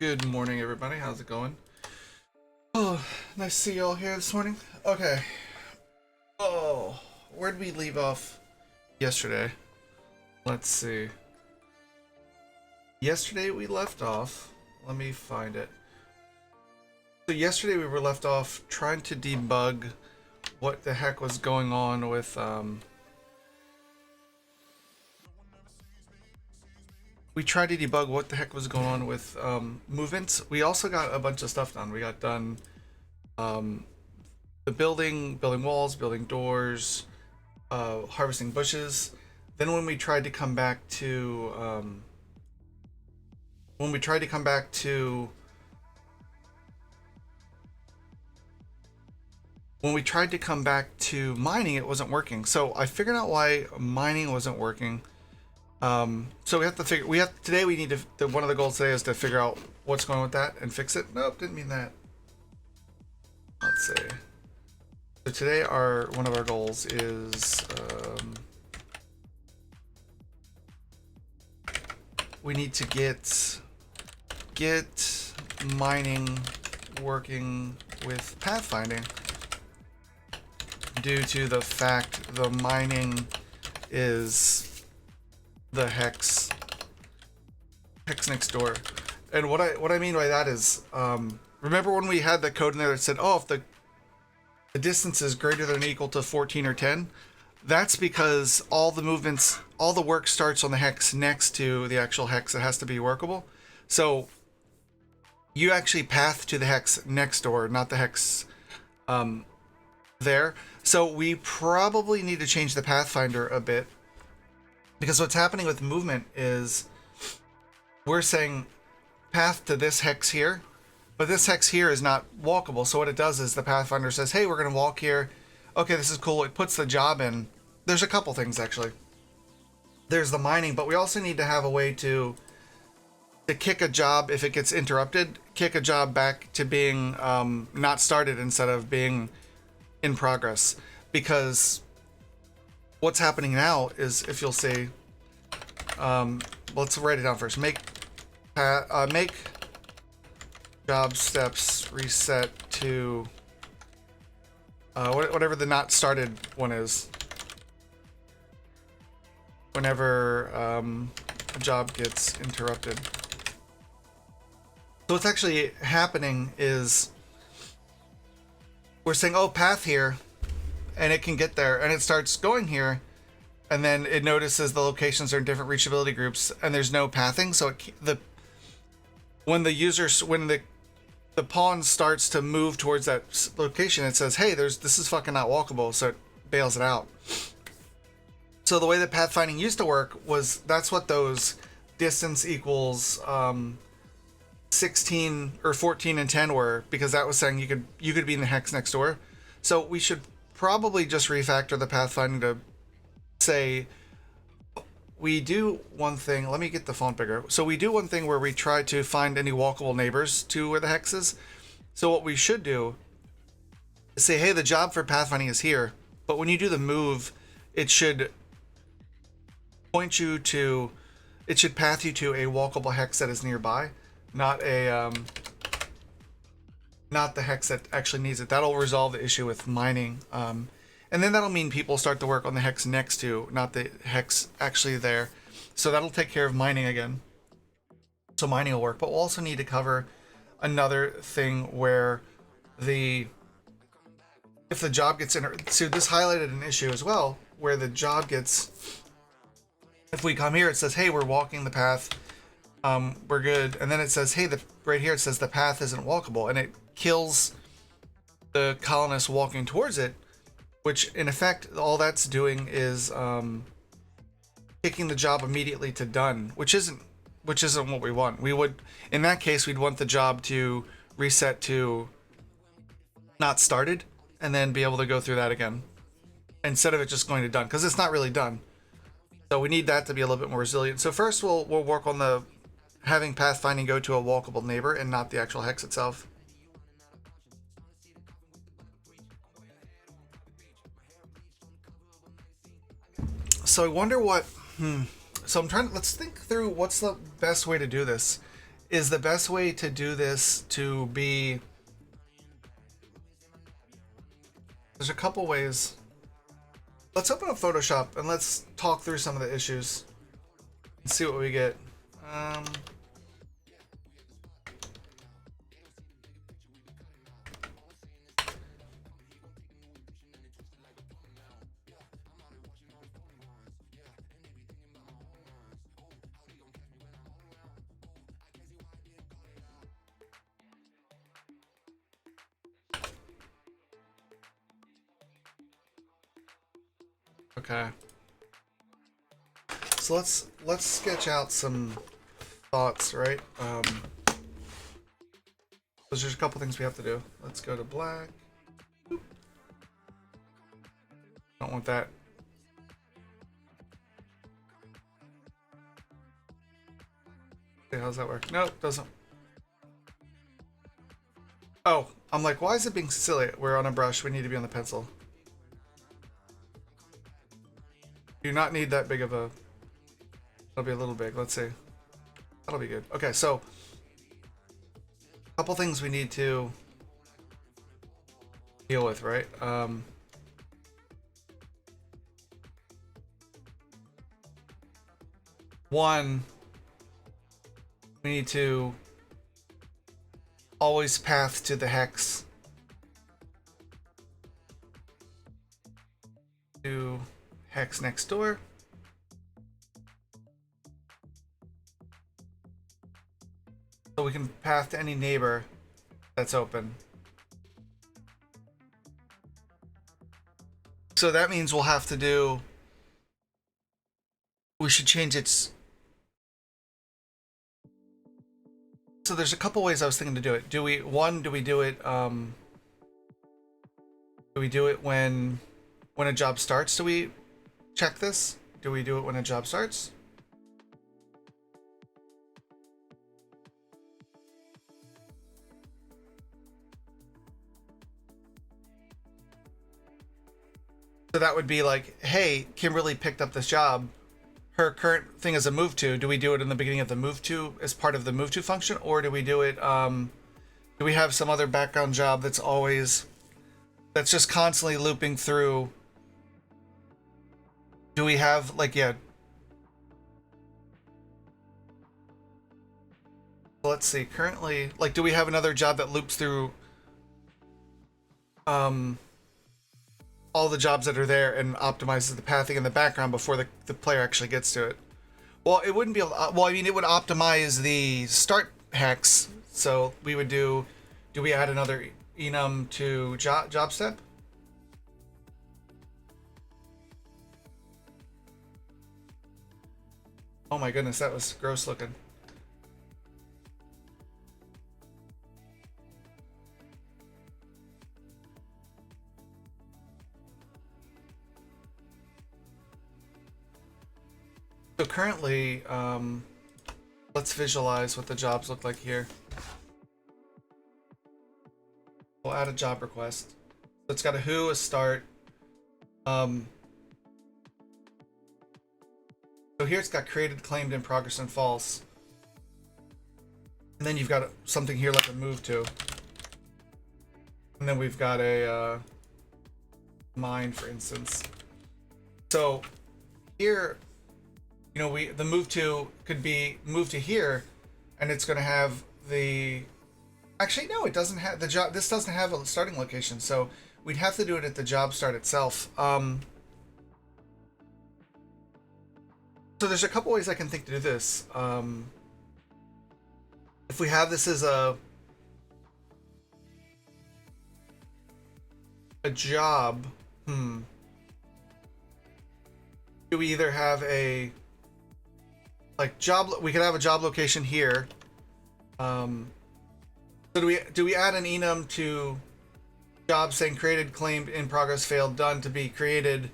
Good morning, everybody. How's it going? Oh, nice to see you all here this morning. Okay. Oh, where did we leave off yesterday? Let's see. Yesterday we left off. Let me find it. So yesterday we were left off trying to debug what the heck was going on with we tried to debug what the heck was going on with movements. We also got a bunch of stuff done. We got done the building walls, building doors, harvesting bushes. Then when we tried to come back to when we tried to come back to mining, it wasn't working. So I figured out why mining wasn't working. So today we need to, one of the goals today is to figure out what's going on with that and fix it. Nope, didn't mean that. Let's see. So today one of our goals is, we need to get mining working with pathfinding due to the fact the mining is the hex next door. And what I mean by that is, remember when we had the code in there that said, oh, if the distance is greater than or equal to 14 or 10, that's because all the work starts on the hex next to the actual hex. It has to be workable. So you actually path to the hex next door, not the hex there. So we probably need to change the pathfinder a bit, because what's happening with movement is we're saying path to this hex here, but this hex here is not walkable. So what it does is the pathfinder says, hey, we're going to walk here. Okay, this is cool. It puts the job in. There's a couple things, actually. There's the mining, but we also need to have a way to kick a job if it gets interrupted, kick a job back to being not started instead of being in progress. Because what's happening now is, if you'll see, let's write it down first. Make job steps reset to whatever the not started one is. Whenever a job gets interrupted. So what's actually happening is we're saying, oh, path here, and it can get there, and it starts going here, and then it notices the locations are in different reachability groups, and there's no pathing. So when the pawn starts to move towards that location, it says, hey, this is fucking not walkable, so it bails it out. So the way that pathfinding used to work was, that's what those distance equals 16 or 14 and 10 were, because that was saying you could be in the hex next door. So we should probably just refactor the pathfinding to say we do one thing. Let me get the font bigger. So we do one thing where we try to find any walkable neighbors to where the hex is. So what we should do is say, hey, the job for pathfinding is here, but when you do the move, it should path you to a walkable hex that is nearby, not the hex that actually needs it. That'll resolve the issue with mining, and then that'll mean people start to work on the hex next to, not the hex actually there. So that'll take care of mining again. So mining will work, but we'll also need to cover another thing where if the job gets so this highlighted an issue as well, where the job gets, if we come here, it says, hey, we're walking the path, we're good. And then it says, hey, right here it says the path isn't walkable, and it kills the colonists walking towards it, which in effect, all that's doing is kicking the job immediately to done, which isn't what we want. We would, in that case, we'd want the job to reset to not started, and then be able to go through that again, instead of it just going to done, because it's not really done. So we need that to be a little bit more resilient. So first we'll work on the having pathfinding go to a walkable neighbor and not the actual hex itself. So I wonder what, so let's think through what's the best way to do this. is the best way to do this to be... There's a couple ways. Let's open up Photoshop and let's talk through some of the issues and see what we get. Okay. So let's sketch out some thoughts, right? There's just a couple things we have to do. Let's go to black. Boop. Don't want that. Okay, how does that work? Nope, doesn't. Oh, I'm like, why is it being silly? We're on a brush. We need to be on the pencil. Do not need that big of a... That'll be a little big. Let's see. That'll be good. Okay, so a couple things we need to deal with, right? One, we need to always path to the hex to hex next door. So we can path to any neighbor that's open. So that means we'll have to do... We should change its... So there's a couple ways I was thinking to do it. Do we do it when a job starts? Do we check this? Do we do it when a job starts? So that would be like, hey, Kimberly picked up this job. Her current thing is a move to. Do we do it in the beginning of the move to as part of the move to function? Or do we do it, do we have some other background job that's just constantly looping through? Do we have, like, yeah. Let's see, currently, like, do we have another job that loops through all the jobs that are there and optimizes the pathing in the background before the player actually gets to it? Well, it wouldn't be able to, well, I mean, it would optimize the start hex. So we would do we add another enum to job step? Oh my goodness, that was gross looking. So currently, let's visualize what the jobs look like here. We'll add a job request. So it's got a who, a start. So here it's got created, claimed, in progress, and false. And then you've got something here like a move to. And then we've got a mine, for instance. So here, you know, the move to could be move to here, and it's going to have the... Actually, no, it doesn't have the job. This doesn't have a starting location, so we'd have to do it at the job start itself. So there's a couple ways I can think to do this. If we have this as a job, do we either have a like job? We could have a job location here. So do we add an enum to job saying created, claimed, in progress, failed, done, to be created,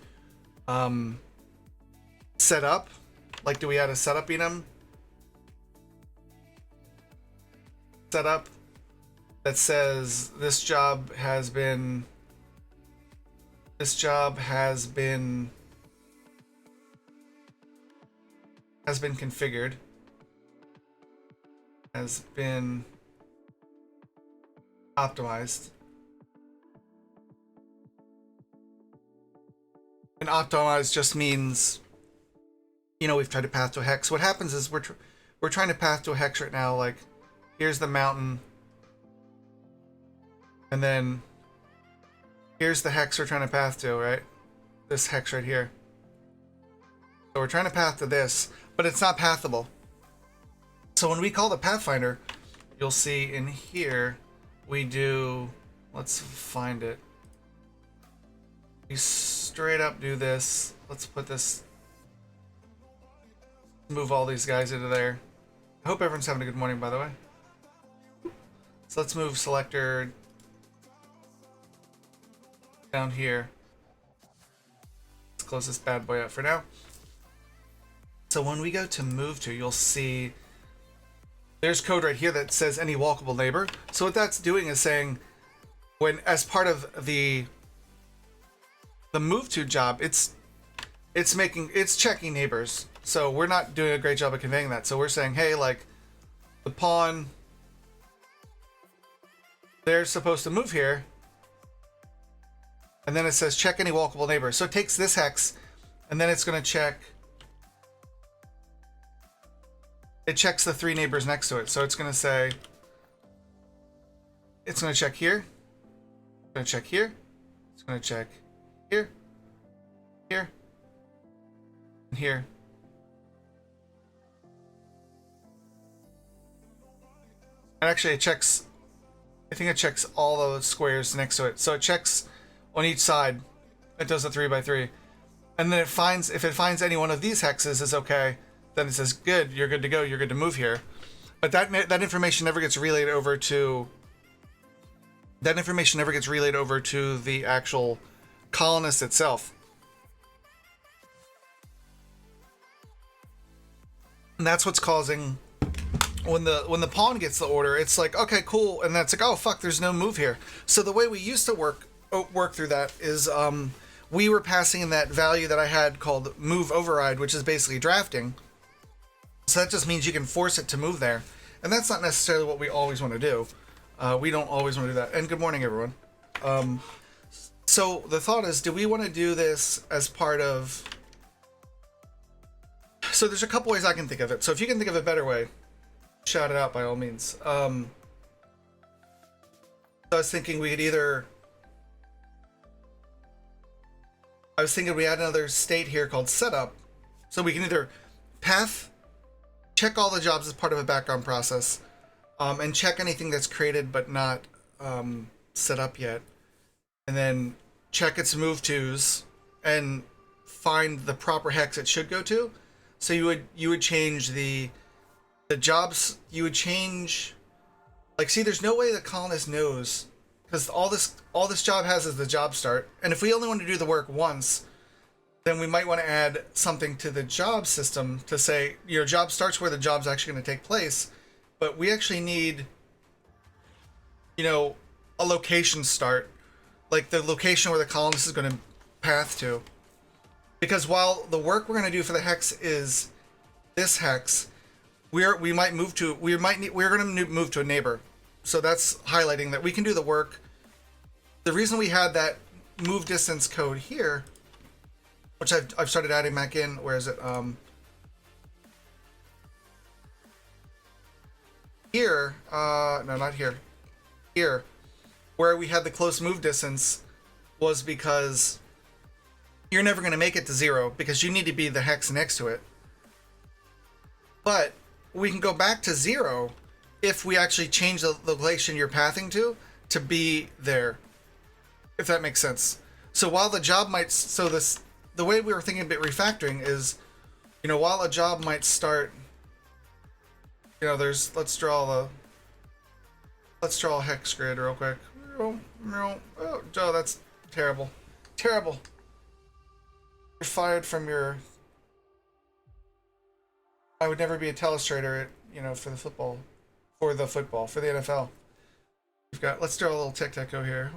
set up? Like, do we add a setup enum? Setup that says this job has been configured. has been optimized. And optimized just means, you know, we've tried to path to a hex. What happens is we're trying to path to a hex right now. Like, here's the mountain, and then here's the hex we're trying to path to, right? This hex right here. So we're trying to path to this, but it's not pathable. So when we call the Pathfinder, you'll see in here we do, let's find it. We straight up do this. Let's put this, move all these guys into there. I hope everyone's having a good morning, by the way. So let's move selector down here. Let's close this bad boy out for now. So when we go to move to, you'll see there's code right here that says any walkable neighbor. So what that's doing is saying, when as part of the move to job, it's checking neighbors. So we're not doing a great job of conveying that. So we're saying, hey, like the pawn, they're supposed to move here. And then it says check any walkable neighbor. So it takes this hex, and then it's going to check. It checks the 3 neighbors next to it. So it's going to say, it's going to check here. It's going to check here. It's going to check here, here, and here. And actually it checks, I think it checks all those squares next to it. So it checks on each side. It does a 3x3. And then it finds, if it finds any one of these hexes is okay, then it says, good, you're good to go, you're good to move here. But that information never gets relayed over to, the actual colonist itself. And that's what's causing, when the pawn gets the order, it's like, okay, cool, and that's like, oh fuck, there's no move here. So the way we used to work through that is we were passing in that value that I had called move override, which is basically drafting. So that just means you can force it to move there, and that's not necessarily what we always want to do. We don't always want to do that. And good morning, everyone. So the thought is, do we want to do this as part of, so there's a couple ways I can think of it. So if you can think of a better way, shout it out by all means. So I was thinking we add another state here called setup. So we can either check all the jobs as part of a background process, and check anything that's created but not set up yet, and then check its move tos and find the proper hex it should go to. So you would change the jobs. You would change, like, see, there's no way the colonist knows, because all this job has is the job start. And if we only want to do the work once, then we might want to add something to the job system to say, your job starts where the job's actually going to take place, but we actually need, a location start, like the location where the colonist is going to path to. Because while the work we're going to do for the hex is this hex, we're going to move to a neighbor. So that's highlighting that we can do the work. The reason we had that move distance code here, which I've started adding back in. Where is it? Here, no, not here. Here, where we had the close move distance, was because you're never going to make it to 0 because you need to be the hex next to it. But we can go back to 0 if we actually change the location you're pathing to be there, if that makes sense. So while the job might, the way we were thinking about refactoring is, while a job might start, let's draw a hex grid real quick. Oh, Joe, that's terrible. Terrible. You're fired from your, I would never be a telestrator for the NFL. We've got, let's draw a little tic-tac-toe here.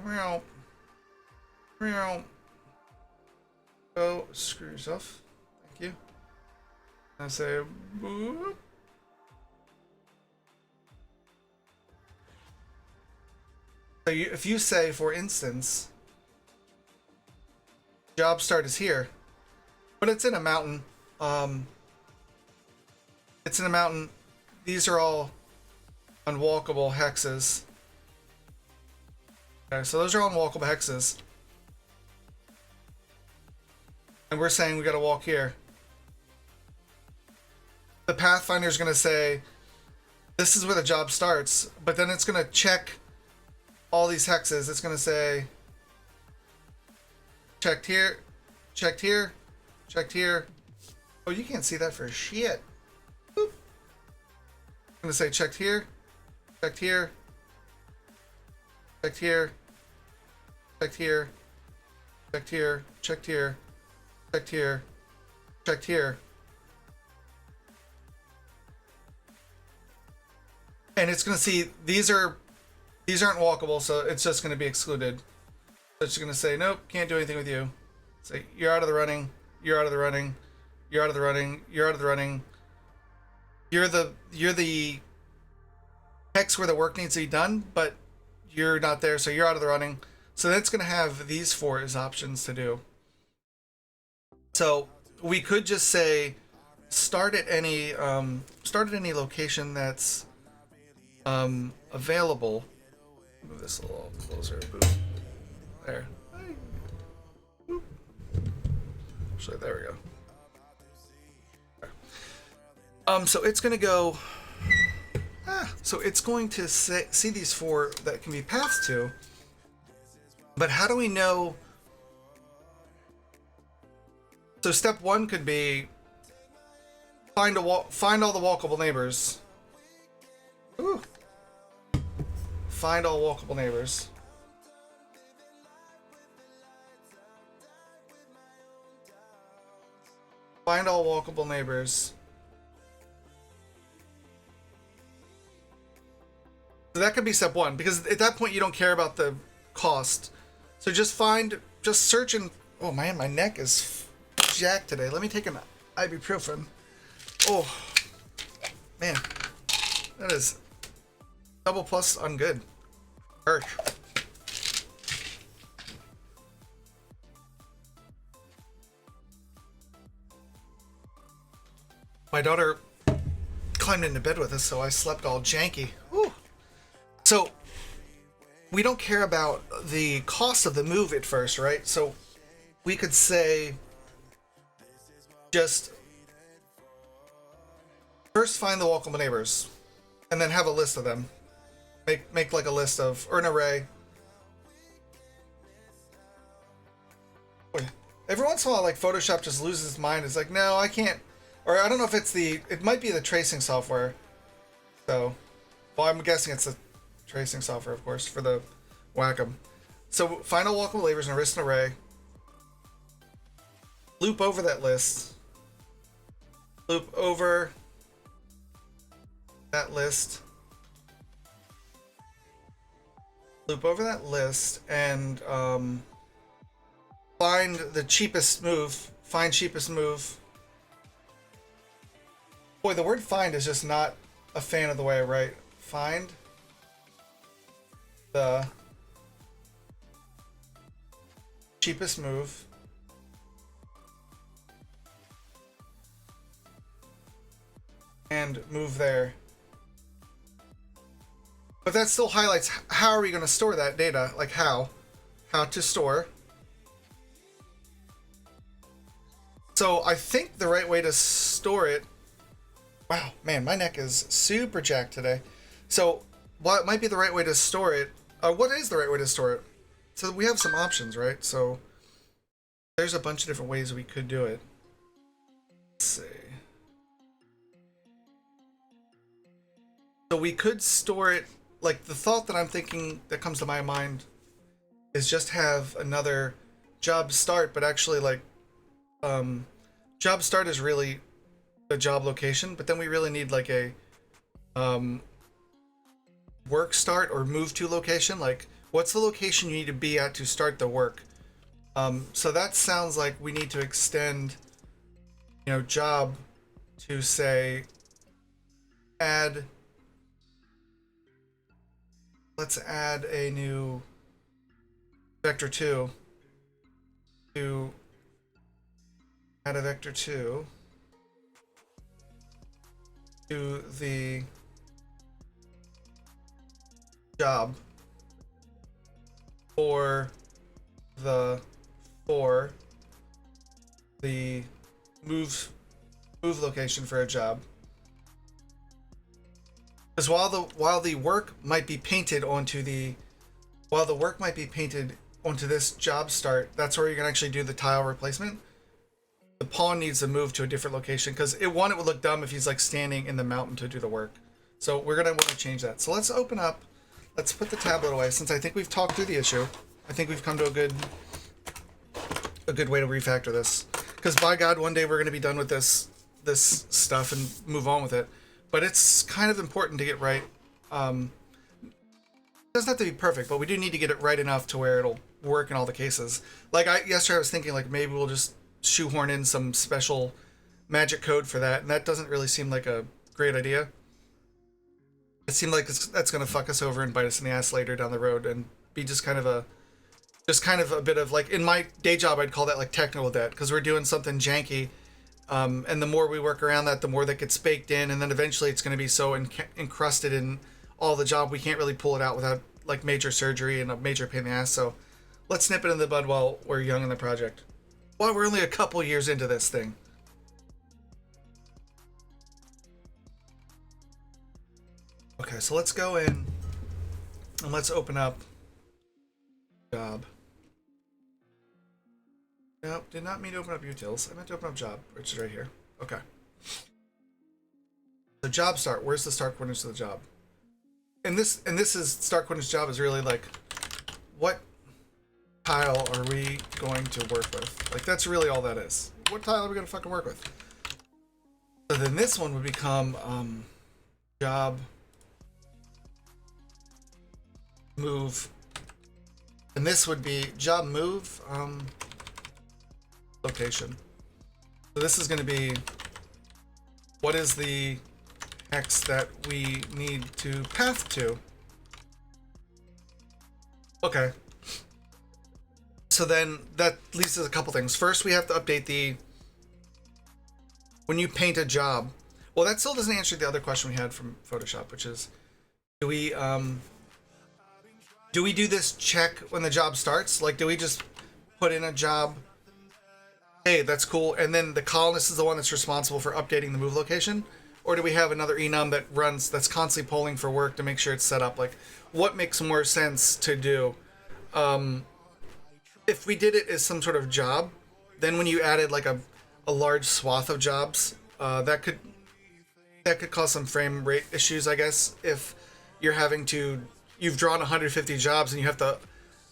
Go screw yourself. Thank you. I say boop. So if you say, for instance, job start is here, but it's in a mountain. It's in a mountain. These are all unwalkable hexes. Okay, so those are unwalkable hexes. And we're saying we gotta walk here. The Pathfinder is gonna say, this is where the job starts, but then it's gonna check all these hexes. It's gonna say, checked here, checked here, checked here. Oh, you can't see that for shit. Boop. I'm gonna say checked here, checked here, checked here, checked here, checked here, checked here, checked here, checked here. And it's gonna see these aren't walkable, so it's just gonna be excluded. So it's gonna say, nope, can't do anything with you. Say, you're out of the running, you're out of the running, you're out of the running, you're out of the running. You're the hex where the work needs to be done, but you're not there, so you're out of the running. So that's gonna have these 4 as options to do. So we could just say start at any location that's available. Move this a little closer. Boop. There. Boop. Actually, there we go. Okay. So it's gonna go. So it's going to see these 4 that can be paths to. But how do we know? So step 1 could be find all the walkable neighbors. Ooh. Find all walkable neighbors. Find all walkable neighbors. So that could be step 1, because at that point you don't care about the cost. So just search and, oh man, my neck is jacked today. Let me take an ibuprofen. Oh, man, that is double plus on good. Hurt. My daughter climbed into bed with us, so I slept all janky. Whew. So we don't care about the cost of the move at first, right? So we could say just first find the walkable neighbors and then have a list of them. Make like a list of, or an array. Boy, every once in a while, like Photoshop just loses its mind. It's like, no, I can't. Or I don't know if it's it might be the tracing software. So, well, I'm guessing it's the tracing software, of course, for the Wacom. So find all walkable neighbors and list an array. Loop over that list. Loop over that list. Loop over that list and find the cheapest move. Find cheapest move. Boy, the word find is just not a fan of the way I write. Find the cheapest move. And move there. But that still highlights how are we going to store that data? Like how to store. So I think the right way to store it. Wow, man, my neck is super jacked today. So what might be the right way to store it? What is the right way to store it? So we have some options, right? So there's a bunch of different ways we could do it. Let's see. So we could store it. Like the thought that I'm thinking that comes to my mind is just have another job start, but actually like job start is really the job location, but then we really need like a work start or move to location. Like what's the location you need to be at to start the work? So that sounds like we need to extend, job to say add let's add a new vector 2 to add a vector 2 to the job for the move location for a job. Because while the work might be painted onto this job start, that's where you're gonna actually do the tile replacement. The pawn needs to move to a different location because it would look dumb if he's like standing in the mountain to do the work. So we're gonna want to change that. So let's open up. Let's put the tablet away since I think we've talked through the issue. I think we've come to a good way to refactor this. Because by God, one day we're gonna be done with this stuff and move on with it. But it's kind of important to get right. It doesn't have to be perfect, but we do need to get it right enough to where it'll work in all the cases. Like yesterday I was thinking like maybe we'll just shoehorn in some special magic code for that, and that doesn't really seem like a great idea. It seemed like that's going to fuck us over and bite us in the ass later down the road and be just kind of a bit of like, in my day job I'd call that like technical debt, because we're doing something janky, and the more we work around that, the more that gets baked in, and then eventually it's going to be so encrusted in all the job we can't really pull it out without like major surgery and a major pain in the ass. So let's nip it in the bud while we're young in the project. Well, we're only a couple years into this thing. Okay, so let's go in and let's open up job. Nope, did not mean to open up utils. I meant to open up job, which is right here. Okay. The job start. Where's the start coordinates of the job? And this is start coordinates job is really like, what tile are we going to work with? Like, that's really all that is. What tile are we going to fucking work with? So then this one would become job move, and this would be job move location. So this is going to be, what is the hex that we need to path to? Okay. So then that leads to a couple things. First, we have to update when you paint a job. Well, that still doesn't answer the other question we had from Photoshop, which is, do we do this check when the job starts? Like, do we just put in a job, hey, that's cool, and then the colonist is the one that's responsible for updating the move location? Or do we have another enum that's constantly polling for work to make sure it's set up? Like, what makes more sense to do? If we did it as some sort of job, then when you added like a large swath of jobs, that could cause some frame rate issues, I guess. If you've drawn 150 jobs and you have to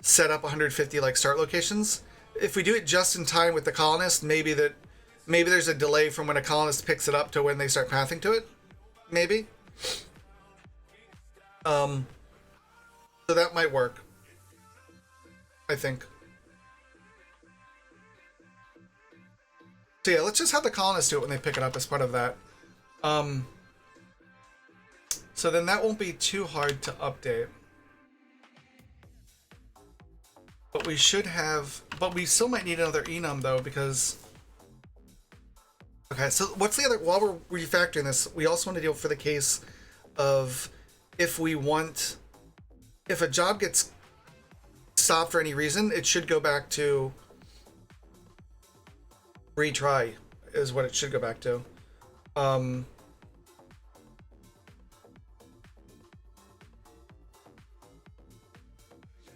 set up 150 like start locations. If we do it just in time with the colonist, maybe there's a delay from when a colonist picks it up to when they start pathing to it. Maybe. So that might work, I think. So yeah, let's just have the colonists do it when they pick it up as part of that. So then that won't be too hard to update. But we still might need another enum though, because... Okay, so what's the other... While we're refactoring this, we also want to deal for the case of if a job gets stopped for any reason, it should go back to retry, is what it should go back to.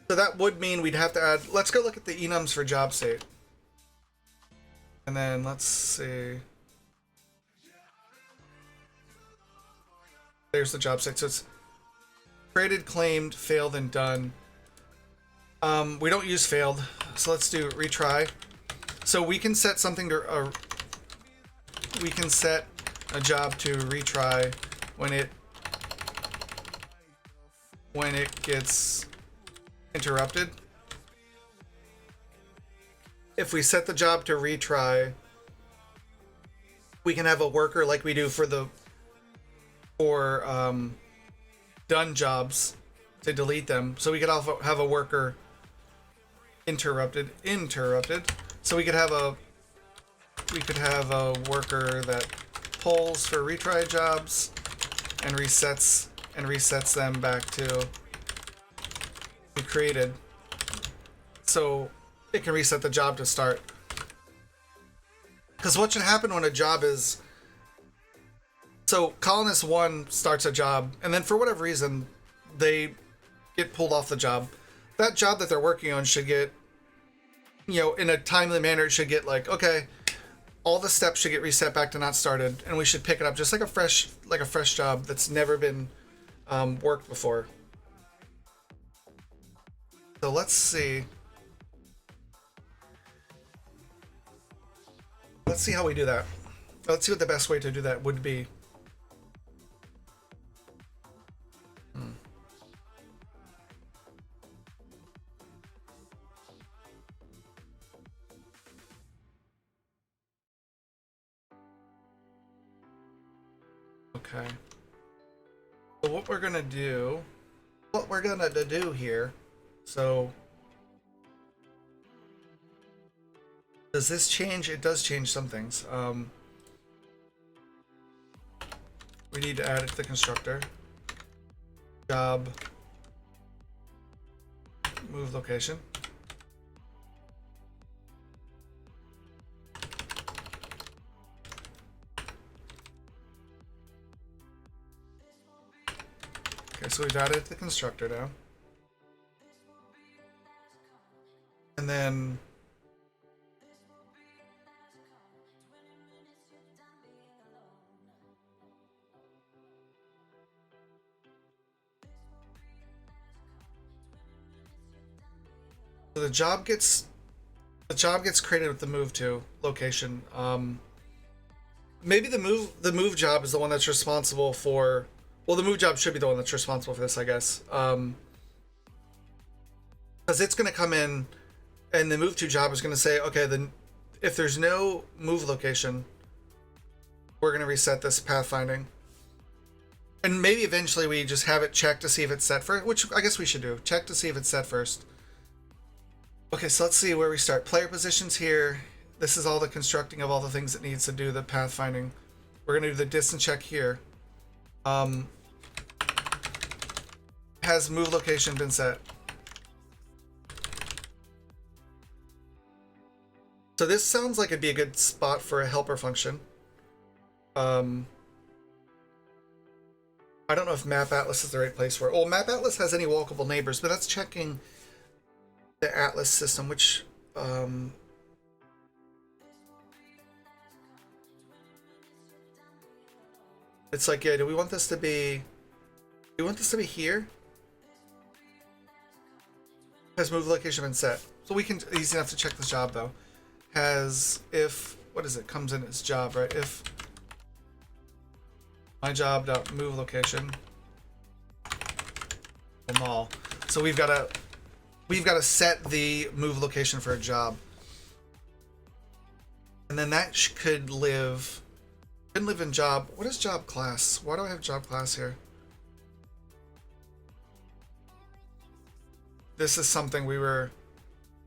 So that would mean we'd have to add... Let's go look at the enums for job state. And then let's see... There's the job state. So it's created, claimed, failed, and done. We don't use failed. So let's do retry. So we can set something to... we can set a job to retry when it gets interrupted. If we set the job to retry, we can have a worker like we do for done jobs to delete them. So we could also have a worker interrupted. So we could have a worker that polls for retry jobs and resets them back to be created. So it can reset the job to start. Because what should happen when a job is... So colonist 1 starts a job, and then for whatever reason, they get pulled off the job. That job that they're working on should get, you know, in a timely manner, it should get like, okay, all the steps should get reset back to not started, and we should pick it up just like a fresh job that's never been worked before. So let's see. Let's see how we do that. Let's see what the best way to do that would be. Okay. So what we're gonna do here, so does this change? It does change some things. We need to add it to the constructor. Job, move location. Okay, so we've added the constructor now. And then so the job gets created with the move to location. Maybe the move job is the one that's responsible for. Well, the move job should be the one that's responsible for this, I guess. Because it's going to come in, and the move to job is going to say, okay, then if there's no move location, we're going to reset this pathfinding. And maybe eventually we just have it check to see if it's set first, which I guess we should do. Check to see if it's set first. Okay, so let's see where we start. Player positions here. This is all the constructing of all the things it needs to do the pathfinding. We're going to do the distance check here. Has move location been set? So this sounds like it'd be a good spot for a helper function. I don't know if Map Atlas is the right place for it. Well, Map Atlas has any walkable neighbors, but that's checking the Atlas system, which it's like, yeah, do we want this to be here? Has move location been set? So we can, easy enough to check this job though. Has, if, what is it, comes in as job, right? If my job dot move location null. So we've got to set the move location for a job, and then that could live in job. What is job class? Why do I have job class here? This is something we were,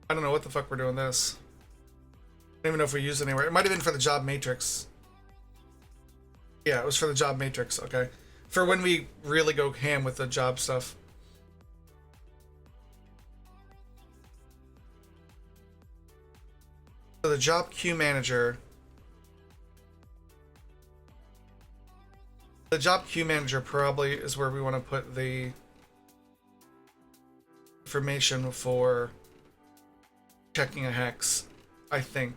I don't know what the fuck we're doing this. I don't even know if we use it anywhere. It might have been for the job matrix. Yeah, it was for the job matrix. Okay, for when we really go ham with the job stuff. So the job queue manager. The job queue manager probably is where we want to put the information for checking a hex, I think.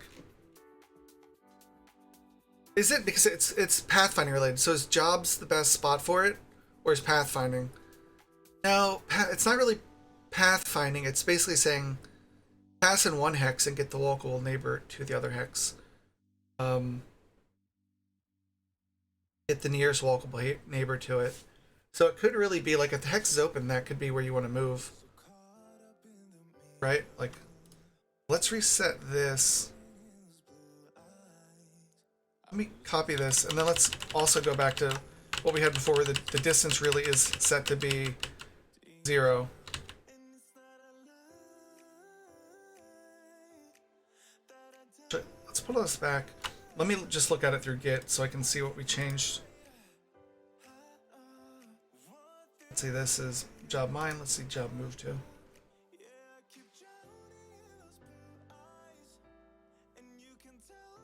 Is it because it's pathfinding related? So is jobs the best spot for it, or is pathfinding? No, it's not really pathfinding. It's basically saying pass in one hex and get the walkable neighbor to the other hex. Get the nearest walkable neighbor to it. So it could really be like if the hex is open, that could be where you want to move. Right? Like, let's reset this. Let me copy this, and then let's also go back to what we had before, where the distance really is set to be 0. Let's pull this back. Let me just look at it through Git so I can see what we changed. Let's see, this is job mine. Let's see job move to.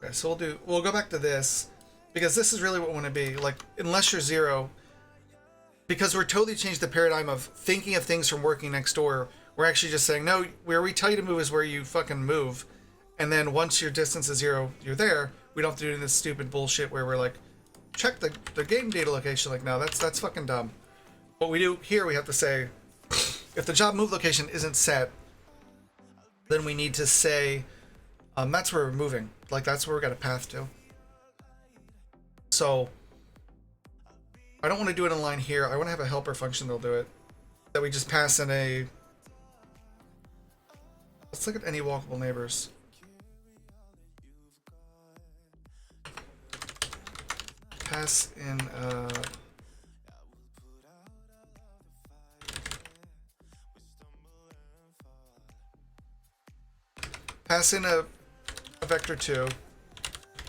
Okay, so we'll go back to this because this is really what we want to be. Like, unless you're 0, because we're totally changed the paradigm of thinking of things from working next door. We're actually just saying, no, where we tell you to move is where you fucking move. And then once your distance is 0, you're there. We don't have to do this stupid bullshit where we're like, check the game data location. Like, no, that's fucking dumb. What we do here, we have to say, if the job move location isn't set, then we need to say, that's where we're moving. Like, that's where we got a path to. So, I don't want to do it in line here. I want to have a helper function that'll do it. That we just pass in a... Let's look at any walkable neighbors. Pass in a vector 2.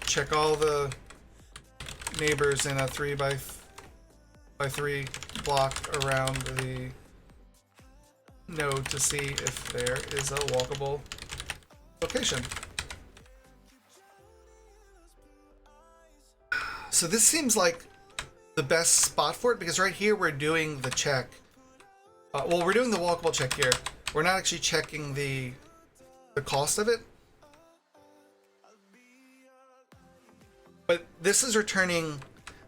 Check all the neighbors in a 3 by 3 block around the node to see if there is a walkable location. So this seems like the best spot for it because right here we're doing the check. Well, we're doing the walkable check here. We're not actually checking the cost of it. But this is returning...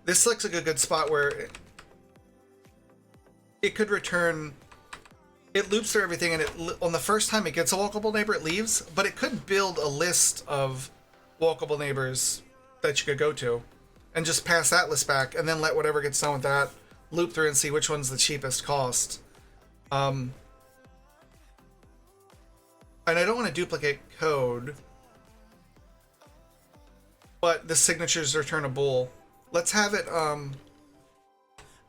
This looks like a good spot where it could return... It loops through everything, and on the first time it gets a walkable neighbor, it leaves. But it could build a list of walkable neighbors that you could go to. And just pass that list back, and then let whatever gets done with that loop through and see which one's the cheapest cost. And I don't want to duplicate code, but the signatures return a bool. Let's have it,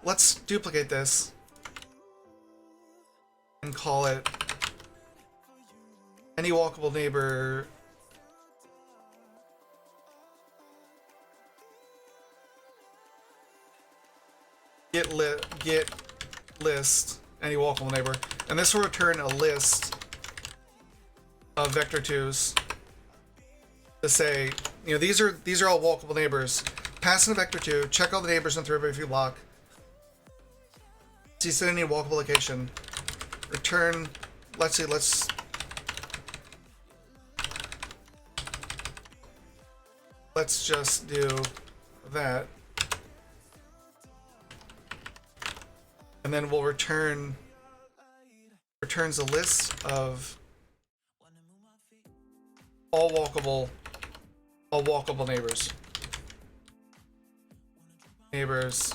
let's duplicate this and call it any walkable neighbor get list any walkable neighbor, and this will return a list of vector 2s to say, you know, these are all walkable neighbors. Pass in a vector 2, check all the neighbors in 3 by 3 block. See if any walkable location. Return. Let's see. Let's just do that. And then we'll returns a list of all walkable neighbors. Neighbors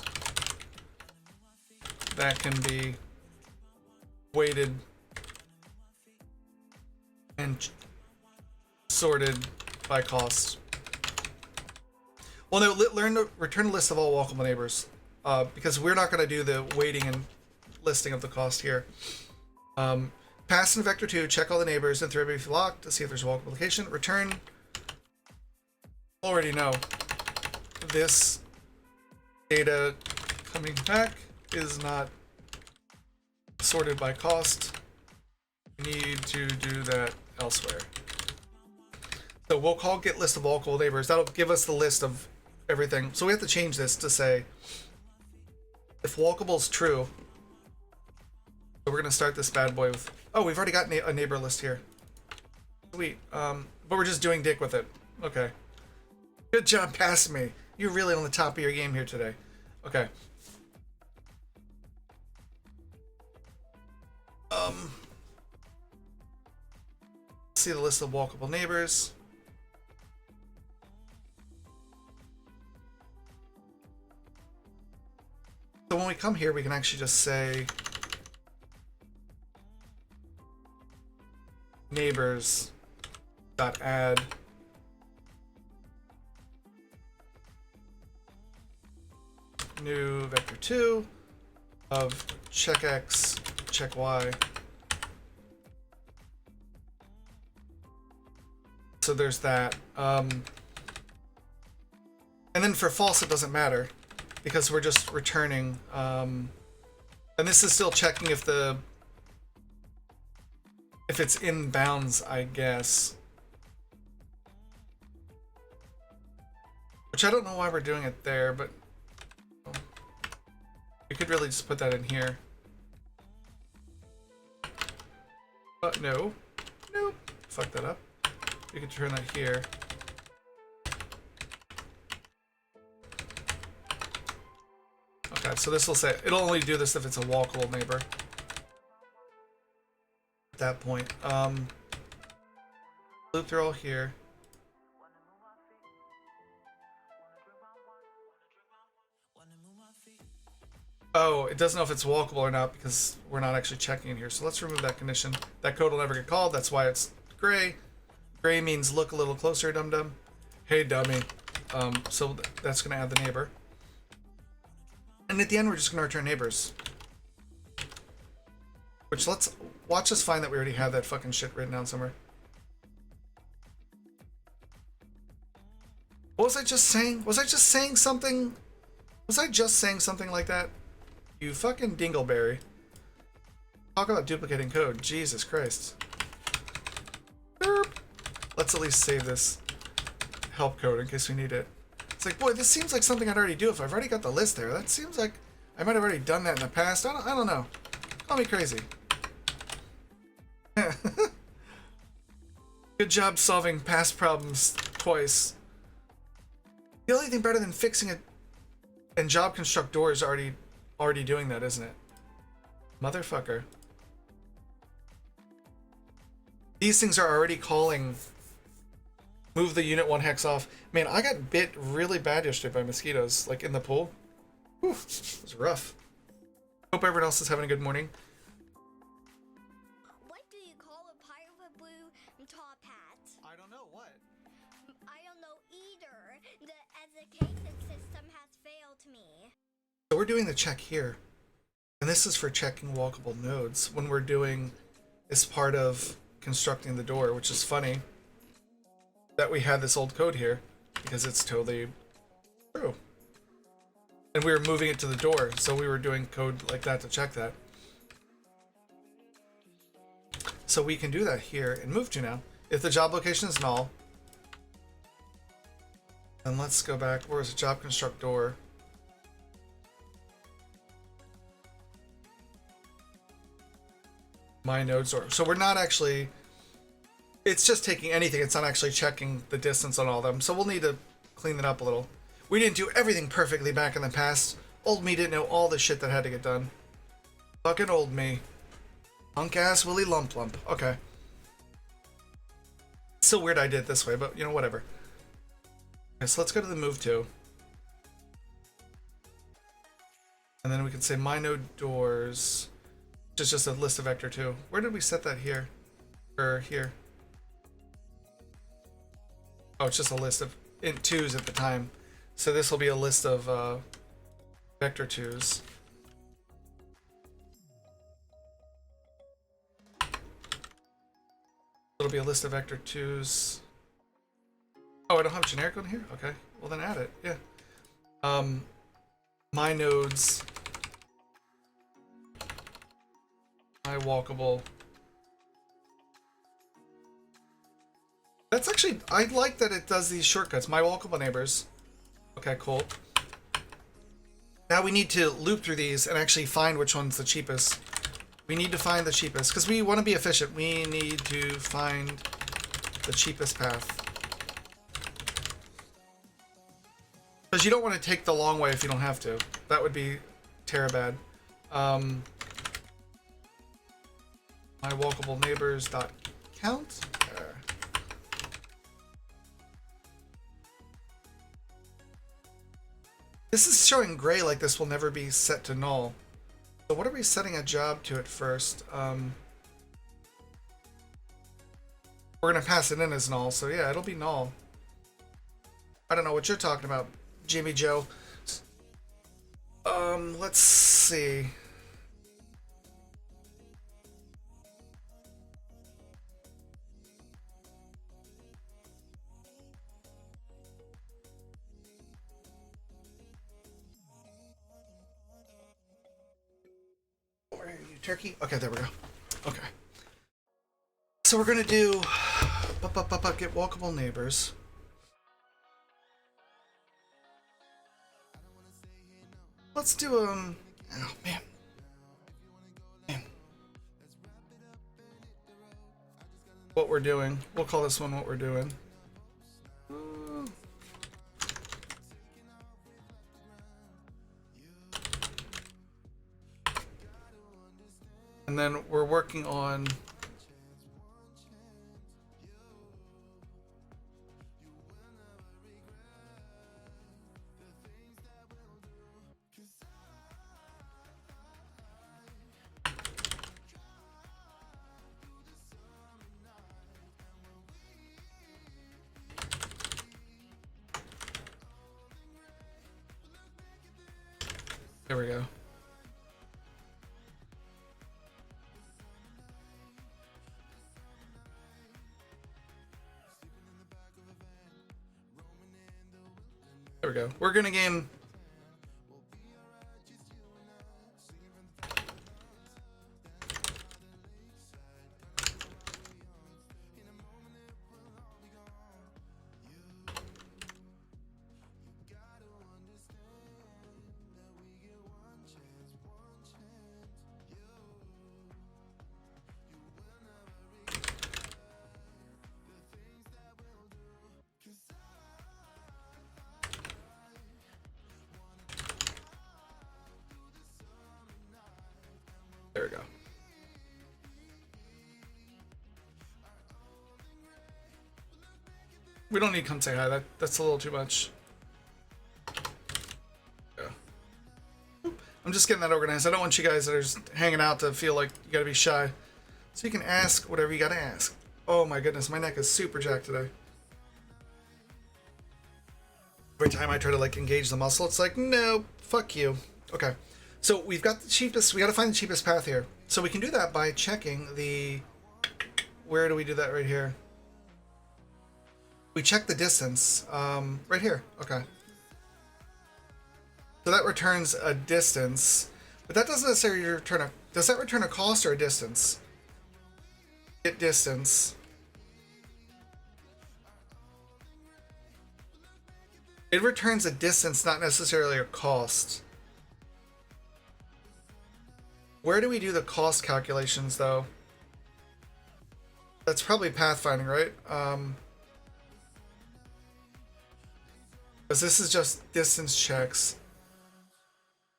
that can be weighted and sorted by cost. Well, no, return a list of all walkable neighbors. Because we're not going to do the weighting and listing of the cost here. Pass in vector 2, check all the neighbors in 3 by 3 block to see if there's a walkable location. Return. Already know this data coming back is not sorted by cost. We need to do that elsewhere. So we'll call get list of walkable neighbors. That'll give us the list of everything. So we have to change this to say, if walkable is true, so we're going to start this bad boy with... Oh, we've already got a neighbor list here. Sweet. But we're just doing dick with it. Okay. Good job passing me. You're really on the top of your game here today. Okay. See the list of walkable neighbors. So when we come here, we can actually just say neighbors dot add new vector 2 of checkx check Y. So there's that. And then for false, it doesn't matter because we're just returning. And this is still checking if it's in bounds, I guess. Which I don't know why we're doing it there, but we could really just put that in here. But no. Nope. Fuck that up. We could turn that here. Okay, so this will say it'll only do this if it's a walkable neighbor. At that point. Loop through all here. Oh, it doesn't know if it's walkable or not because we're not actually checking in here. So let's remove that condition. That code will never get called. That's why it's gray. Gray means look a little closer, dum-dum. Hey, dummy. So that's going to add the neighbor. And at the end, we're just going to return neighbors. Which let's watch us find that we already have that fucking shit written down somewhere. What was I just saying? Was I just saying something? Was I just saying something like that? You fucking dingleberry. Talk about duplicating code. Jesus Christ. Burp. Let's at least save this help code in case we need it. It's like, boy, this seems like something I'd already do if I've already got the list there. That seems like I might have already done that in the past. I don't know. Call me crazy. Good job solving past problems twice. The only thing better than fixing it and job construct door is already doing that, isn't it? Motherfucker. These things are already calling. Move the unit 1 hex off. Man, I got bit really bad yesterday by mosquitoes, like in the pool. Whew, it was rough. Hope everyone else is having a good morning. What do you call a pirate with a blue top hat? I don't know, what? I don't know either. The education system has failed me. So we're doing the check here. And this is for checking walkable nodes when we're doing as part of constructing the door, which is funny that we had this old code here because it's totally true. And we were moving it to the door, so we were doing code like that to check that. So we can do that here and move to now. If the job location is null, then let's go back. Where's the job construct door? My nodes door. So we're not actually, it's just taking anything. It's not actually checking the distance on all of them. So we'll need to clean that up a little. We didn't do everything perfectly back in the past. Old me didn't know all the shit that had to get done. Fucking old me. Punk ass Willy Lump Lump. Okay. It's so weird I did it this way, but you know, whatever. Okay, so let's go to the move to. And then we can say my node doors, which is just a list of vector 2. Where did we set that here? Or here? Oh, it's just a list of int 2s at the time. So this will be a list of vector 2s. It'll be a list of vector 2s. Oh, I don't have generic on here? Okay. Well, then add it. Yeah. My nodes. My walkable. That's actually, I like that it does these shortcuts. My walkable neighbors. Okay, cool. Now we need to loop through these and actually find which one's the cheapest. We need to find the cheapest because we want to be efficient. We need to find the cheapest path. Because you don't want to take the long way if you don't have to. That would be terribad. My walkable neighbors dot count. There. This is showing gray like this will never be set to null. So what are we setting a job to at first? We're gonna pass it in as null, so yeah, it'll be null. I don't know what you're talking about, Jimmy Joe. Let's see. turkey. Okay, there we go. Okay. So we're gonna do get walkable neighbors. Let's do oh man. What we're doing. We'll call this one what we're doing. And then we're working on there we go. There we go. We're gonna game. There we go. We don't need come say hi. That's a little too much. Yeah. I'm just getting that organized. I don't want you guys that are just hanging out to feel like you gotta be shy. So you can ask whatever you gotta ask. Oh my goodness, my neck is super jacked today. Every time I try to like engage the muscle, it's like, no, fuck you. Okay. So we've got the cheapest, we gotta find the cheapest path here. So we can do that by checking the, where do we do that right here? We check the distance, right here, okay. So that returns a distance, but that doesn't necessarily return a, does that return a cost or a distance? Get distance. It returns a distance, not necessarily a cost. Where do we do the cost calculations, though? That's probably pathfinding, right? Because this is just distance checks.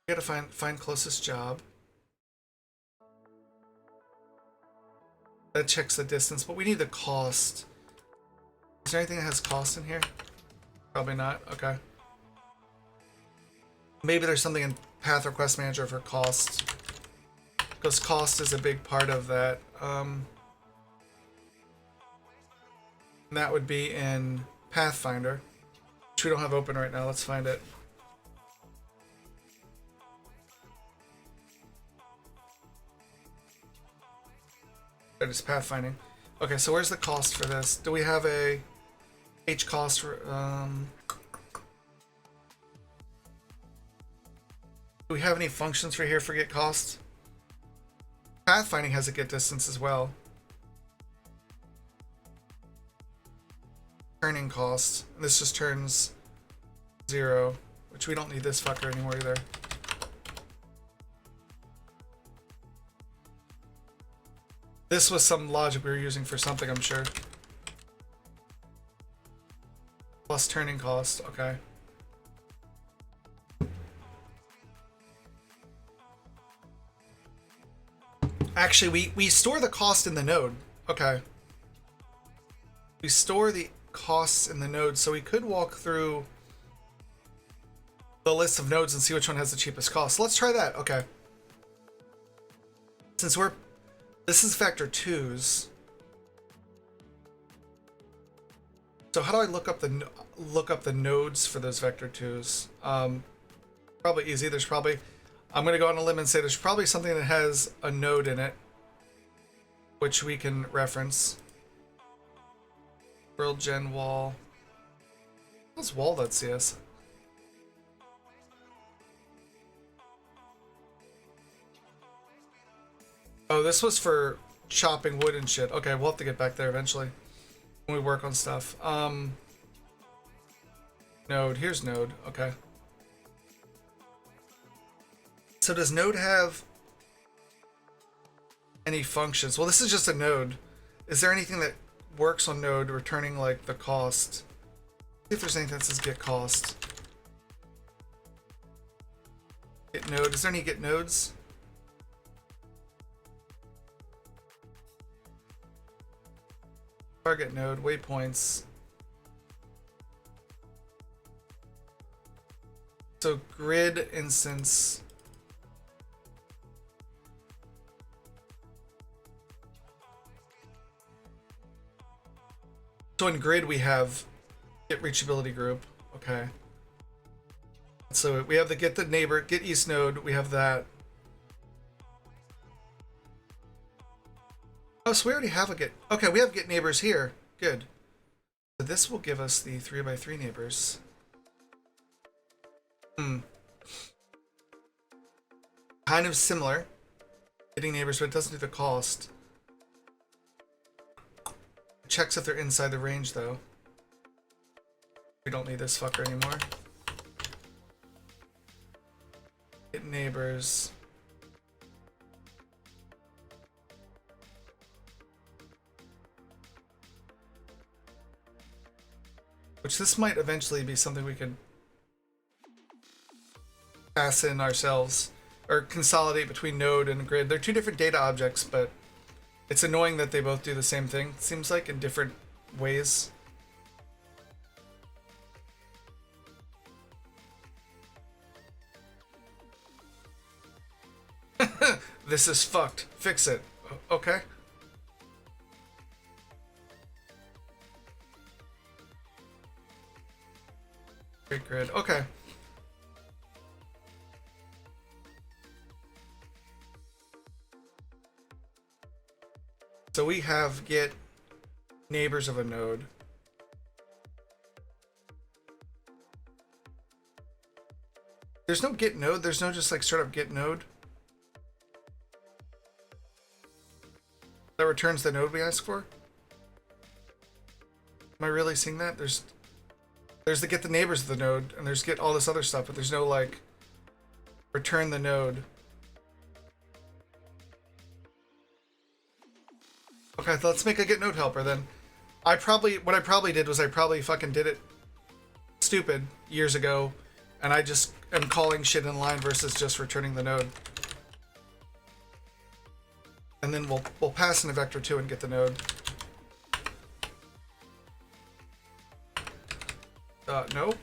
We gotta find closest job. That checks the distance, but we need the cost. Is there anything that has cost in here? Probably not. Okay. Maybe there's something in Path Request Manager for cost. Because cost is a big part of that. And that would be in Pathfinder, which we don't have open right now. Let's find it. That is pathfinding. Okay, so where's the cost for this? Do we have a H cost for do we have any functions for here for get cost? Pathfinding has a get distance as well. Turning cost. And this just turns 0, which we don't need this fucker anymore either. This was some logic we were using for something, I'm sure. Plus turning cost, okay. Actually, we store the cost in the node. Okay. We store the costs in the node, so we could walk through the list of nodes and see which one has the cheapest cost. So let's try that, okay. Since this is vector 2s. So how do I look up the nodes for those vector 2s? Probably easy. There's probably, I'm gonna go on a limb and say there's probably something that has a node in it, which we can reference. World gen wall. What's wall.cs? Oh, this was for chopping wood and shit. Okay, we'll have to get back there eventually when we work on stuff. Node. Here's node. Okay. So does node have any functions? Well, this is just a node. Is there anything that works on node returning like the cost? See if there's anything that says get cost. Get node. Is there any get nodes? Target node, waypoints. So grid instance. So in grid we have get reachability group. Okay. So we have the get the neighbor, get east node. We have that. Oh, so we already have a get. Okay, we have get neighbors here. Good. So this will give us the 3x3 neighbors. Kind of similar. Getting neighbors, but it doesn't do the cost. It checks if they're inside the range, though. We don't need this fucker anymore. Get neighbors. Which this might eventually be something we can pass in ourselves or consolidate between node and grid. They're two different data objects, but it's annoying that they both do the same thing. It seems like in different ways. This is fucked. Fix it. Okay. Great grid. Okay. So we have get neighbors of a node. There's no get node. There's no just like straight up get node. That returns the node we asked for? Am I really seeing that? There's the get the neighbors of the node, and there's get all this other stuff, but there's no like return the node. Okay, let's make a get node helper then. What I probably did was I probably fucking did it stupid years ago, and I just am calling shit in line versus just returning the node. And then we'll pass in a vector 2 and get the node. No.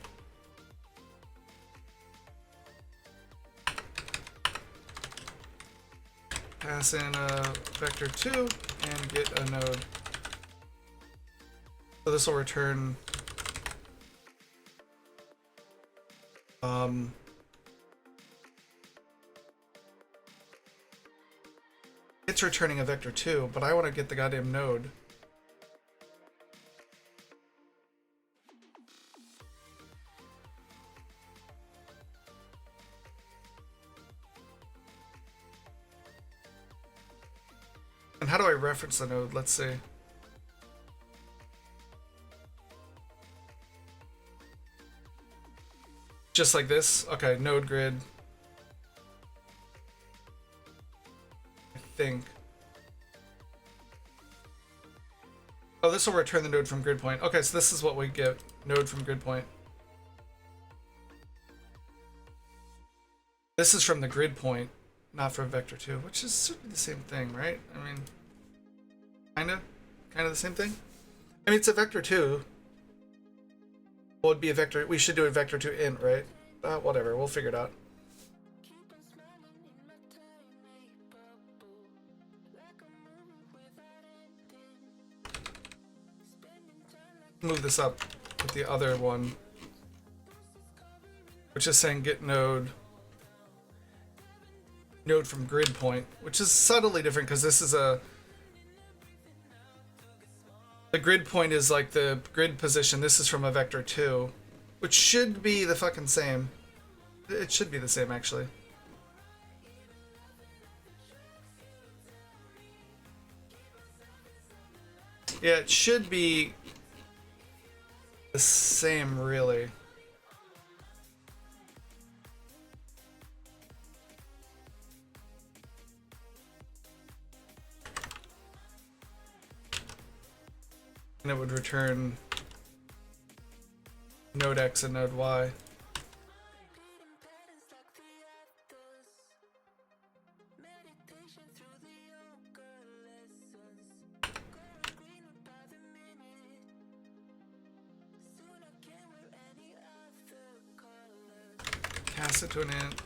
Pass in a vector 2 and get a node. So this will return it's returning a vector 2, but I want to get the goddamn node. And how do I reference the node? Let's see. Just like this? Okay, node grid. I think. Oh, this will return the node from grid point. Okay, so this is what we get. Node from grid point. This is from the grid point, not from vector 2, which is certainly the same thing, right? I mean, kind of the same thing. I mean, it's a vector 2. What would be a vector? We should do a vector 2 int, right? Whatever, we'll figure it out. Move this up with the other one, which is saying get node from grid point, which is subtly different because this is the grid point is like the grid position. This is from a vector 2, which should be the fucking same. It should be the same, actually. Yeah, it should be the same, really. And it would return node X and node Y. Cast it to an int.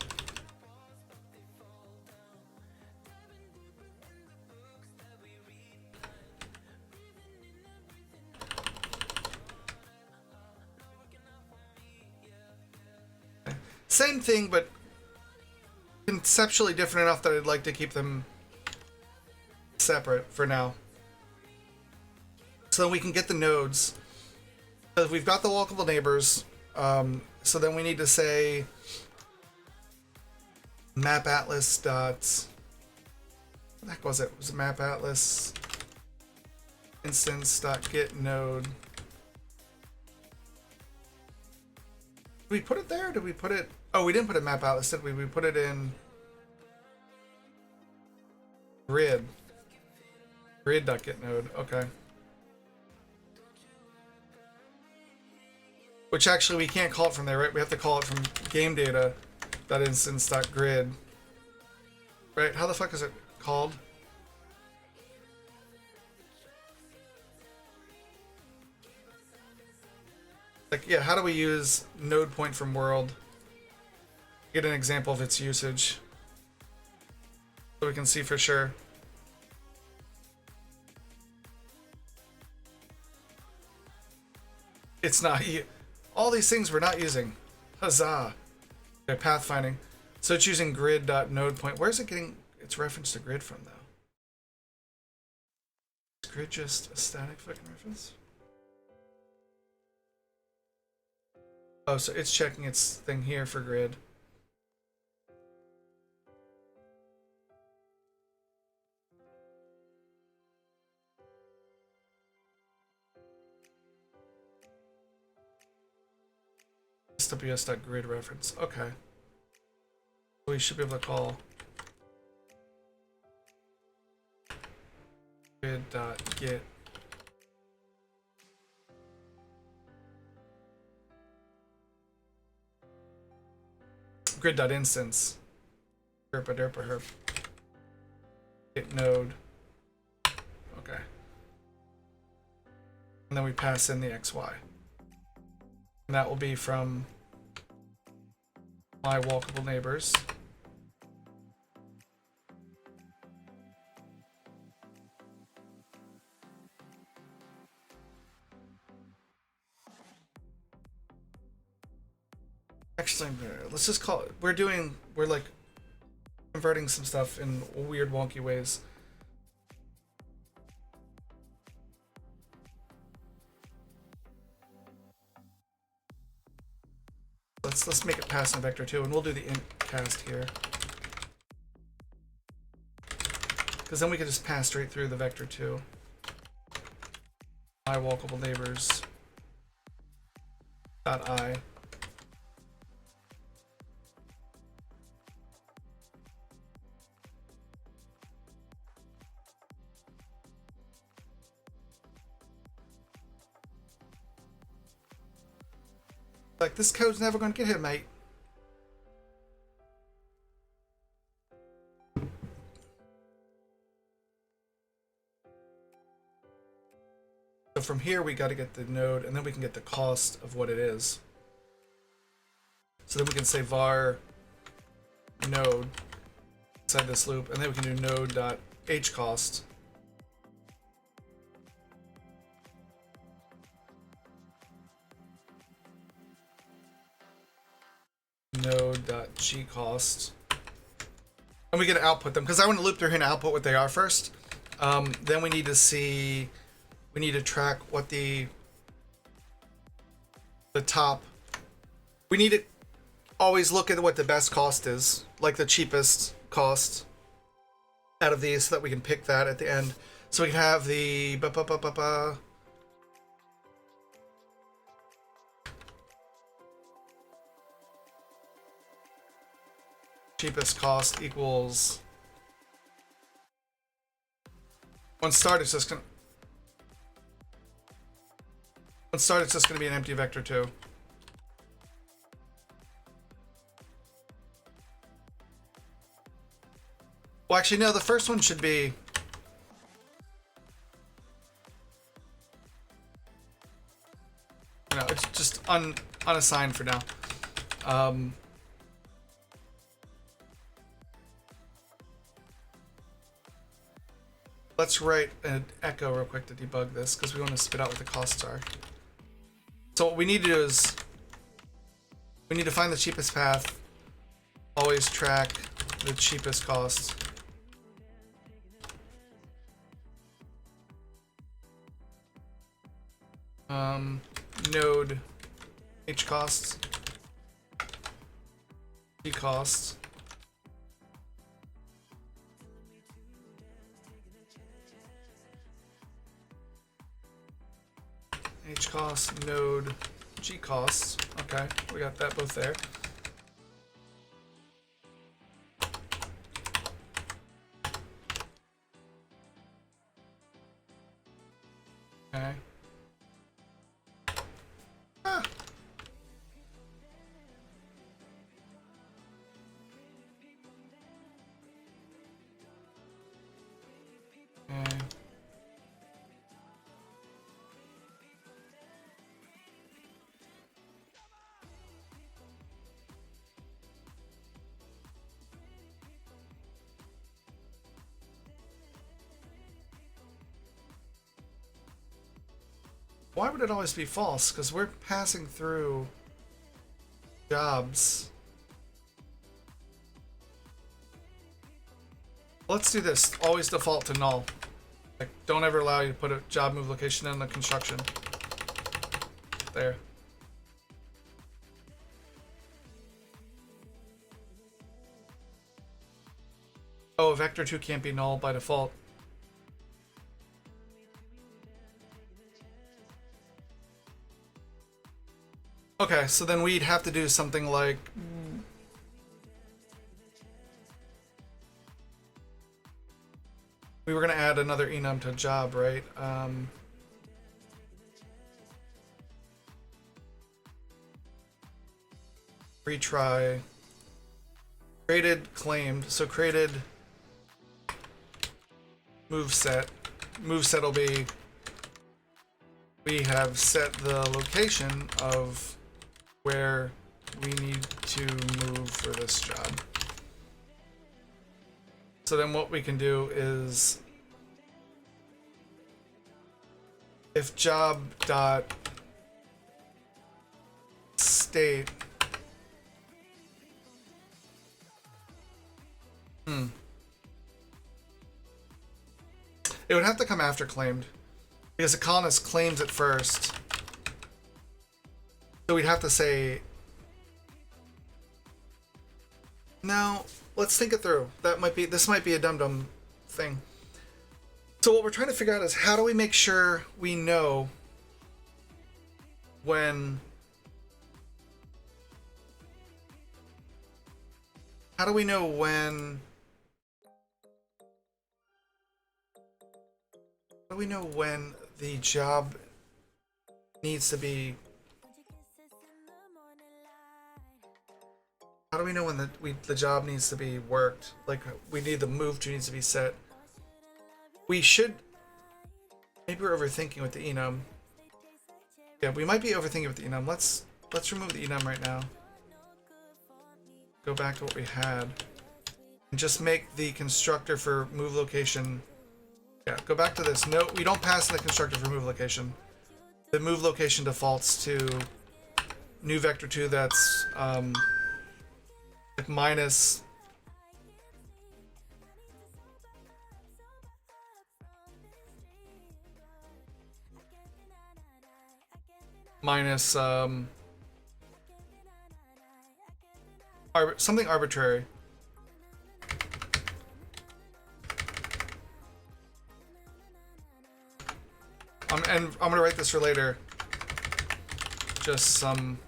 Same thing, but conceptually different enough that I'd like to keep them separate for now. So we can get the nodes. So we've got the walkable neighbors. So then we need to say map atlas dot. What the heck was it? Was it map atlas instance dot get node? Did we put it there? Did we put it? Oh, we didn't put a map atlas, did we? We put it in grid. Grid.get node. Okay. Which actually we can't call it from there, right? We have to call it from game data.instance.grid. Right? How the fuck is it called? Like, yeah, how do we use node point from world? Get an example of its usage so we can see for sure. It's not. All these things we're not using. Huzzah. Okay, pathfinding. So it's using grid.nodePoint. Where's it getting its reference to grid from, though? Is grid just a static fucking reference? Oh, so it's checking its thing here for grid. SWS.grid reference. Okay. We should be able to call grid.get grid.instance herpa derpa herp get node. Okay. And then we pass in the XY. And that will be from my walkable neighbors. Actually, let's just call it, we're like converting some stuff in weird wonky ways. Let's make it pass in vector 2, and we'll do the int cast here. Because then we can just pass straight through the vector 2. My walkable neighbors dot I. Like, this code's never going to get here, mate. So from here, we got to get the node, and then we can get the cost of what it is. So then we can say var node inside this loop, and then we can do node.hcost. Node.gcost. And we get to output them, because I want to loop through here and output what they are first. Then we need to track what the top, we need to always look at what the best cost is, like the cheapest cost out of these, so that we can pick that at the end. So we can have the cheapest cost equals when start it's just gonna be an empty vector too. Well, actually, no. The first one should be. No, it's just unassigned for now. Let's write an echo real quick to debug this because we want to spit out what the costs are. So what we need to do is we need to find the cheapest path. Always track the cheapest cost. Node h costs, g costs, h costs, node g costs. Okay, we got that both there. Okay. Why would it always be false? Because we're passing through jobs. Let's do this. Always default to null. Like, don't ever allow you to put a job move location in the construction. There. Oh, vector 2 can't be null by default. Okay, so then we'd have to do something like we were going to add another enum to job, right? Retry. Created, claimed. So created move set. Move set will be we have set the location of where we need to move for this job. So then what we can do is if job dot state it would have to come after claimed because the colonist claims it first. So we'd have to say now let's think it through. This might be a dum-dum thing. So what we're trying to figure out is how do we make sure we know when how do we know when the job needs to be how do we know when the job needs to be worked? Like we need the move to needs to be set. We should maybe we're overthinking with the enum. Yeah, we might be overthinking with the enum. Let's remove the enum right now. Go back to what we had. And just make the constructor for move location. Yeah, go back to this. No, we don't pass in the constructor for move location. The move location defaults to new vector 2 that's minus something arbitrary. And I'm gonna write this for later. Just some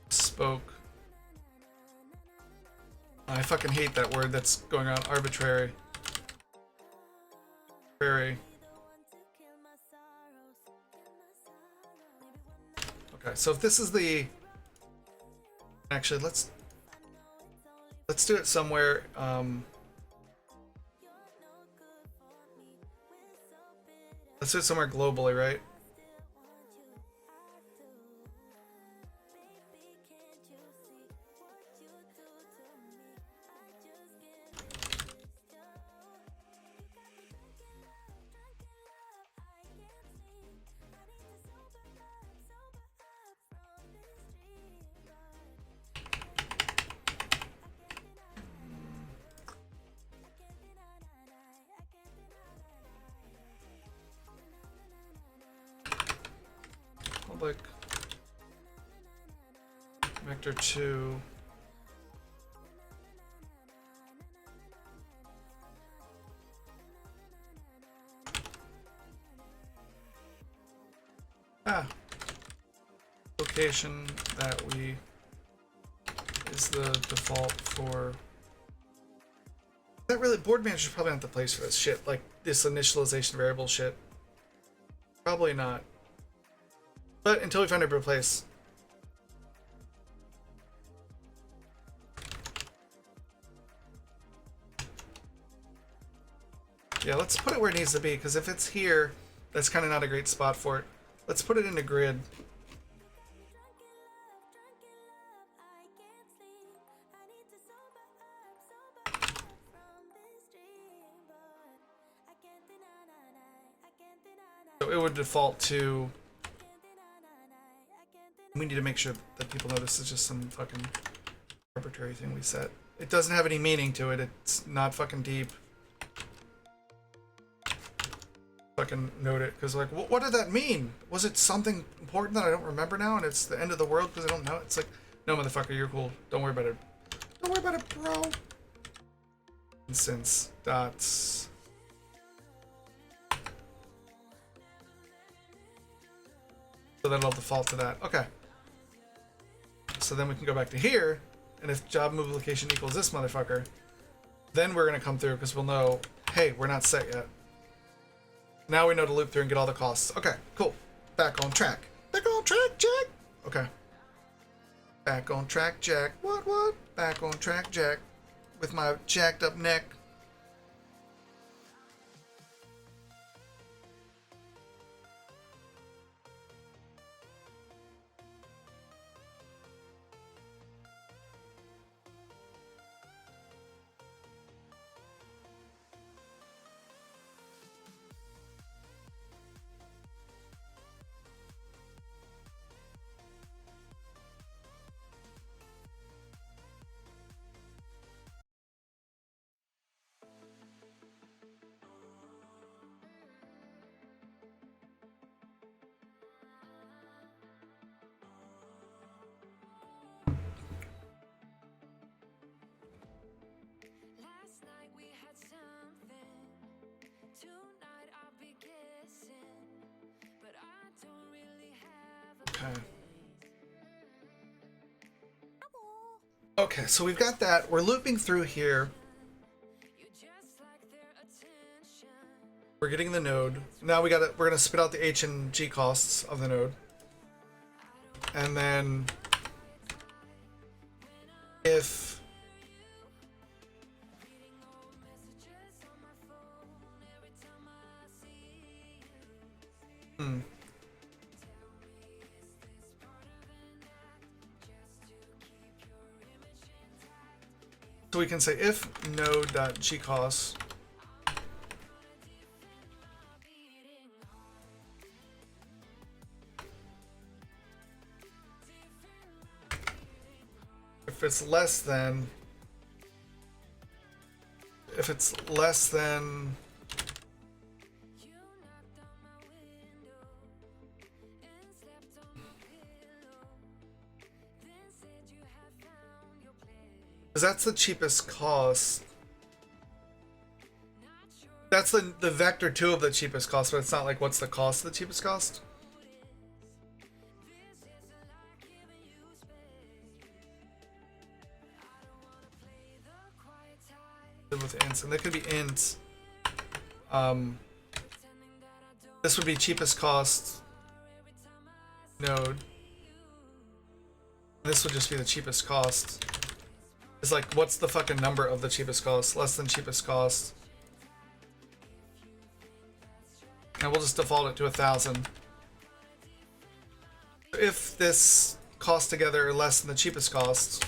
spoke. I fucking hate that word that's going on. Arbitrary. Very. Okay, so if this is the... Actually, let's do it somewhere. Let's do it somewhere globally, right? Public vector 2. Location that we is the default for. Is that really board manager? Is probably not the place for this shit, like this initialization variable shit. Probably not. But until we find a better place. Yeah, let's put it where it needs to be, because if it's here, that's kind of not a great spot for it. Let's put it in a grid. So it would default to... We need to make sure that people know this is just some fucking arbitrary thing we set. It doesn't have any meaning to it. It's not fucking deep. Fucking note it, because like, what did that mean? Was it something important that I don't remember now, and it's the end of the world because I don't know? It's like, no, motherfucker, you're cool. Don't worry about it. Don't worry about it, bro. Instance dots. So that'll default to that. Okay. So then we can go back to here, and if job move location equals this motherfucker, then we're gonna come through because we'll know, hey, we're not set yet. Now we know to loop through and get all the costs. Okay, cool. Back on track. Back on track, Jack. Okay. Back on track, Jack. What? Back on track, Jack. With my jacked up neck. Okay, so we've got that. We're looping through here. We're getting the node. Now we're gonna spit out the H and G costs of the node. And then if so we can say if node.gcosts if it's less than because that's the cheapest cost. that's the vector 2 of the cheapest cost, but it's not like what's the cost of the cheapest cost. With ints, and they could be ints. This would be cheapest cost node. This would just be the cheapest cost. It's like, what's the fucking number of the cheapest cost? Less than cheapest cost. And we'll just default it to 1,000. If this cost together are less than the cheapest cost,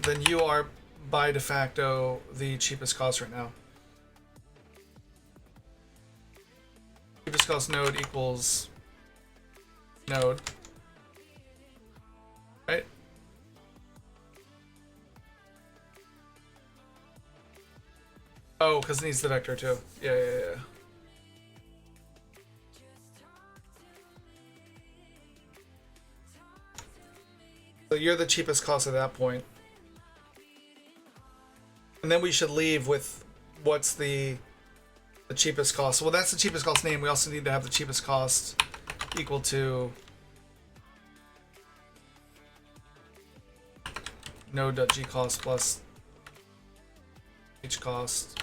then you are by de facto the cheapest cost right now. Cheapest cost node equals node, right? Oh, because it needs the vector too. Yeah. So you're the cheapest cost at that point. And then we should leave with what's the cheapest cost. Well, that's the cheapest cost name. We also need to have the cheapest cost equal to node.gcost plus hcost.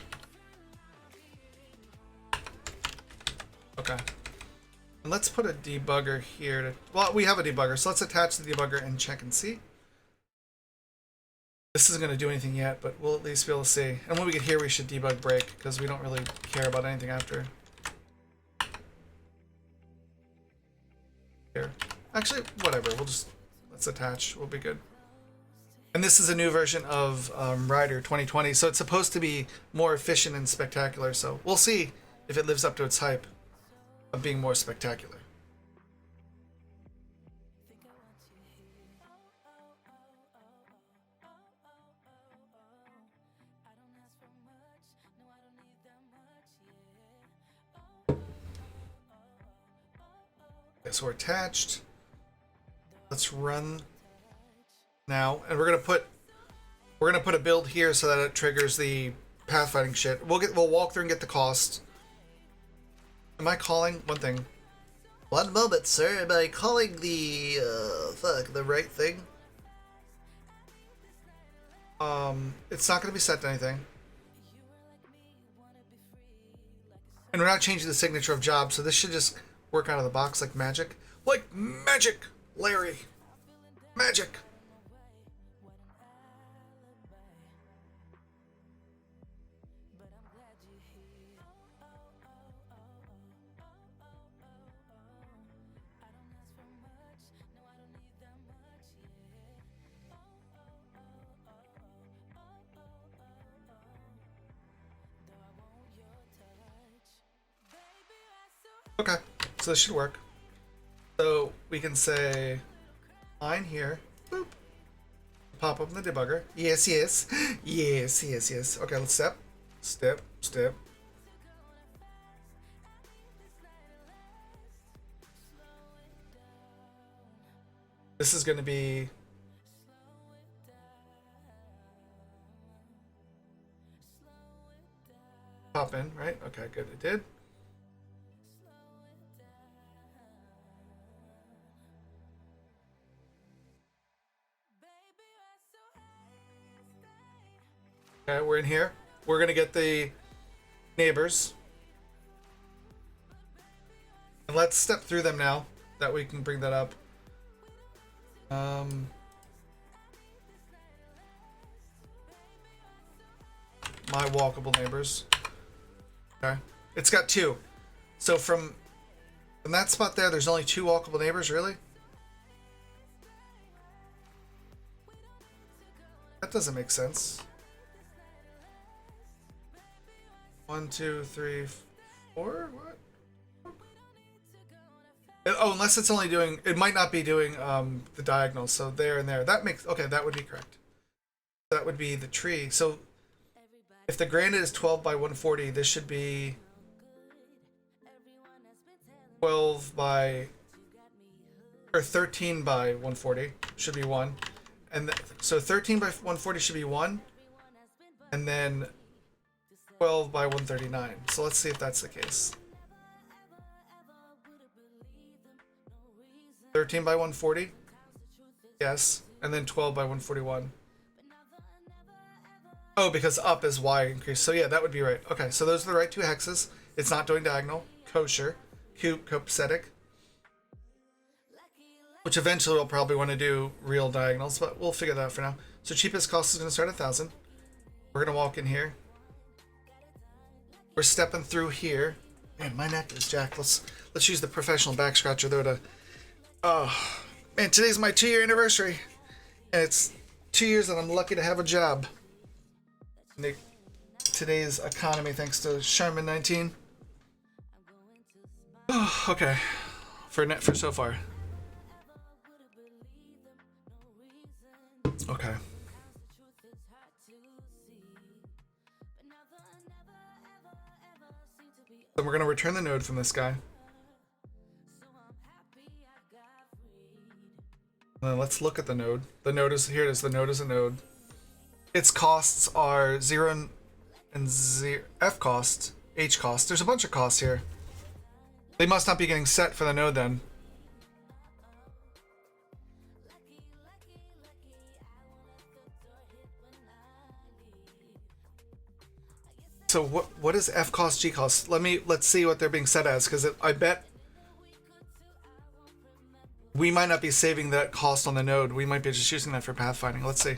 Okay. And let's put a debugger here to, well, we have a debugger, so let's attach the debugger and check and see. This isn't going to do anything yet, but we'll at least be able to see. And when we get here, we should debug break, because we don't really care about anything after. Here. Actually, whatever. Let's attach. We'll be good. And this is a new version of Rider 2020, so it's supposed to be more efficient and spectacular. So we'll see if it lives up to its hype of being more spectacular. Okay, so we're attached. Let's run now, and we're gonna put a build here so that it triggers the pathfinding shit. We'll walk through and get the cost. Am I calling one thing? One moment, sir. Am I calling the the right thing? It's not gonna be set to anything. And we're not changing the signature of job, so this should just work out of the box like magic. Like magic, Larry. Magic. Okay, so this should work. So we can say line here, boop, pop up in the debugger. Yes. Okay, let's step. This is going to be pop in, right? Okay, good, it did. Okay, we're in here. We're gonna get the neighbors. And let's step through them now, that we can bring that up. My walkable neighbors. Okay. It's got 2. So from that spot there's only 2 walkable neighbors, really? That doesn't make sense. 1, 2, 3, 4. What? Oh, unless it's only doing. It might not be doing the diagonal. So there and there. That makes. Okay, that would be correct. That would be the tree. So if the granite is 12 by 140, this should be 12 by or 13 by 140 should be 1, and so 13 by 140 should be 1. and then 12 by 139. So let's see if that's the case. 13 by 140? Yes. And then 12 by 141. Oh, because up is Y increase. So yeah, that would be right. Okay, so those are the right two hexes. It's not doing diagonal. Kosher. Copacetic. Which eventually we'll probably want to do real diagonals, but we'll figure that out for now. So cheapest cost is going to start at 1,000. We're going to walk in here. We're stepping through here. Man, my neck is jacked. Let's use the professional back scratcher though to... Oh, man, today's my 2-year anniversary. And it's 2 years and I'm lucky to have a job. And today's economy, thanks to Sharman 19. Oh, okay. For so far. Okay. Then we're going to return the node from this guy. And then let's look at the node. The node is here. It is. The node is a node. Its costs are 0 and 0. F cost, H cost. There's a bunch of costs here. They must not be getting set for the node then. So what is F cost, G cost? Let's see what they're being set as, because I bet we might not be saving that cost on the node. We might be just using that for pathfinding. Let's see.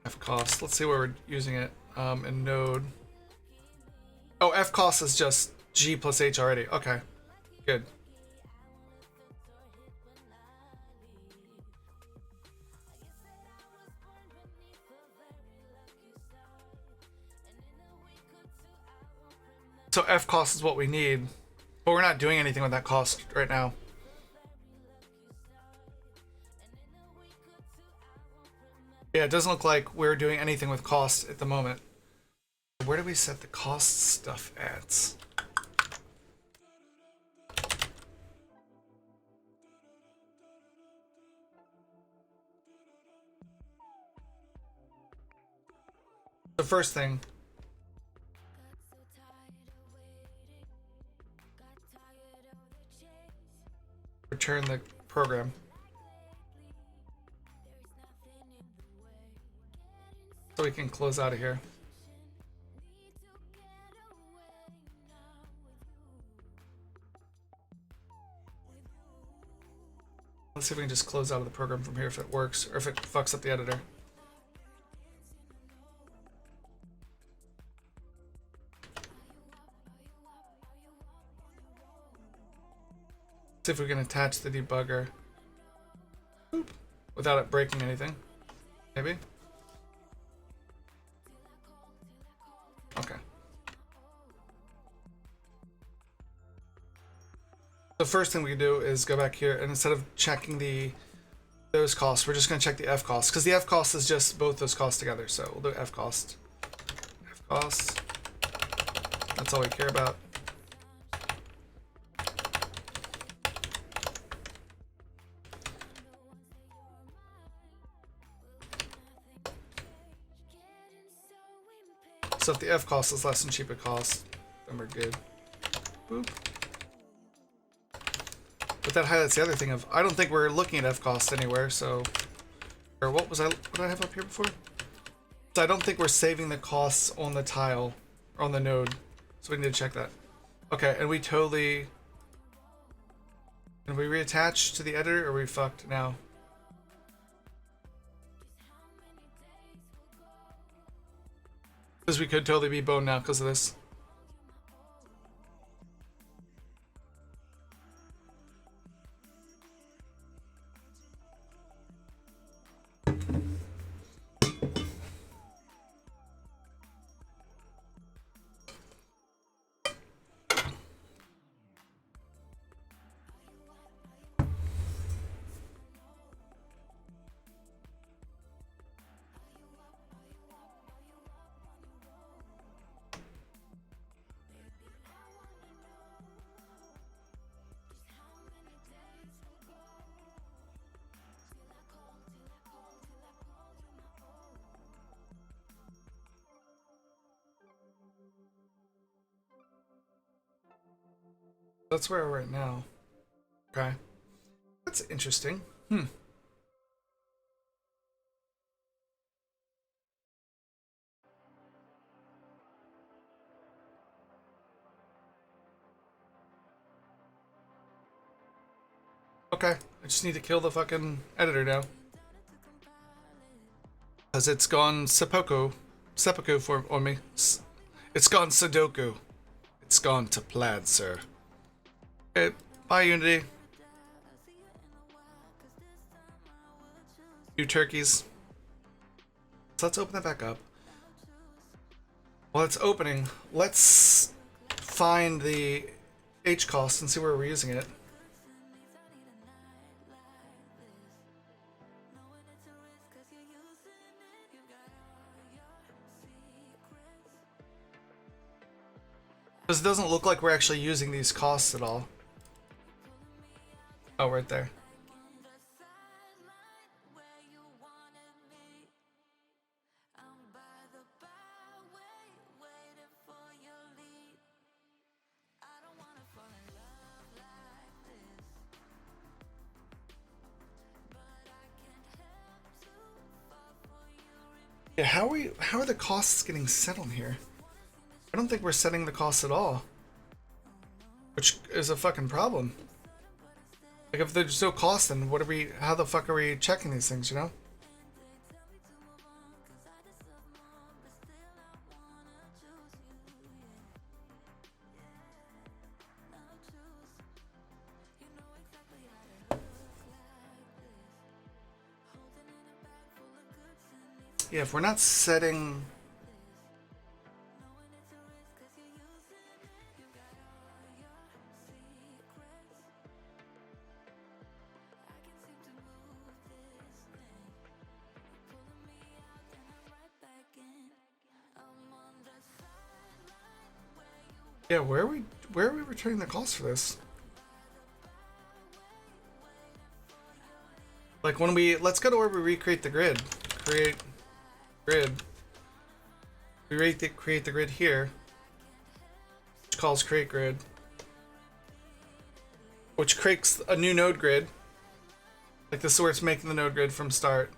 F cost. Let's see where we're using it. In node. Oh, F cost is just G plus H already. Okay, good. So F cost is what we need, but we're not doing anything with that cost right now. Yeah, it doesn't look like we're doing anything with cost at the moment. Where do we set the cost stuff at? The first thing. Return the program. So we can close out of here. Let's see if we can just close out of the program from here if it works, or if it fucks up the editor. See if we can attach the debugger. Boop. Without it breaking anything. Maybe? Okay. The first thing we can do is go back here, and instead of checking those costs, we're just going to check the F cost, because the F cost is just both those costs together. So we'll do F cost. F cost. That's all we care about. So if the F cost is less than cheaper cost, then we're good. Boop. But that highlights the other thing of, I don't think we're looking at F cost anywhere, so... Or what did I have up here before? So I don't think we're saving the costs on the tile, or on the node. So we need to check that. Okay, and we totally... Can we reattach to the editor, or are we fucked now? Because we could totally be boned now because of this. That's where we're at now. Okay. That's interesting. Hmm. Okay, I just need to kill the fucking editor now. Because it's gone seppuku on me. It's gone Sudoku. It's gone to plaid, sir. Okay, bye Unity. You turkeys. So let's open that back up. While it's opening, let's find the H cost and see where we're using it. Because it doesn't look like we're actually using these costs at all. Oh, right there. Yeah, how are the costs getting set on here? I don't think we're setting the costs at all. Which is a fucking problem. Like, if there's no cost, then how the fuck are we checking these things, you know? Yeah, if we're not setting... Yeah, where are we returning the cost for this? Like when let's go to where we recreate the grid. Create grid. We create the grid here, which calls create grid, which creates a new node grid. Like this is where it's making the node grid from start.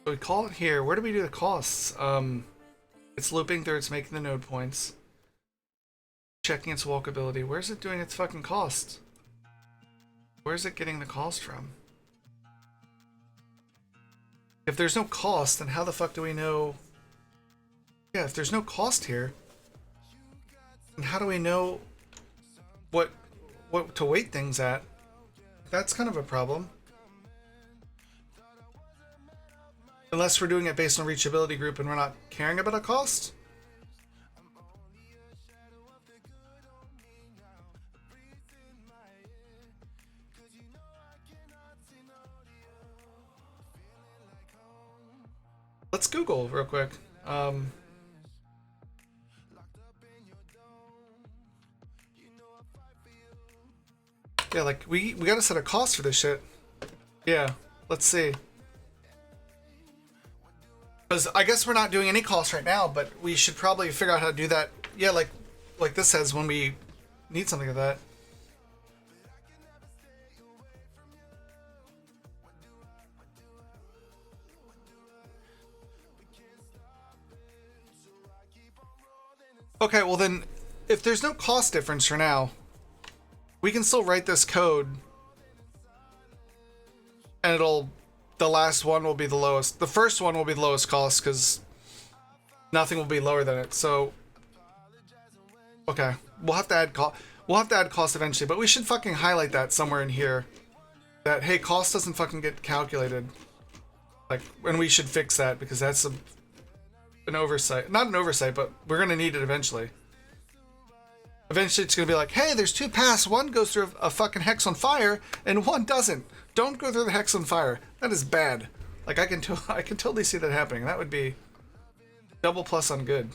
So we call it here. Where do we do the costs? It's looping through, it's making the node points. Checking its walkability. Where's it doing its fucking cost? Where's it getting the cost from? If there's no cost, then how the fuck do we know? Yeah, if there's no cost here, then how do we know what to weight things at? That's kind of a problem. Unless we're doing it based on reachability group and we're not caring about a cost. Let's Google real quick. Yeah, like we gotta set a cost for this shit. Yeah, let's see. Because I guess we're not doing any cost right now, but we should probably figure out how to do that. Yeah, like this says when we need something like that. Okay, well then, if there's no cost difference for now, we can still write this code, and the last one will be the lowest. The first one will be the lowest cost because nothing will be lower than it. So, okay, we'll have to add cost. We'll have to add cost eventually, but we should fucking highlight that somewhere in here. That hey, cost doesn't fucking get calculated. Like, and we should fix that because that's an oversight. Not an oversight, but we're going to need it eventually. Eventually it's going to be like, hey, there's two paths. One goes through a fucking hex on fire, and one doesn't. Don't go through the hex on fire. That is bad. Like, I can totally see that happening. That would be double plus on good.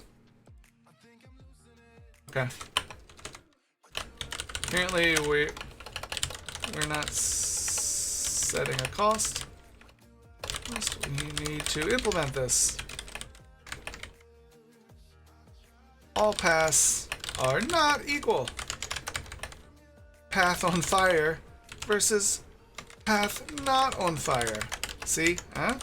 Okay. Apparently, we're not setting a cost. We need to implement this. All paths are not equal. Path on fire versus path not on fire. See? Huh?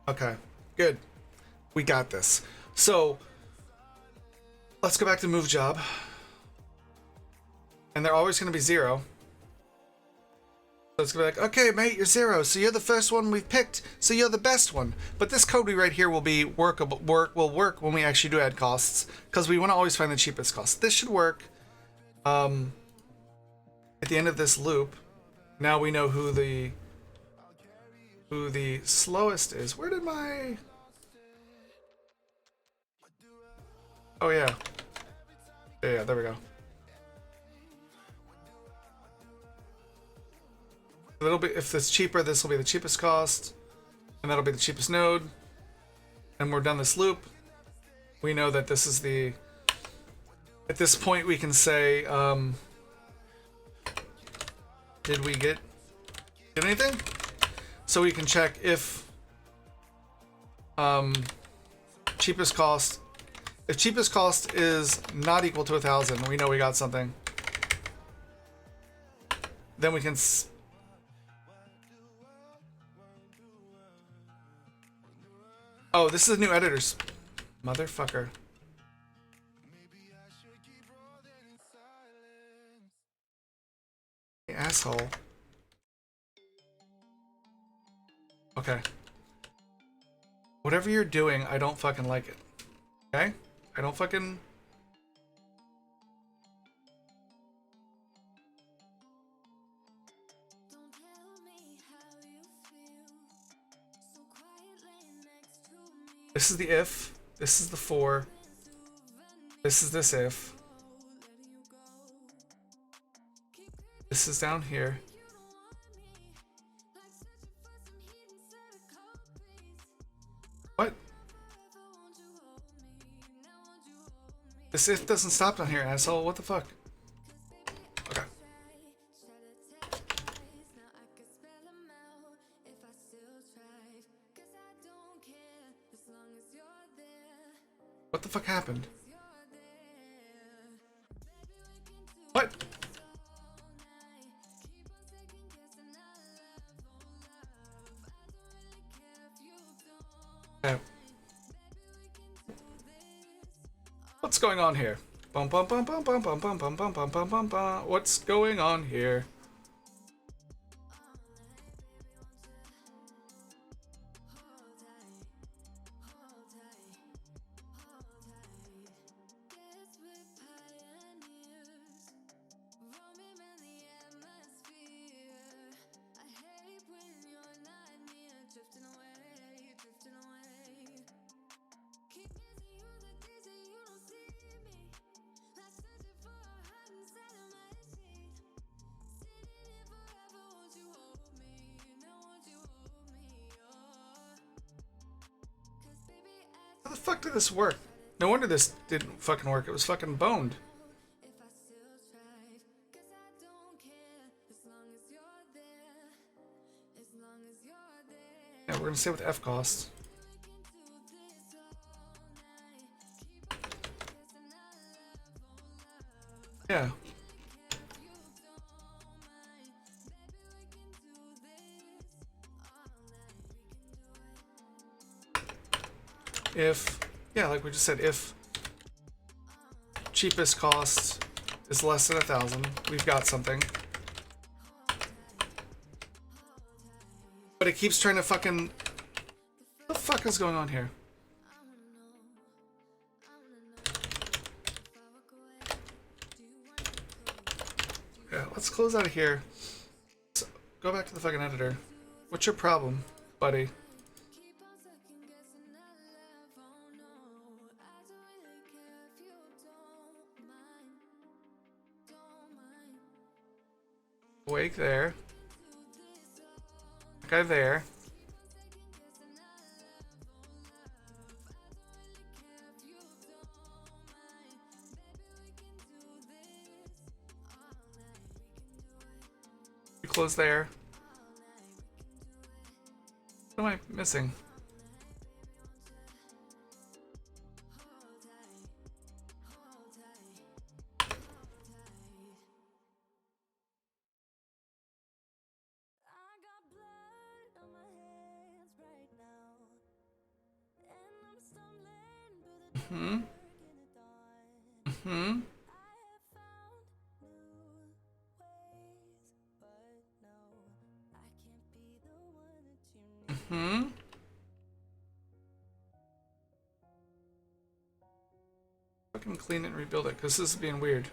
Okay. Good. We got this. So, let's go back to move job. And they're always going to be 0. So it's going to be like, okay, mate, you're 0. So you're the first one we've picked. So you're the best one. But this code we write here will be workable. Will work when we actually do add costs. Because we want to always find the cheapest cost. This should work. At the end of this loop, now we know who the slowest is. Where did my... Oh yeah. Yeah, there we go. It'll be, if it's cheaper, this will be the cheapest cost, and that'll be the cheapest node. And we're done this loop. We know that this is the... At this point, we can say, did we get anything? So we can check if cheapest cost. If cheapest cost is not equal to 1,000, we know we got something. Then we can. Oh, this is new editors, motherfucker. Asshole. Okay. Whatever you're doing, I don't fucking like it. Okay? I don't fucking... This is the if. This is the for. This is this if. This is down here. What? This if doesn't stop down here, asshole. What the fuck? Okay. What the fuck happened? What? Okay. What's going on here? Bum bum bum bum bum bum bum bum bum bum bum bum bum. What's going on here? How the fuck did this work? No wonder this didn't fucking work. It was fucking boned. Yeah, we're gonna stay with F cost. Yeah. If, yeah, like we just said, if cheapest cost is less than 1,000, we've got something. But it keeps trying to fucking... What the fuck is going on here? Yeah, let's close out of here. So, go back to the fucking editor. What's your problem, buddy? Awake there. That guy there. You close there. What am I missing? Hmm. Hmm. Hmm. Fucking clean it and rebuild it, because this is being weird.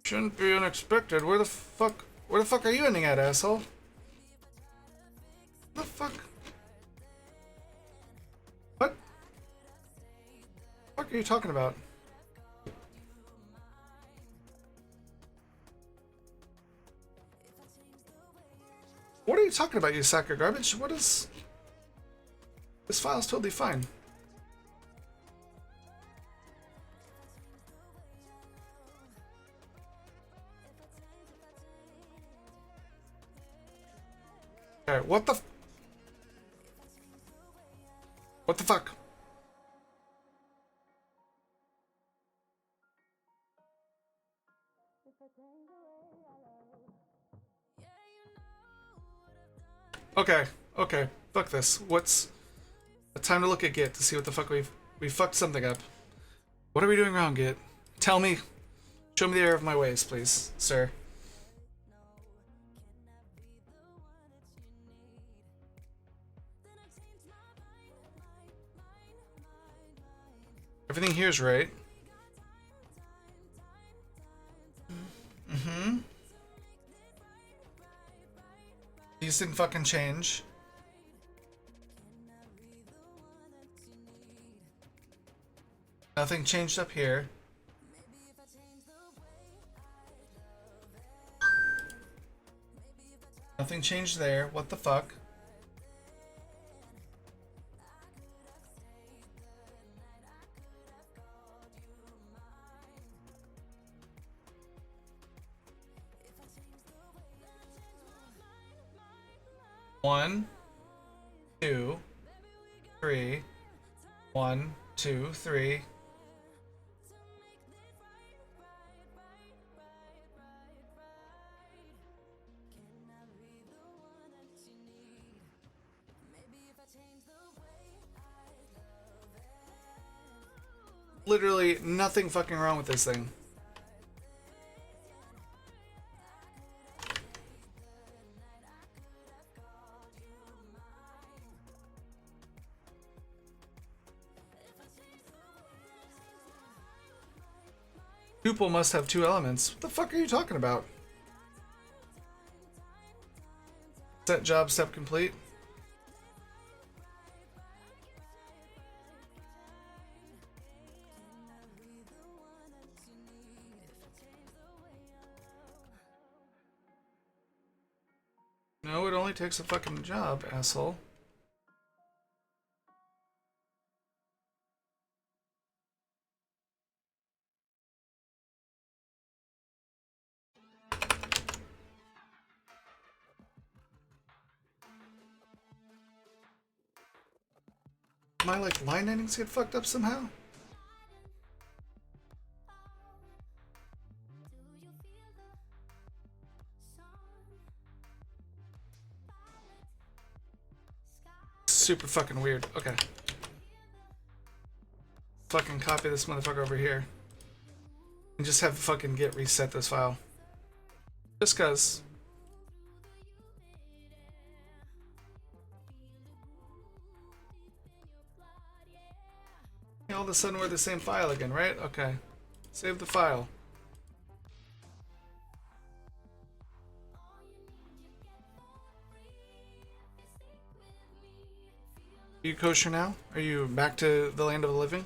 Shouldn't be unexpected. Where the fuck are you ending at, asshole? The fuck? What? What are you talking about? What are you talking about, you sack of garbage? What is... This file's totally fine. Alright, what the fuck? Okay, fuck this. What's... Time to look at Git to see what the fuck we fucked something up. What are we doing wrong, Git? Tell me. Show me the error of my ways, please, sir. Everything here's right. Mm-hmm. These didn't fucking change. Nothing changed up here. Nothing changed there. What the fuck? One, two, three. 1, 2, 3. Literally nothing fucking wrong with this thing. Tuple must have 2 elements. What the fuck are you talking about? Set job step complete. No, it only takes a fucking job, asshole. My, like, line endings get fucked up somehow? Super fucking weird. Okay. Fucking copy this motherfucker over here. And just have fucking Git reset this file. Just cause. All of a sudden we're the same file again, right? Okay. Save the file. Are you kosher now? Are you back to the land of the living?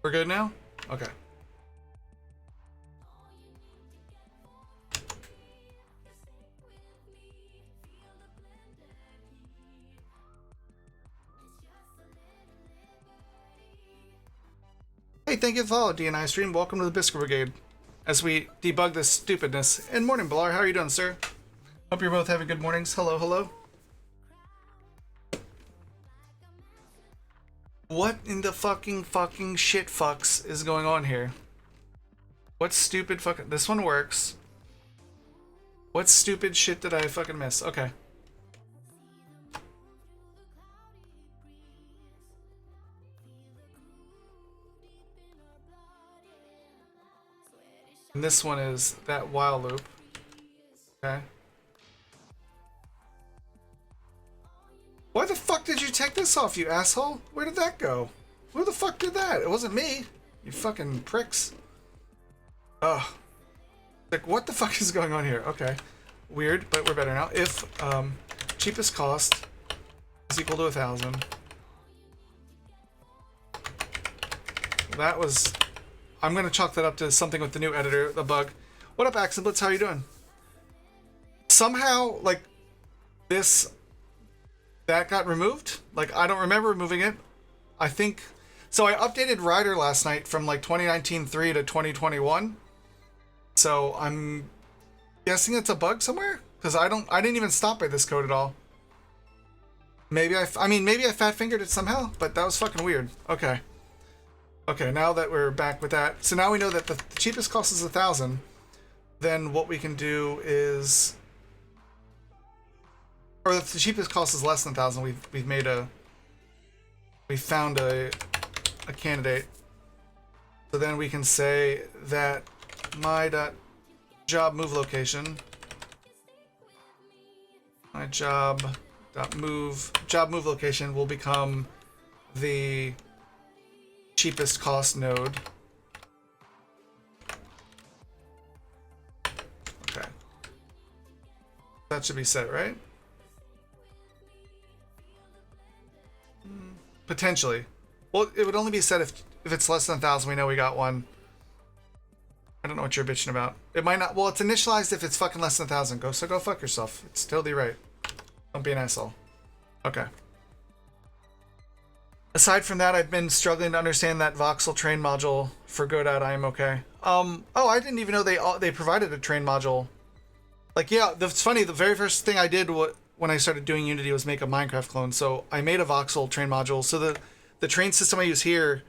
We're good now? Okay. Hey, thank you for the follow, DNI stream. Welcome to the Biscuit Brigade as we debug this stupidness. And morning, Blar. How are you doing, sir? Hope you're both having good mornings. Hello, hello. What in the fucking shit fucks is going on here? What stupid fucking... This one works. What stupid shit did I fucking miss? Okay. And this one is that while loop. Okay. Why the fuck did you take this off, you asshole? Where did that go? Who the fuck did that? It wasn't me. You fucking pricks. Ugh. Like, what the fuck is going on here? Okay. Weird, but we're better now. If cheapest cost is equal to 1,000. That was... I'm going to chalk that up to something with the new editor, the bug. What up, Accent Blitz? How you doing? Somehow, like, that got removed. Like, I don't remember removing it. I think... So I updated Rider last night from, like, 2019-3 to 2021. So I'm guessing it's a bug somewhere? Because I didn't even stop by this code at all. Maybe maybe I fat-fingered it somehow, but that was fucking weird. Okay. Okay, now that we're back with that. So now we know that the cheapest cost is 1,000. Then what we can do is... Or if the cheapest cost is less than 1,000, we found a candidate. So then we can say that my.job move location, my job move location will become the cheapest cost node. Okay. That should be set, right? Potentially. Well, it would only be set if it's less than 1,000. We know we got one. I don't know what you're bitching about. It might not. Well, it's initialized if it's fucking less than 1,000. Go fuck yourself. It's totally right. Don't be an asshole. Okay. Aside from that, I've been struggling to understand that voxel train module for Godot. I am okay. Oh, I didn't even know they provided a train module. Like, yeah, it's funny. The very first thing I did when I started doing Unity was make a Minecraft clone. So I made a voxel train module. So the train system I use here,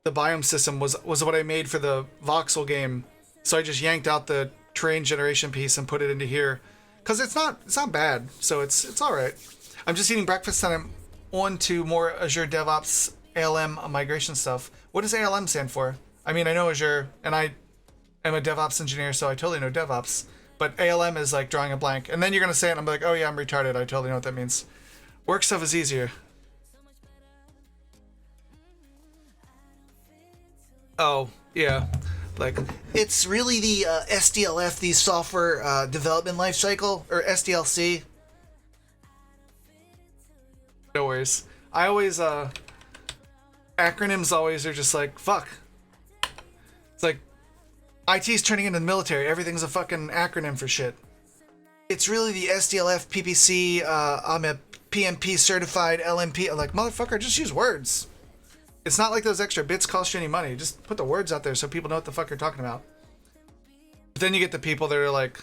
the biome system, was what I made for the voxel game. So I just yanked out the train generation piece and put it into here, because it's not bad. So it's all right. I'm just eating breakfast and I'm on to more Azure DevOps ALM migration stuff. What does ALM stand for? I mean, I know Azure, and I am a DevOps engineer, so I totally know DevOps. But ALM is like drawing a blank. And then you're going to say it, and I'm like, oh yeah, I'm retarded. I totally know what that means. Work stuff is easier. Oh, yeah. Like, it's really the SDLF, the software development lifecycle, or SDLC. No worries. I always, acronyms always are just like, fuck. It's like, IT's turning into the military. Everything's a fucking acronym for shit. It's really the SDLF, PPC, I'm a PMP certified LMP. I'm like, motherfucker, just use words. It's not like those extra bits cost you any money. Just put the words out there so people know what the fuck you're talking about. But then you get the people that are like,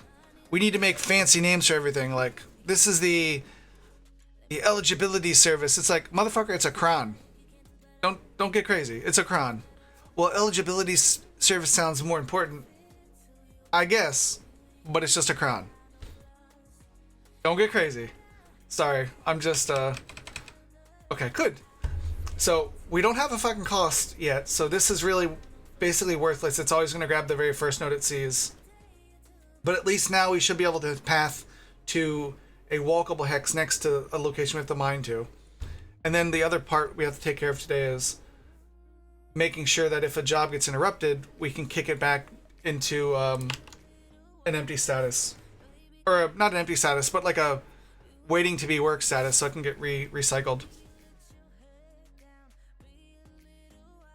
we need to make fancy names for everything. Like, this is the eligibility service. It's like, motherfucker, it's a cron. Don't get crazy. It's a cron. Well, eligibility service sounds more important, I guess, but it's just a cron. Don't get crazy. Sorry, I'm just okay, good. So we don't have a fucking cost yet. So this is really basically worthless. It's always going to grab the very first node it sees. But at least now we should be able to path to a walkable hex next to a location we have to mine to. And then the other part we have to take care of today is making sure that if a job gets interrupted, we can kick it back into an empty status. Or not an empty status, but like a waiting to be work status so it can get recycled.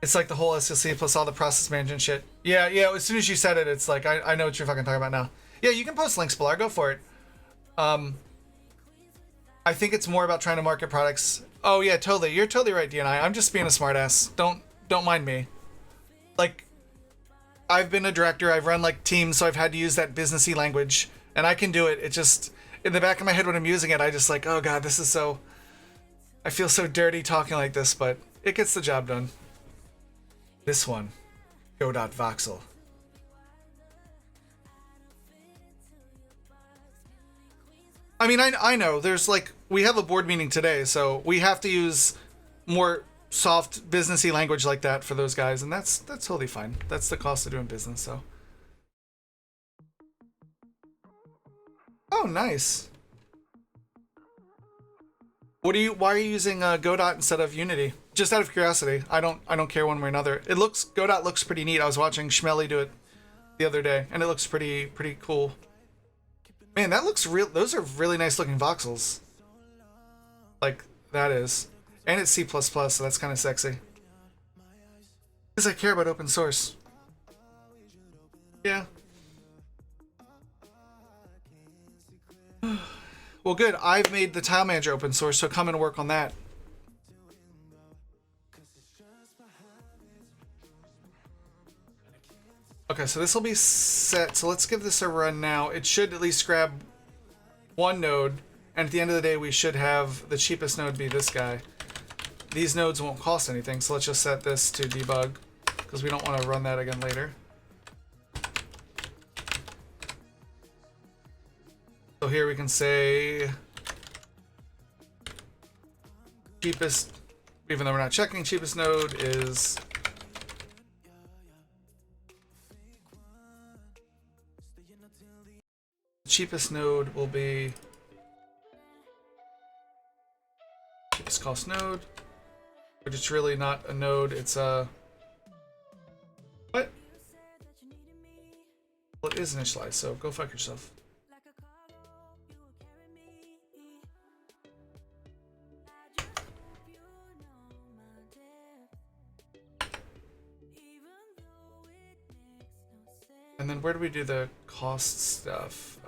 It's like the whole SLC plus all the process management shit. Yeah, as soon as you said it, it's like, I know what you're fucking talking about now. Yeah, you can post links, Pilar, go for it. I think it's more about trying to market products. Oh yeah, totally. You're totally right, DNI. I'm just being a smartass. Don't mind me. Like, I've been a director, I've run like teams, so I've had to use that businessy language, and I can do it. It just, in the back of my head when I'm using it, I just like, oh god, this is so, I feel so dirty talking like this, but it gets the job done. This one, go.voxel. I mean, I know, there's like, we have a board meeting today, so we have to use more soft businessy language like that for those guys, and that's totally fine. That's the cost of doing business, so. Oh, nice. Why are you using Godot instead of Unity? Just out of curiosity. I don't care one way or another. Godot looks pretty neat. I was watching Schmelly do it the other day, and it looks pretty cool. Man, that looks real. Those are really nice looking voxels. Like, that is. And it's C++, so that's kind of sexy. Because I care about open source. Yeah. Well, good. I've made the Tile Manager open source, so come and work on that. Okay, so this will be set. So let's give this a run now. It should at least grab one node, and at the end of the day, we should have the cheapest node be this guy. These nodes won't cost anything, so let's just set this to debug, because we don't want to run that again later. So here we can say cheapest, even though we're not checking, cheapest node is cheapest node will be cheapest cost node, but it's really not a node, it's a what? Well, it is initialized, so go fuck yourself. And then where do we do the cost stuff?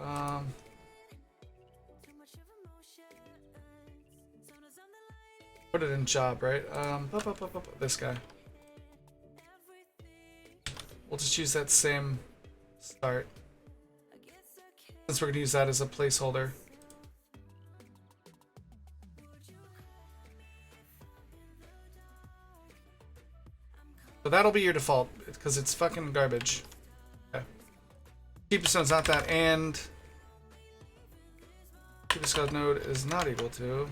Put it in job, right? This guy. We'll just use that same start, since we're gonna use that as a placeholder. So that'll be your default, because it's fucking garbage. Okay. Cheapest node's not that, and cheapest code node is not equal to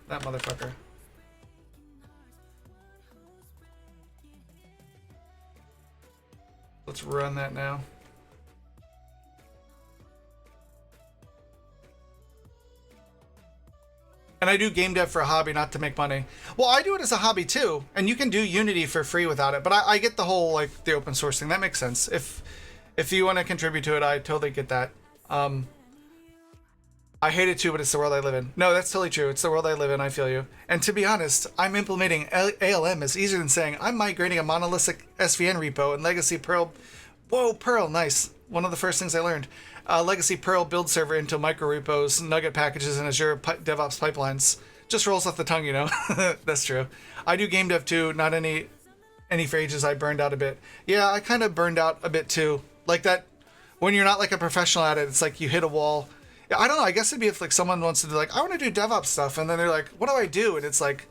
that motherfucker. Let's run that now. And I do game dev for a hobby, not to make money. Well, I do it as a hobby too, and you can do Unity for free without it. But I get the whole like the open source thing. That makes sense. If you want to contribute to it, I totally get that. I hate it too, but it's the world I live in. No, that's totally true. It's the world I live in. I feel you. And to be honest, I'm implementing ALM is easier than saying I'm migrating a monolithic SVN repo and legacy Perl. Whoa, Perl, nice. One of the first things I learned. Legacy Perl build server into micro repos, Nugget packages, and Azure DevOps pipelines. Just rolls off the tongue, you know. That's true. I do game dev too. Not any for ages. I burned out a bit. Yeah, I kind of burned out a bit too. Like that, when you're not like a professional at it, it's like you hit a wall. I don't know. I guess it'd be if like someone wants to do like, I want to do DevOps stuff, and then they're like, what do I do? And it's like,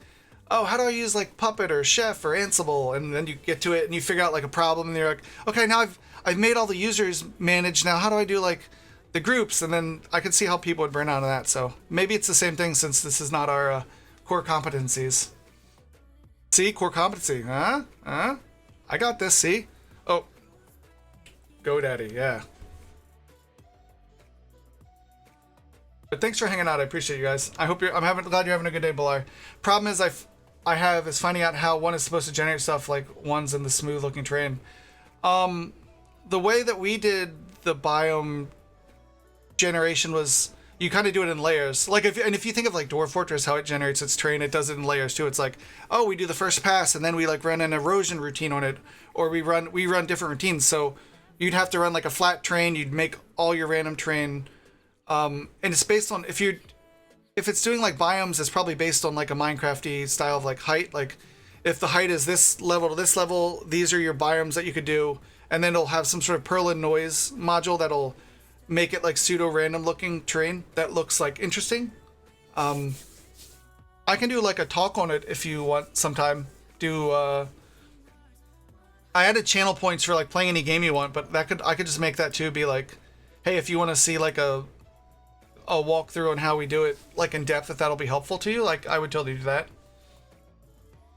oh, how do I use like Puppet or Chef or Ansible? And then you get to it and you figure out like a problem, and you're like, okay, now I've made all the users managed. Now how do I do like the groups? And then I could see how people would burn out of that. So maybe it's the same thing, since this is not our core competencies. See, core competency. Huh? I got this. See? Oh, GoDaddy. Yeah. But thanks for hanging out. I appreciate you guys. I hope glad you're having a good day, Bilar. Problem is I have is finding out how one is supposed to generate stuff like ones in the smooth looking terrain. The way that we did the biome generation was you kind of do it in layers. Like if you think of like Dwarf Fortress, how it generates its terrain, it does it in layers too. It's like, oh, we do the first pass and then we like run an erosion routine on it, or we run different routines. So you'd have to run like a flat terrain. You'd make all your random terrain. And it's based on if it's doing like biomes, it's probably based on like a Minecrafty style of like height. Like if the height is this level to this level, these are your biomes that you could do, and then it'll have some sort of Perlin noise module that'll make it like pseudo random looking terrain that looks like interesting. I can do like a talk on it if you want sometime. I added channel points for like playing any game you want, but I could just make that too. Be like, hey, if you want to see like a walkthrough on how we do it, like in depth, if that'll be helpful to you, like I would totally do that.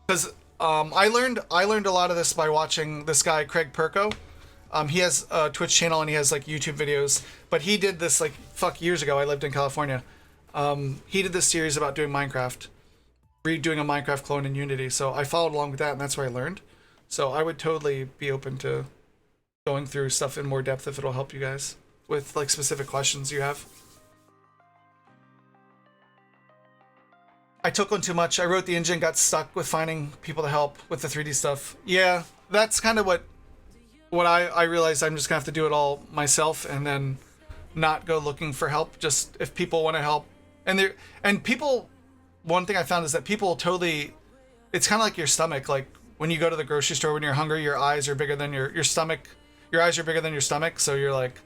Because I learned a lot of this by watching this guy Craig Perko. He has a Twitch channel and he has like YouTube videos, but he did this like years ago. I lived in California. He did this series about doing Minecraft, redoing a Minecraft clone in Unity. So I followed along with that, and that's where I learned. So I would totally be open to going through stuff in more depth if it'll help you guys with like specific questions you have. I took on too much. I wrote the engine, got stuck with finding people to help with the 3D stuff. Yeah, that's kind of what I realized. I'm just gonna have to do it all myself and then not go looking for help. Just if people want to help, and people. One thing I found is that people totally. It's kind of like your stomach. Like when you go to the grocery store when you're hungry, your eyes are bigger than your stomach. Your eyes are bigger than your stomach, so you're like,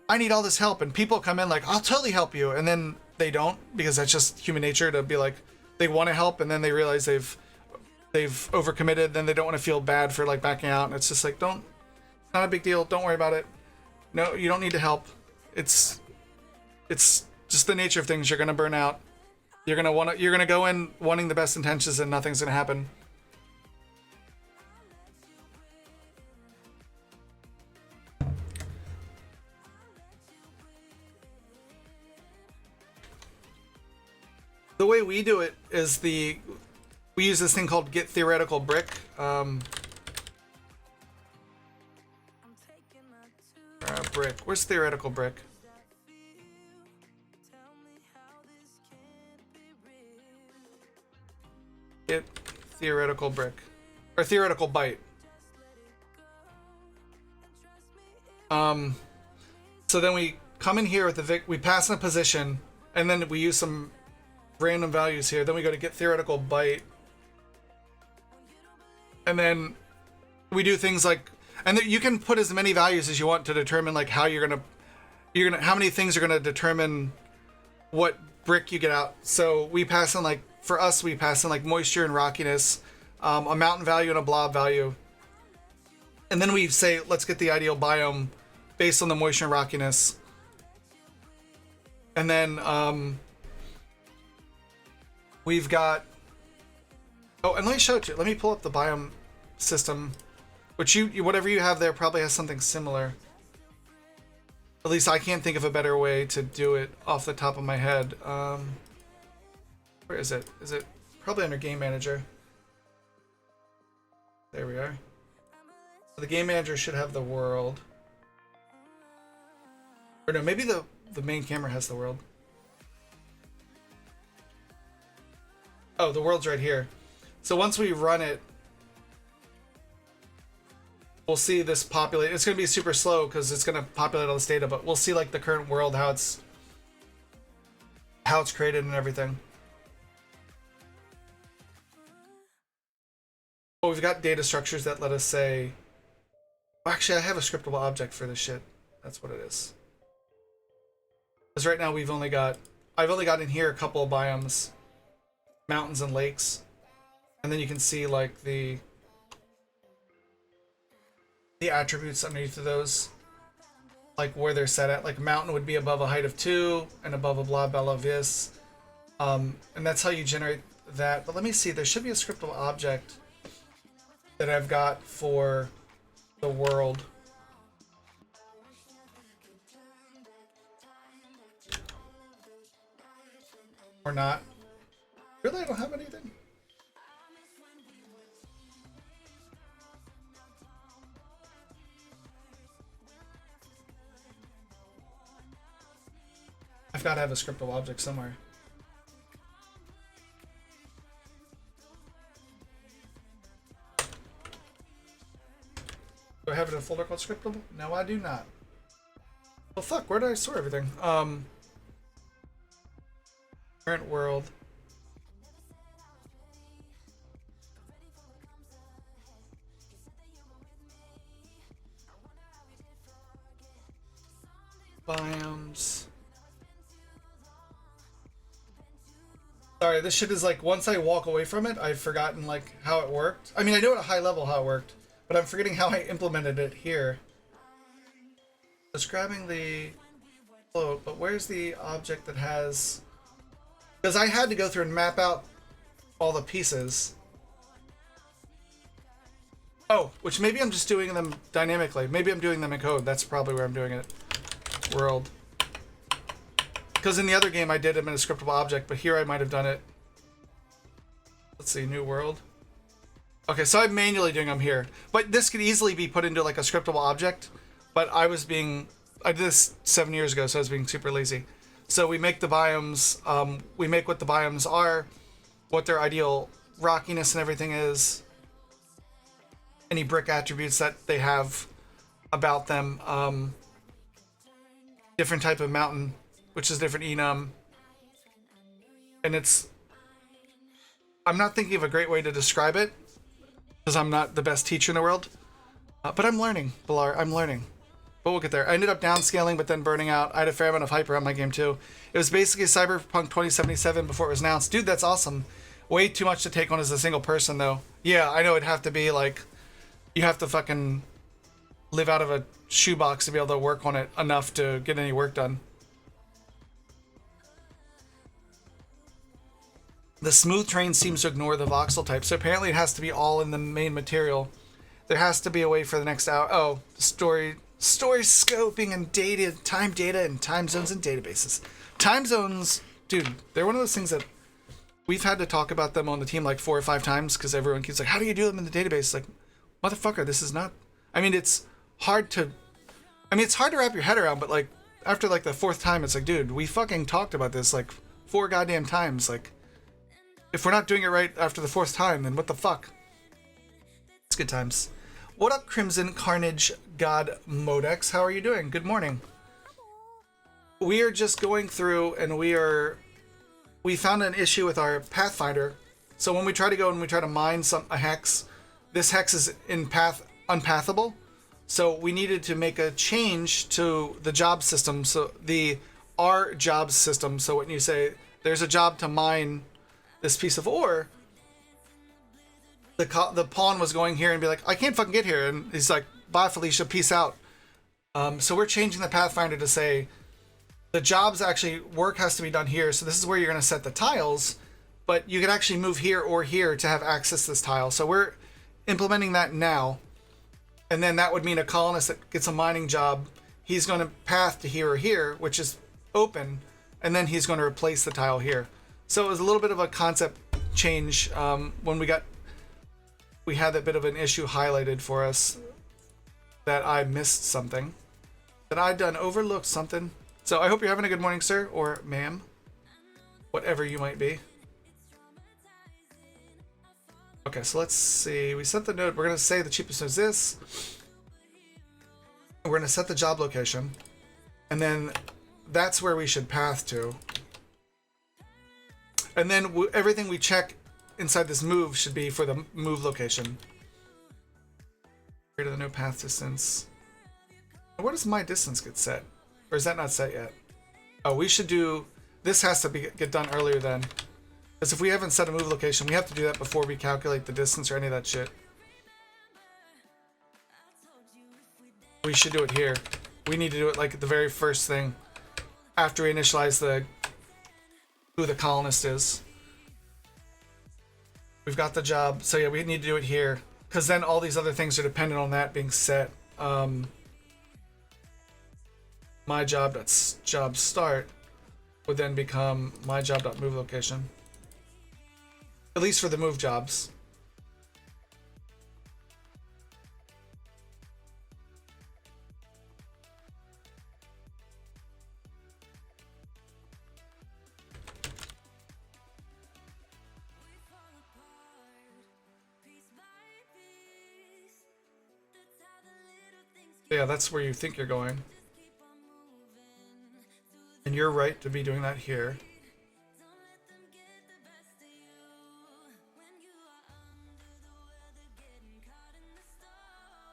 I need all this help, and people come in like, I'll totally help you, and then they don't, because that's just human nature to be like. They want to help, and then they realize they've overcommitted. Then they don't want to feel bad for like backing out. And it's just like, it's not a big deal. Don't worry about it. No, you don't need to help. It's just the nature of things. You're gonna burn out. You're gonna go in wanting the best intentions, and nothing's gonna happen. The way we do it is we use this thing called Get Theoretical Brick. Brick. Where's Theoretical Brick? Get Theoretical Brick. Or Theoretical Byte. So then we come in here with we pass in a position, and then we use some random values here. Then we go to Get Theoretical Byte, and then we do things like, and you can put as many values as you want to determine like how how many things are gonna determine what brick you get out. So we pass in like, for us, we pass in like moisture and rockiness, a mountain value and a blob value, and then we say let's get the ideal biome based on the moisture and rockiness, and then we've got, oh, and let me show it to you. Let me pull up the biome system, which you whatever you have there probably has something similar. At least I can't think of a better way to do it off the top of my head. Where is it? Is it probably under Game Manager? There we are. So the Game Manager should have the world. Or no, maybe the main camera has the world. Oh, the world's right here. So once we run it, we'll see this populate. It's going to be super slow because it's going to populate all this data, but we'll see like the current world, how it's created and everything. Oh, we've got data structures that let us say, well, actually I have a scriptable object for this shit. That's what it is. Because right now I've only got in here a couple of biomes. Mountains and lakes, and then you can see like the attributes underneath of those, like where they're set at. Like mountain would be above a height of 2 and above a blob of this, and that's how you generate that. But let me see, there should be a scriptable object that I've got for the world. Or not. Really, I don't have anything? I've got to have a scriptable object somewhere. Do I have it in a folder called scriptable? No, I do not. Well, fuck, where did I store everything? Current world. Biomes. Sorry, this shit is like, once I walk away from it, I've forgotten like how it worked. I mean, I know at a high level how it worked, but I'm forgetting how I implemented it here. Just grabbing the float, but where's the object that has... Because I had to go through and map out all the pieces. Oh, which maybe I'm just doing them dynamically. Maybe I'm doing them in code. That's probably where I'm doing it. World. Because in the other game I did them in a scriptable object, but here I might have done it. Let's see, new world. Okay, so I'm manually doing them here. But this could easily be put into like a scriptable object. But I did this 7 years ago, so I was being super lazy. So we make the biomes, we make what the biomes are, what their ideal rockiness and everything is, any brick attributes that they have about them, different type of mountain, which is different enum, and I'm not thinking of a great way to describe it, because I'm not the best teacher in the world, but I'm learning, Bilar, I'm learning. But we'll get there. I ended up downscaling, but then burning out. I had a fair amount of hype around my game too. It was basically Cyberpunk 2077 before it was announced. Dude, that's awesome. Way too much to take on as a single person, though. Yeah, I know it'd have to be like, you have to fucking live out of a shoebox to be able to work on it enough to get any work done. The smooth terrain seems to ignore the voxel type, so apparently it has to be all in the main material. There has to be a way for the next hour. Oh, story scoping and time data and time zones and databases. Time zones, dude, they're one of those things that we've had to talk about them on the team like 4 or 5 times because everyone keeps like, how do you do them in the database? Like, motherfucker, this is not... I mean, it's hard to wrap your head around, but like, after like the 4th time, it's like, dude, we fucking talked about this like 4 goddamn times. Like, if we're not doing it right after the 4th time, then what the fuck? It's good times. What up, Crimson Carnage God Modex? How are you doing? Good morning. We are just going through and we found an issue with our Pathfinder. So when we try to go and we try to mine a hex, this hex is unpathable. So we needed to make a change to the job system. So our job system. So when you say there's a job to mine this piece of ore, the pawn was going here and be like, I can't fucking get here. And he's like, bye, Felicia, peace out. So we're changing the Pathfinder to say the jobs actually, work has to be done here. So this is where you're going to set the tiles, but you can actually move here or here to have access to this tile. So we're implementing that now. And then that would mean a colonist that gets a mining job, he's going to path to here or here, which is open. And then he's going to replace the tile here. So it was a little bit of a concept change when we had that bit of an issue highlighted for us that I missed something, that I'd done overlooked something. So I hope you're having a good morning, sir, or ma'am, whatever you might be. Okay, so let's see. We set the node. We're going to say the cheapest is this. We're going to set the job location. And then that's where we should path to. And then everything we check inside this move should be for the move location. Greater than no path distance. Where does my distance get set? Or is that not set yet? Oh, we should do... This has to get done earlier then. Because if we haven't set a move location, we have to do that before we calculate the distance or any of that shit. We should do it here. We need to do it like at the very first thing. After we initialize who the colonist is. We've got the job. So yeah, we need to do it here. because then all these other things are dependent on that being set. My job start would then become my job.move location. At least for the move jobs. Yeah, that's where you think you're going. And you're right to be doing that here.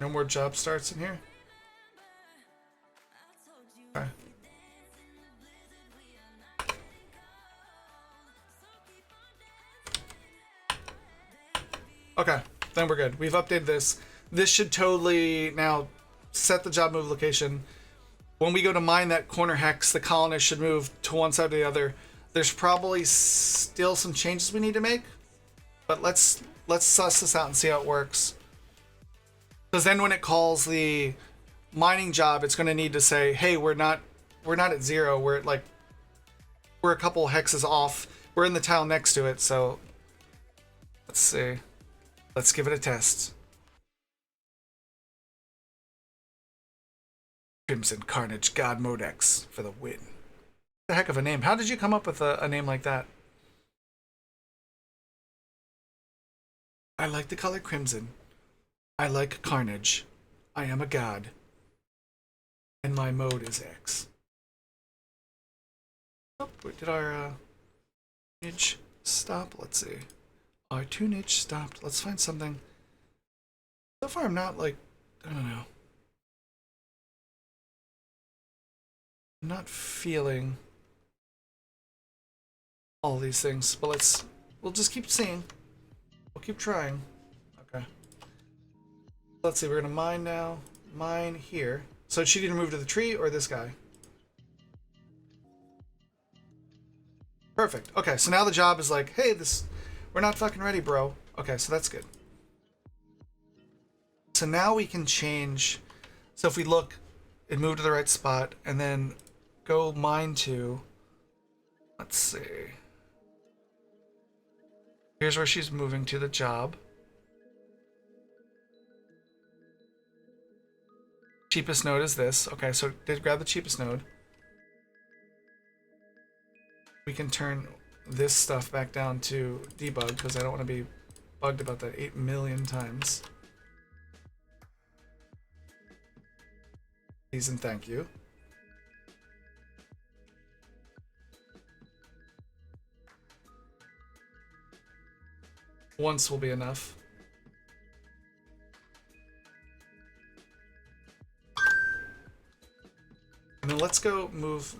No more job starts in here? Okay. Okay, then we're good. We've updated this. This should totally now set the job move location. When we go to mine that corner hex, the colonist should move to one side or the other. There's probably still some changes we need to make, but let's suss this out and see how it works. Because then when it calls the mining job, it's going to need to say, hey, we're not at 0. We're a couple hexes off. We're in the tile next to it, so let's see. Let's give it a test. Crimson Carnage God Mode X for the win. The heck of a name. How did you come up with a name like that? I like the color crimson. I like carnage. I am a god. And my mode is X. Oh, did our tunage stop? Let's see. Our tunage stopped. Let's find something. So far I'm not like, I don't know. I'm not feeling all these things, but we'll just keep seeing. We'll keep trying. Okay. Let's see, we're gonna mine now. Mine here. So is she gonna move to the tree or this guy? Perfect. Okay, so now the job is like, hey, we're not fucking ready, bro. Okay, so that's good. So now we can change. So if we look, it moved to the right spot, and then go mine to, let's see. Here's where she's moving to the job. Cheapest node is this. Okay, so did grab the cheapest node. We can turn this stuff back down to debug because I don't want to be bugged about that 8 million times. Please and thank you. Once will be enough. And then let's go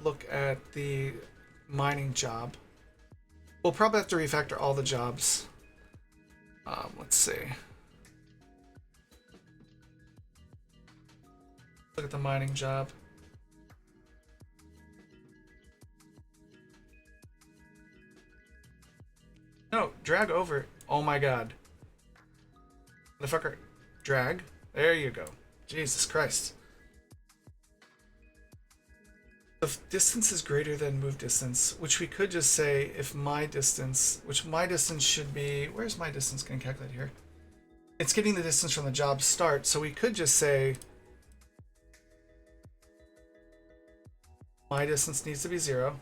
look at the mining job. We'll probably have to refactor all the jobs. Let's see. Look at the mining job. No, drag over. Oh my god. Motherfucker. Drag. There you go. Jesus Christ. If distance is greater than move distance, which we could just say if my distance, which my distance should be, where's my distance getting calculated here? It's getting the distance from the job start, so we could just say my distance needs to be 0.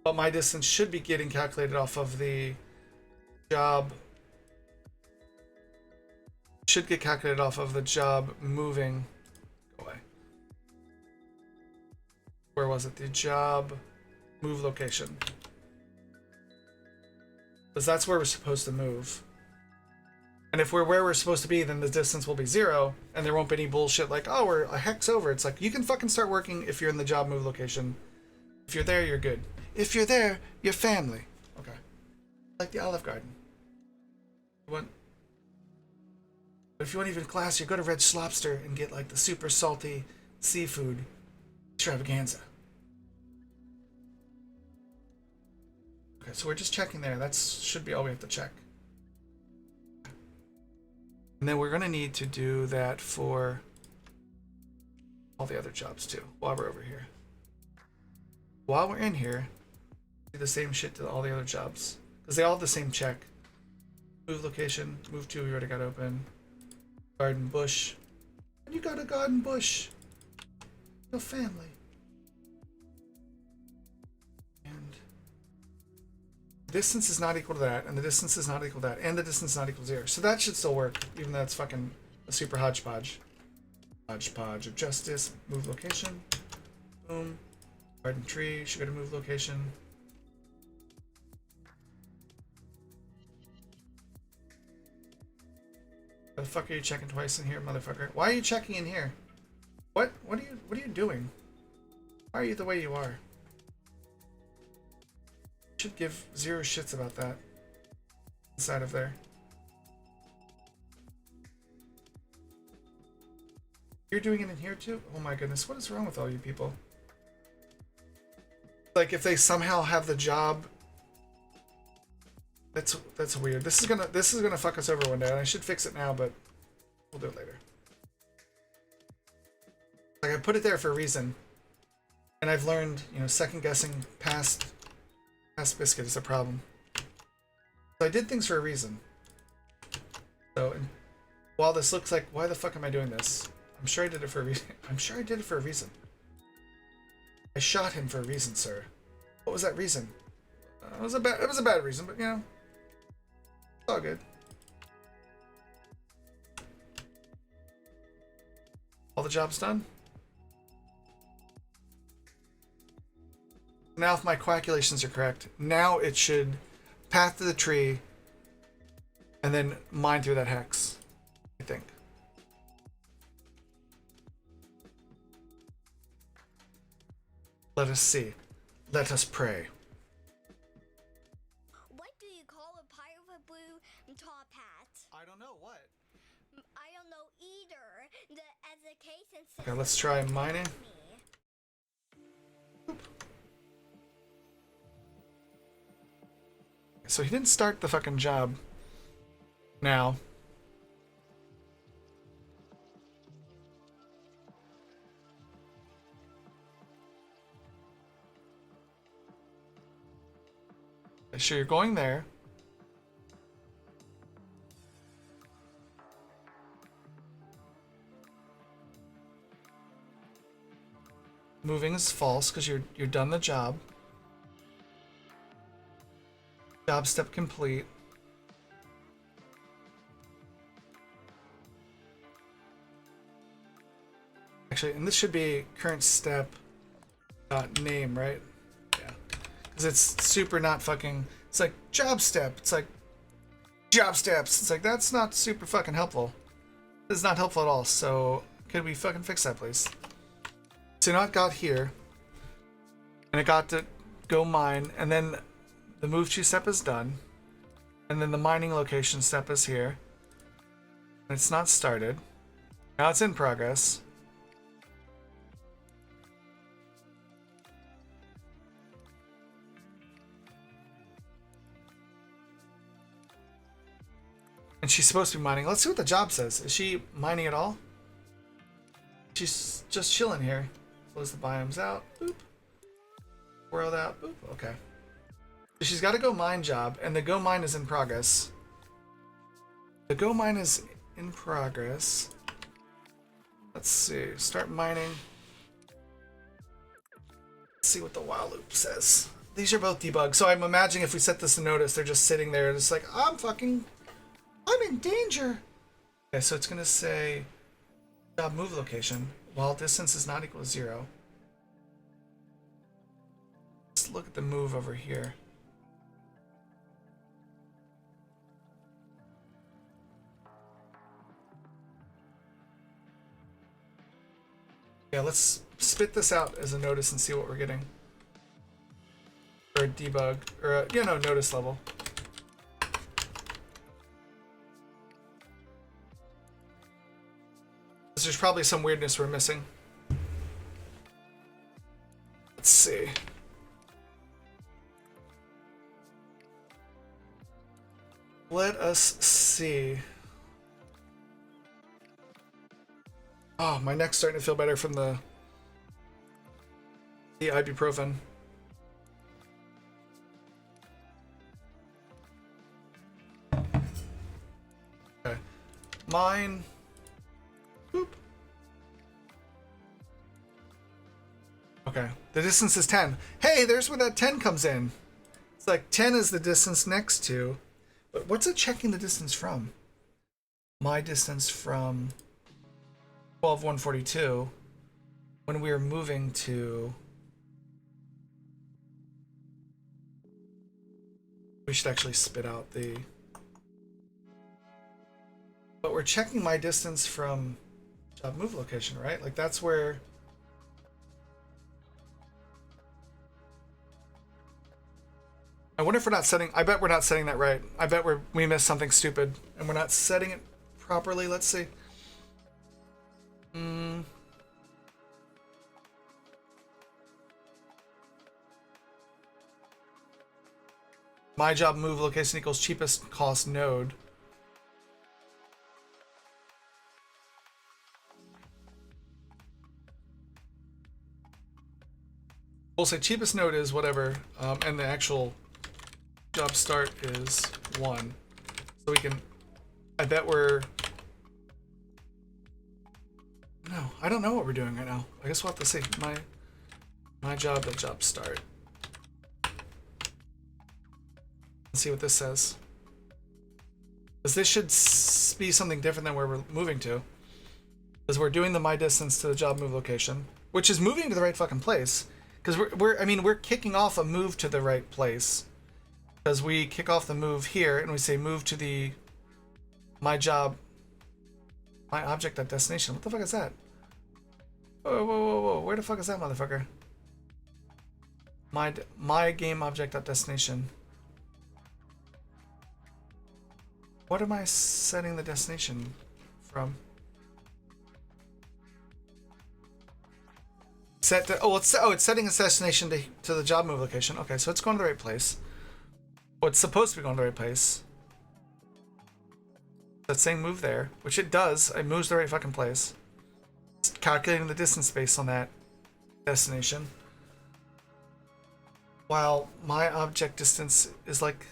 But my distance should be getting calculated off of the job. Should get calculated off of the job moving. Go away. Where was it? The job move location. Because that's where we're supposed to move. And if we're where we're supposed to be, then the distance will be 0, and there won't be any bullshit like, oh, we're a hex over. It's like, you can fucking start working if you're in the job move location. If you're there, you're good. If you're there, you're family. Okay. Like the Olive Garden. If you want even classier, go to Red Slopster and get like the super salty seafood extravaganza. Okay, so we're just checking there. That should be all we have to check. And then we're going to need to do that for all the other jobs too, while we're over here. While we're in here, do the same shit to all the other jobs. Because they all have the same check. Move location, move to, we already got open. Garden bush. And you got a garden bush. Your family. And distance is not equal to that, and the distance is not equal to that, and the distance is not equal to 0. So that should still work, even though it's fucking a super hodgepodge. Hodgepodge of justice. Move location. Boom. Garden tree. Should go to move location. Why the fuck are you checking twice in here, motherfucker? Why are you checking in here? What are you doing? Why are you the way you are? You should give 0 shits about that. Inside of there. You're doing it in here too? Oh my goodness, what is wrong with all you people? Like if they somehow have the job. That's weird. This is gonna fuck us over one day, and I should fix it now, but we'll do it later. Like I put it there for a reason, and I've learned, you know, second guessing past biscuit is a problem. So I did things for a reason. So, and while this looks like, why the fuck am I doing this? I'm sure I did it for a reason. I'm sure I did it for a reason. I shot him for a reason, sir. What was that reason? It was a bad reason, but you know. It's all good. All the jobs done? Now if my calculations are correct, now it should path to the tree and then mine through that hex, I think. Let us see. Let us pray. What do you call a pirate with a blue top hat? I don't know what. I don't know either. The education system. Okay, let's try mining. So he didn't start the fucking job now. So you're going there. Moving is false because you're done the job. Job step complete. Actually, and this should be current step name, right? Yeah. Because it's super not fucking. It's like job step. It's like job steps. It's like that's not super fucking helpful. It's not helpful at all. So could we fucking fix that, please? So now it got here, and it got to go mine, and then the move to step is done, and then the mining location step is here. And it's not started. Now it's in progress. And she's supposed to be mining. Let's see what the job says. Is she mining at all? She's just chilling here. Close the biomes out. Boop. World out. Boop. Okay. So she's got a go mine job, and the go mine is in progress. The go mine is in progress. Let's see. Start mining. Let's see what the while loop says. These are both debugged. So I'm imagining if we set this to notice, they're just sitting there. It's like, I'm in danger. Okay, so it's going to say job move location while distance is not equal to 0. Let's look at the move over here. Yeah, let's spit this out as a notice and see what we're getting. Or a debug, or a, notice level. There's probably some weirdness we're missing. Let's see. Let us see. Oh, my neck's starting to feel better from the ibuprofen. Okay. Mine. Boop. Okay. The distance is 10. Hey, there's where that 10 comes in. It's like 10 is the distance next to. But what's it checking the distance from? My distance from 12,142 when we were moving to. We should actually spit out the. But we're checking my distance from job move location, right? Like that's where. I wonder if we're not setting. I bet we're not setting that right. I bet we missed something stupid and we're not setting it properly. Let's see. My job move location equals cheapest cost node. We'll say cheapest node is whatever, and the actual job start is 1. So we can. I bet we're. No, I don't know what we're doing right now. I guess we'll have to see. My job, the job start. Let's see what this says. Because this should be something different than where we're moving to. Because we're doing the my distance to the job move location, which is moving to the right fucking place. Because we're kicking off a move to the right place. Because we kick off the move here and we say move to the my job, my object at destination. What the fuck is that? Whoa, whoa, whoa, whoa. Where the fuck is that motherfucker? My game object at destination. What am I setting the destination from? It's setting its destination to the job move location. Okay, so it's going to the right place. Oh, it's supposed to be going to the right place. That same move there, which it does. It moves to the right fucking place. It's calculating the distance based on that destination. While my object distance is like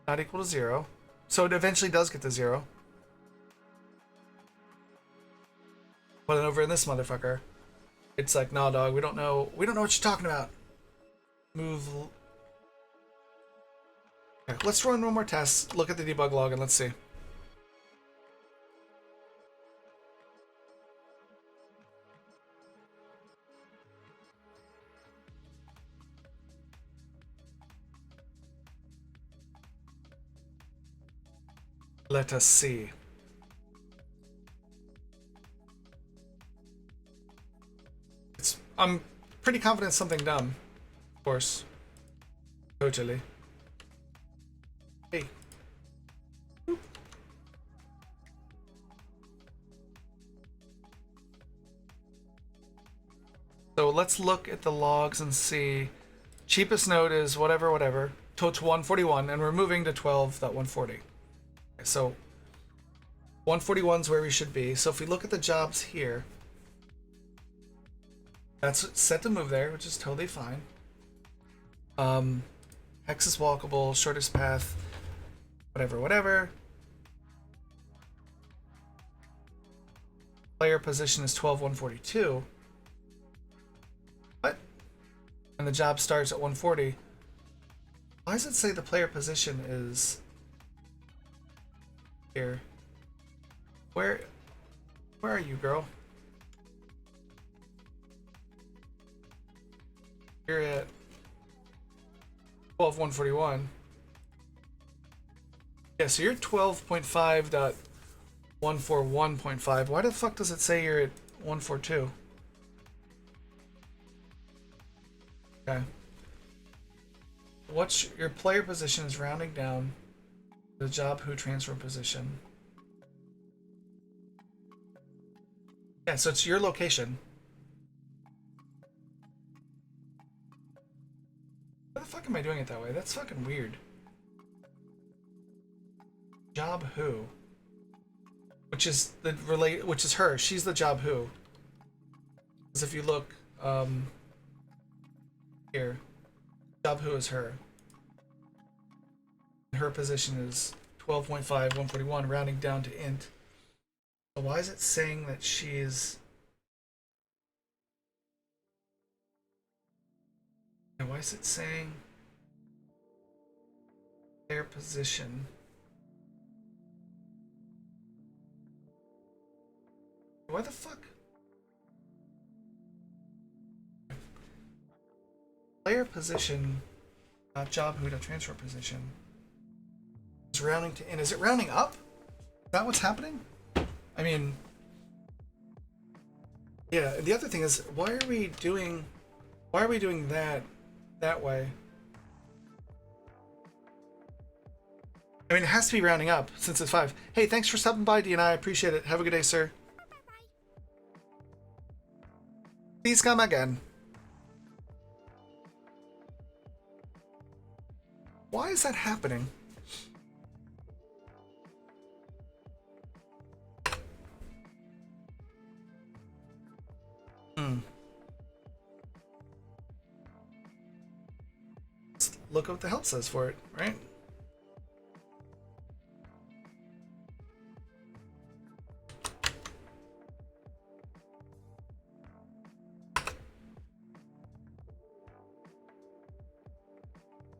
not equal to 0. So it eventually does get to 0. But then over in this motherfucker, it's like, nah, dog, we don't know what you're talking about. Move. Okay, let's run one more test. Look at the debug log and let's see. Let us see. I'm pretty confident it's something dumb. Of course. Totally. Hey. Boop. So let's look at the logs and see. Cheapest node is whatever, whatever. To 141, and we're moving to 12.140. So 141 is where we should be. So if we look at the jobs here, that's set to move there, which is totally fine. Hex is walkable, shortest path, whatever, whatever. Player position is 12.142. What? And the job starts at 140. Why does it say the player position is here? Where are you, girl? You're at 12.141. Yeah, so you're 12.5.141.5. Why the fuck does it say you're at 142? Okay. What's your player position is rounding down the job who transfer position. Yeah, so it's your location. Why the fuck am I doing it that way? That's fucking weird. Job who, which is her. She's the job who. Because if you look here, job who is her. Her position is 12.5, 141, rounding down to int. So why is it saying that she's... And why is it saying their position? Why the fuck? Player position, not job who to transfer position. It's rounding to in. Is it rounding up? Is that what's happening? I mean, yeah. The other thing is, why are we doing that way? I mean, it has to be rounding up since it's 5. Hey, thanks for stopping by, DNI. I appreciate it. Have a good day, sir. Please come again. Why is that happening? Let's look what the help says for it, right?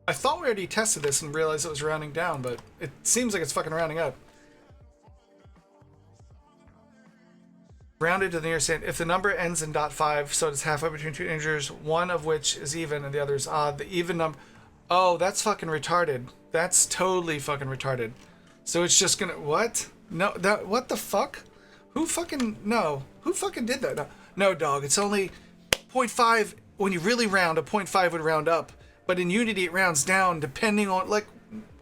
I thought we already tested this and realized it was rounding down, but it seems like it's fucking rounding up. Rounded to the nearest end. If the number ends in .5, so it's halfway between two integers, one of which is even and the other is odd. The even number... Oh, that's fucking retarded. That's totally fucking retarded. So it's just gonna... What? No, that... What the fuck? Who fucking... No. Who fucking did that? No, dog. It's only 0.5. When you really round, a 0.5 would round up. But in Unity, it rounds down depending on... Like...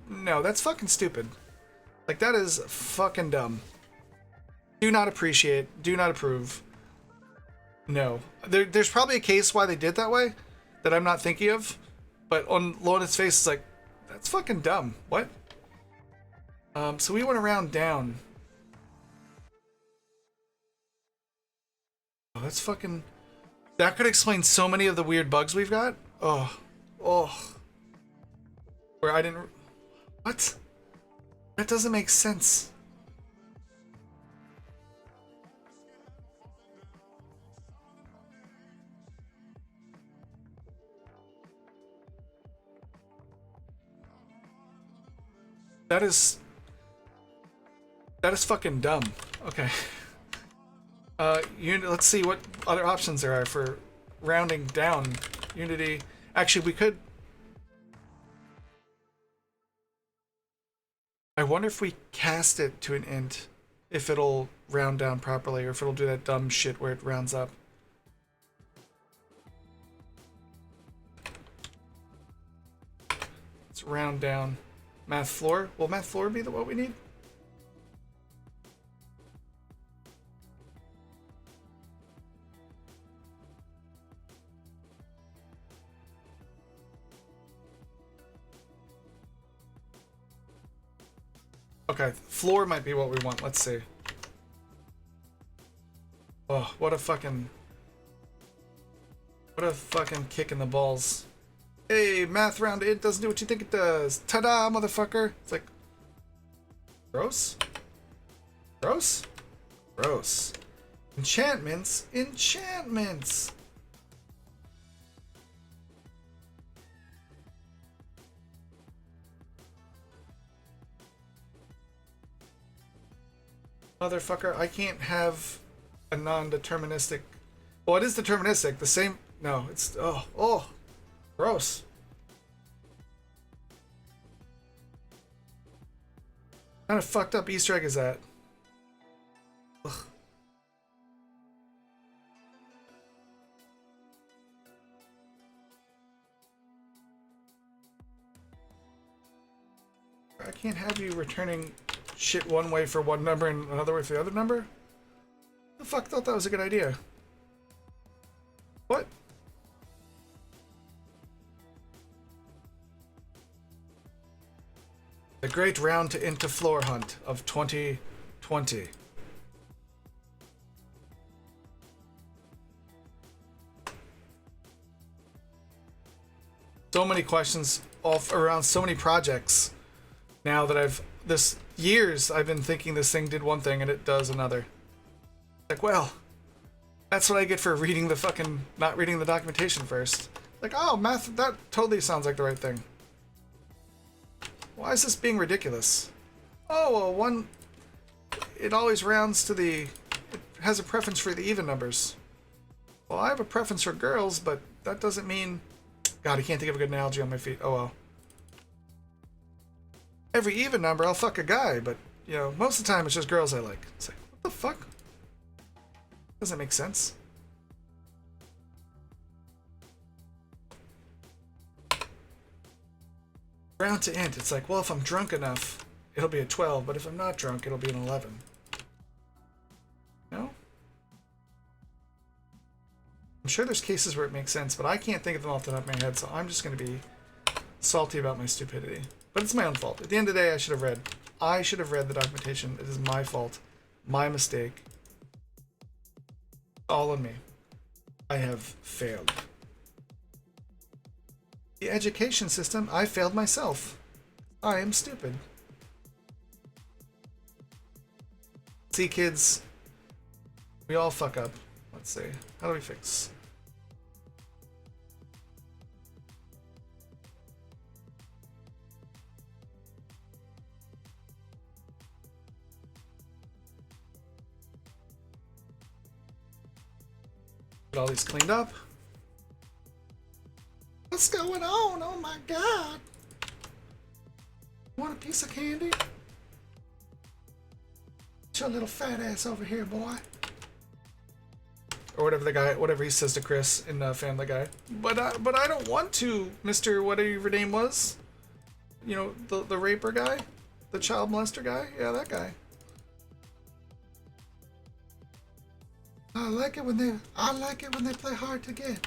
No, that's fucking stupid. Like, that is fucking dumb. Do not appreciate. Do not approve. No. There's probably a case why they did that way that I'm not thinking of. But on Lona's face, it's like, that's fucking dumb. What? So we want to round down. Oh, that's fucking... That could explain so many of the weird bugs we've got. Oh. Oh. Where I didn't... What? That doesn't make sense. That is fucking dumb. Okay. Let's see what other options there are for rounding down Unity. Actually, we could... I wonder if we cast it to an int, if it'll round down properly, or if it'll do that dumb shit where it rounds up. Let's round down. Math floor? Will math floor be what we need? Okay, floor might be what we want. Let's see. Oh, what a fucking kick in the balls. Hey, math round it doesn't do what you think it does. Ta-da, motherfucker. It's like... Gross? Gross? Gross. Enchantments? Enchantments! Motherfucker, I can't have a non-deterministic... Well, it is deterministic. The same... No, it's... Oh. Gross. What kind of fucked up Easter egg is that? Ugh. I can't have you returning shit one way for one number and another way for the other number? The fuck thought that was a good idea? What? The great round to into floor hunt of 2020. so many questions all around so many projects now that this years I've been thinking this thing did one thing and it does another. Like, well, that's what I get for reading the fucking not reading the documentation first. Like, oh, math, that totally sounds like the right thing. Why is this being ridiculous? Oh, well, one, it always rounds to it has a preference for the even numbers. Well, I have a preference for girls, but that doesn't mean, God, I can't think of a good analogy on my feet. Oh well. Every even number, I'll fuck a guy, but, you know, most of the time it's just girls I like. It's like, what the fuck? Doesn't make sense. Round to int, it's like, well, if I'm drunk enough, it'll be a 12, but if I'm not drunk, it'll be an 11. No? I'm sure there's cases where it makes sense, but I can't think of them off the top of my head, so I'm just going to be salty about my stupidity. But it's my own fault. At the end of the day, I should have read. I should have read the documentation. It is my fault. My mistake. All on me. I have failed. The education system, I failed myself. I am stupid. See, kids, we all fuck up. Let's see. How do we fix? Get all these cleaned up. What's going on? Oh my god. Want a piece of candy? Get your little fat ass over here, boy. Or whatever he says to Chris in Family Guy. But I don't want to, Mr. whatever your name was. You know, the raper guy? The child molester guy? Yeah, that guy. I like it when they play hard to get.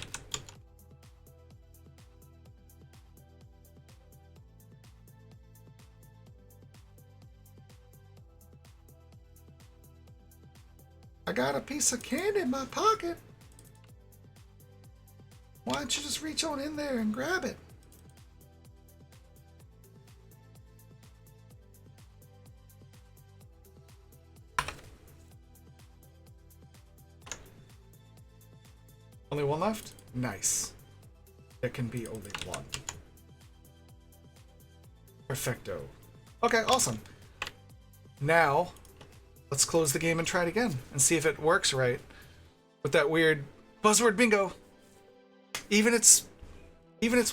I got a piece of candy in my pocket. Why don't you just reach on in there and grab it? Only one left? Nice. There can be only one. Perfecto. Okay, awesome. Now, let's close the game and try it again and see if it works right with that weird buzzword bingo. Even it's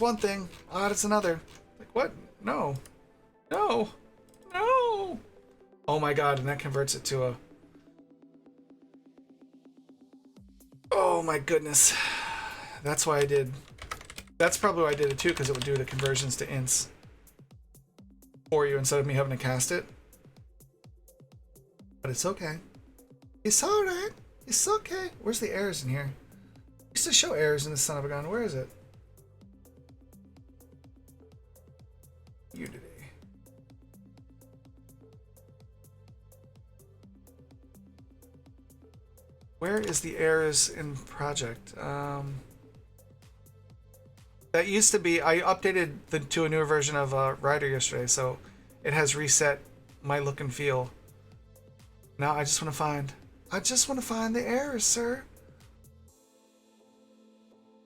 one thing, odd it's another. Like what? No. No. No. Oh my god, and that converts it to a... Oh my goodness. That's why I did... That's probably why I did it too, because it would do the conversions to ints for you instead of me having to cast it. But it's okay. It's alright. It's okay. Where's the errors in here? Used to show errors in the son of a gun. Where is it? Unity. Where is the errors in project? That used to be, I updated to a newer version of Rider yesterday, so it has reset my look and feel. Now I just want to find the errors, sir.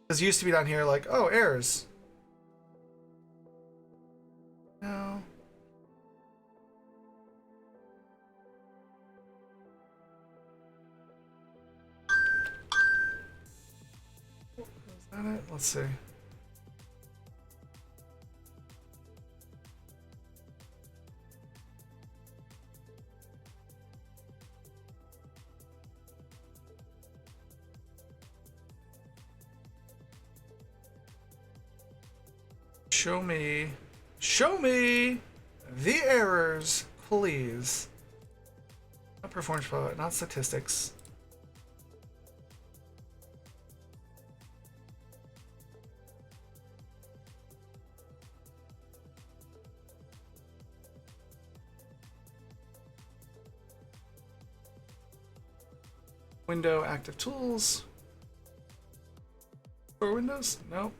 Because it used to be down here like, oh, errors. No. Is that it? Let's see. Show me the errors, please. Not performance product, not statistics. Window active tools. For Windows? Nope.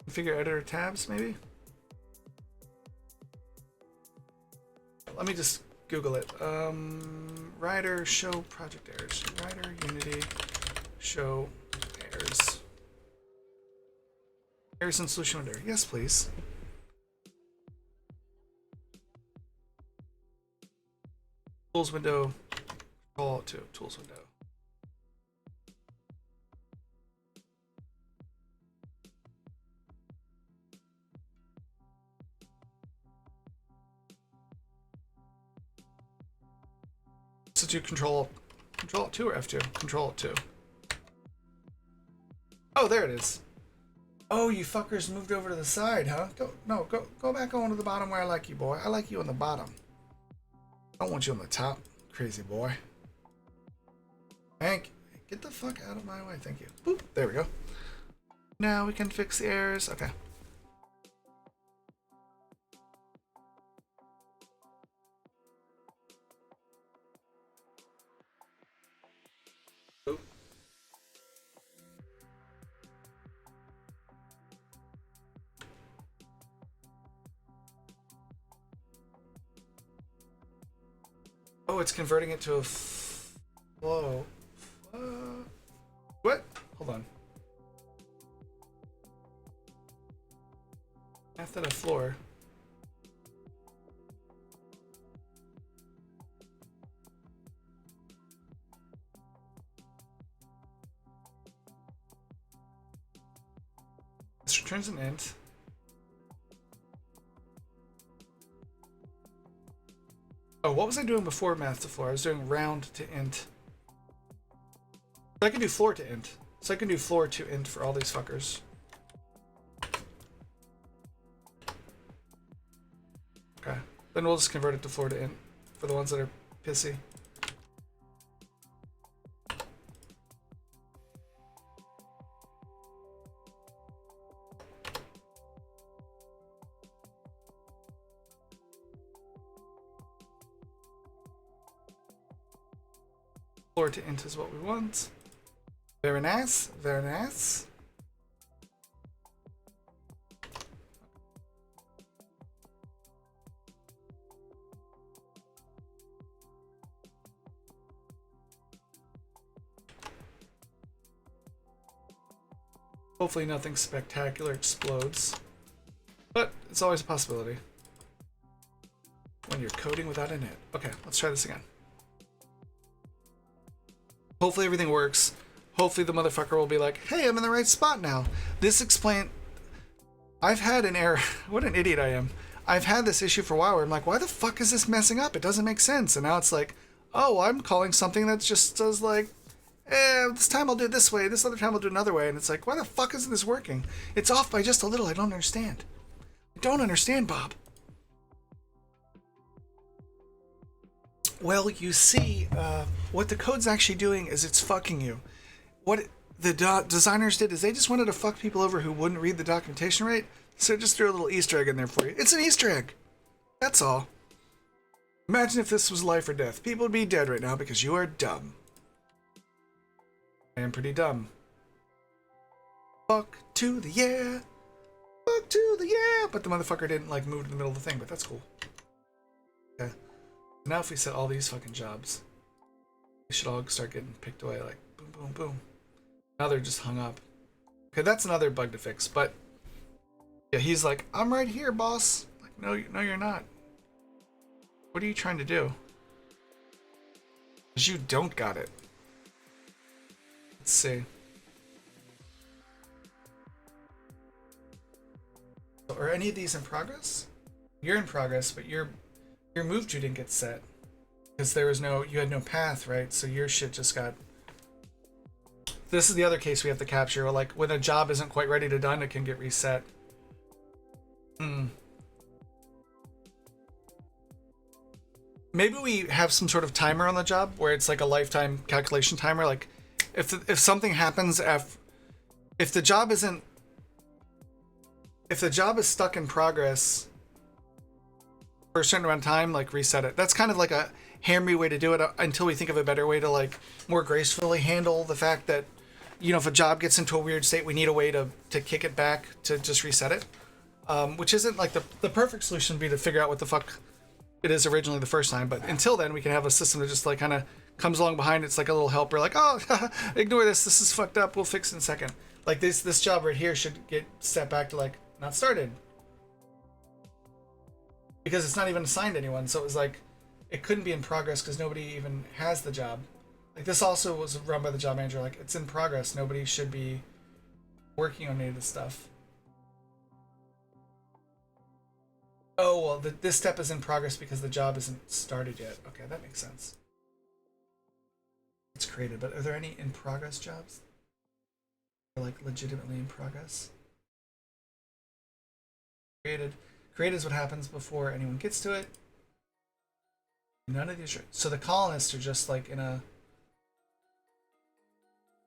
Configure editor tabs, maybe? Let me just Google it. Rider show project errors. Rider Unity show errors. Errors in solution window. Yes, please. Tools window. Call to tools window. So do Control 2 or F2? Control 2. Oh, there it is. Oh, you fuckers moved over to the side, huh? Go back on to the bottom where I like you, boy. I like you on the bottom. I don't want you on the top, crazy boy. Hank, get the fuck out of my way. Thank you. Boop. There we go. Now we can fix the errors. Okay. Oop. Oh, it's converting it to a flow. What? Hold on. After the floor. This returns an int. Oh, what was I doing before math to floor? I was doing round to int. So I can do floor to int. So I can do floor to int for all these fuckers. Okay. Then we'll just convert it to floor to int for the ones that are pissy. Floor to int is what we want. Very nice, very nice. Hopefully nothing spectacular explodes, but it's always a possibility when you're coding without an int. Okay, let's try this again. Hopefully everything works. Hopefully the motherfucker will be like, hey, I'm in the right spot now. This explain... I've had an error. What an idiot I am. I've had this issue for a while where I'm like, why the fuck is this messing up? It doesn't make sense. And now it's like, oh, I'm calling something that just does like, this time I'll do it this way. This other time I'll do it another way. And it's like, why the fuck isn't this working? It's off by just a little. I don't understand. I don't understand, Bob. Well, you see, what the code's actually doing is it's fucking you. What the designers did is they just wanted to fuck people over who wouldn't read the documentation right, so just threw a little Easter egg in there for you. It's an Easter egg. That's all. Imagine if this was life or death. People would be dead right now because you are dumb. I am pretty dumb. Fuck to the yeah. Fuck to the yeah. But the motherfucker didn't like move to the middle of the thing, but that's cool. Okay. Now if we set all these fucking jobs, they should all start getting picked away like boom, boom, boom. Now they're just hung up. Okay, that's another bug to fix, but yeah, he's like, I'm right here, boss. Like, no, you're not. What are you trying to do? Because you don't got it. Let's see. Are any of these in progress? You're in progress, but your move to didn't get set because there was you had no path, right? So your shit just got. This is the other case we have to capture. Like when a job isn't quite ready to done, it can get reset. Maybe we have some sort of timer on the job where it's like a lifetime calculation timer. Like if something happens if the job is stuck in progress for a certain amount of time, like reset it. That's kind of like a hammy way to do it until we think of a better way to like more gracefully handle the fact that you know, if a job gets into a weird state, we need a way to kick it back to just reset it. Which isn't like the perfect solution would be to figure out what the fuck it is originally the first time. But until then, we can have a system that just like kind of comes along behind. It's like a little helper, like, oh, ignore this. This is fucked up. We'll fix it in a second. Like this job right here should get set back to like not started because it's not even assigned to anyone. So it was like it couldn't be in progress because nobody even has the job. Like this also was run by the job manager. Like it's in progress. Nobody should be working on any of this stuff. Oh, well, this step is in progress because the job isn't started yet. Okay, that makes sense. It's created, but are there any in progress jobs? Or like legitimately in progress? Created. Created is what happens before anyone gets to it. None of these are. So the colonists are just like in a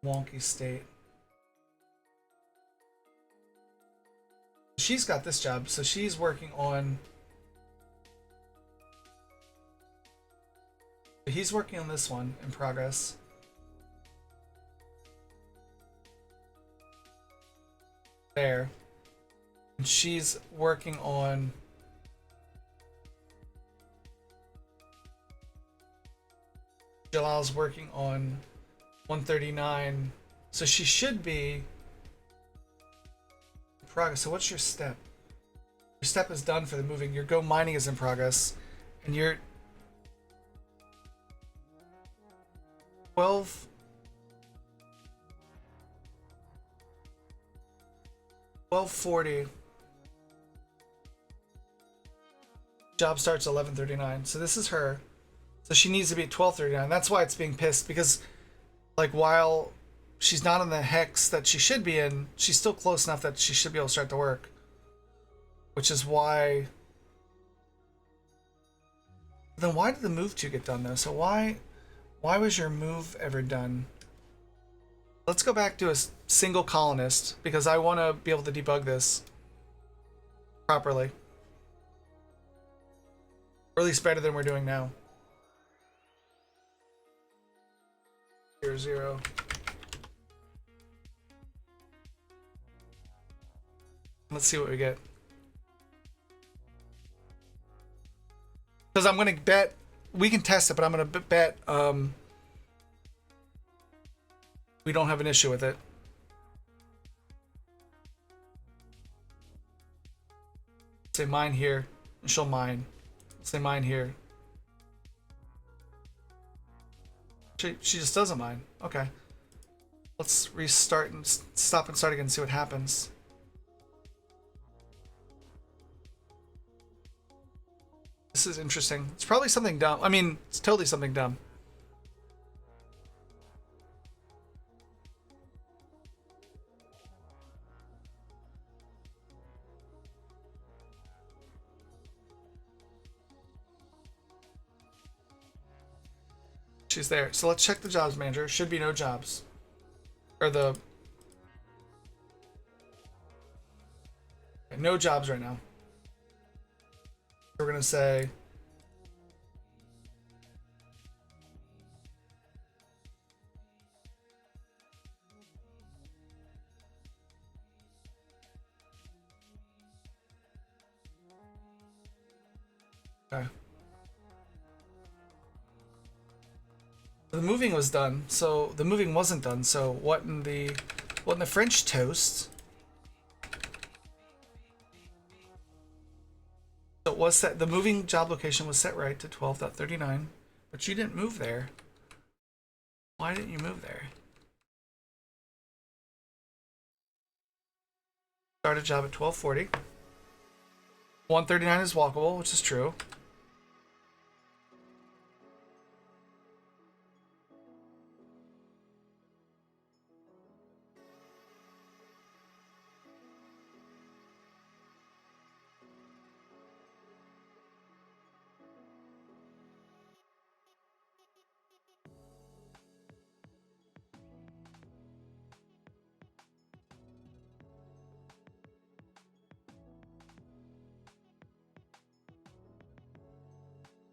wonky state. She's got this job, so she's working on. He's working on this one in progress. There. And she's working on. Jalal's working on 139. So she should be progress. So what's your step? Your step is done for the moving. Your go mining is in progress, and your 1240 job starts 11:39. So this is her. So she needs to be at 12:39. That's why it's being pissed because, like, while she's not in the hex that she should be in, she's still close enough that she should be able to start the work. Which is why... Then why did the move 2 get done, though? So why was your move ever done? Let's go back to a single colonist, because I want to be able to debug this properly. Or at least better than we're doing now. 0, 0. Let's see what we get. Because I'm going to bet... We can test it, but I'm going to bet we don't have an issue with it. Say mine here, and she'll mine. Say mine here. She just doesn't mine. Okay. Let's restart and stop and start again and see what happens. This is interesting. It's probably something dumb. I mean, it's totally something dumb. She's there. So let's check the jobs manager. Should be no jobs. Or the... no jobs right now. We're going to say... okay. The moving was done, so the moving wasn't done. So what in the French toast? So it was set. The moving job location was set right to 12.39, but you didn't move there. Why didn't you move there? Started job at 12:40. 139 is walkable, which is true.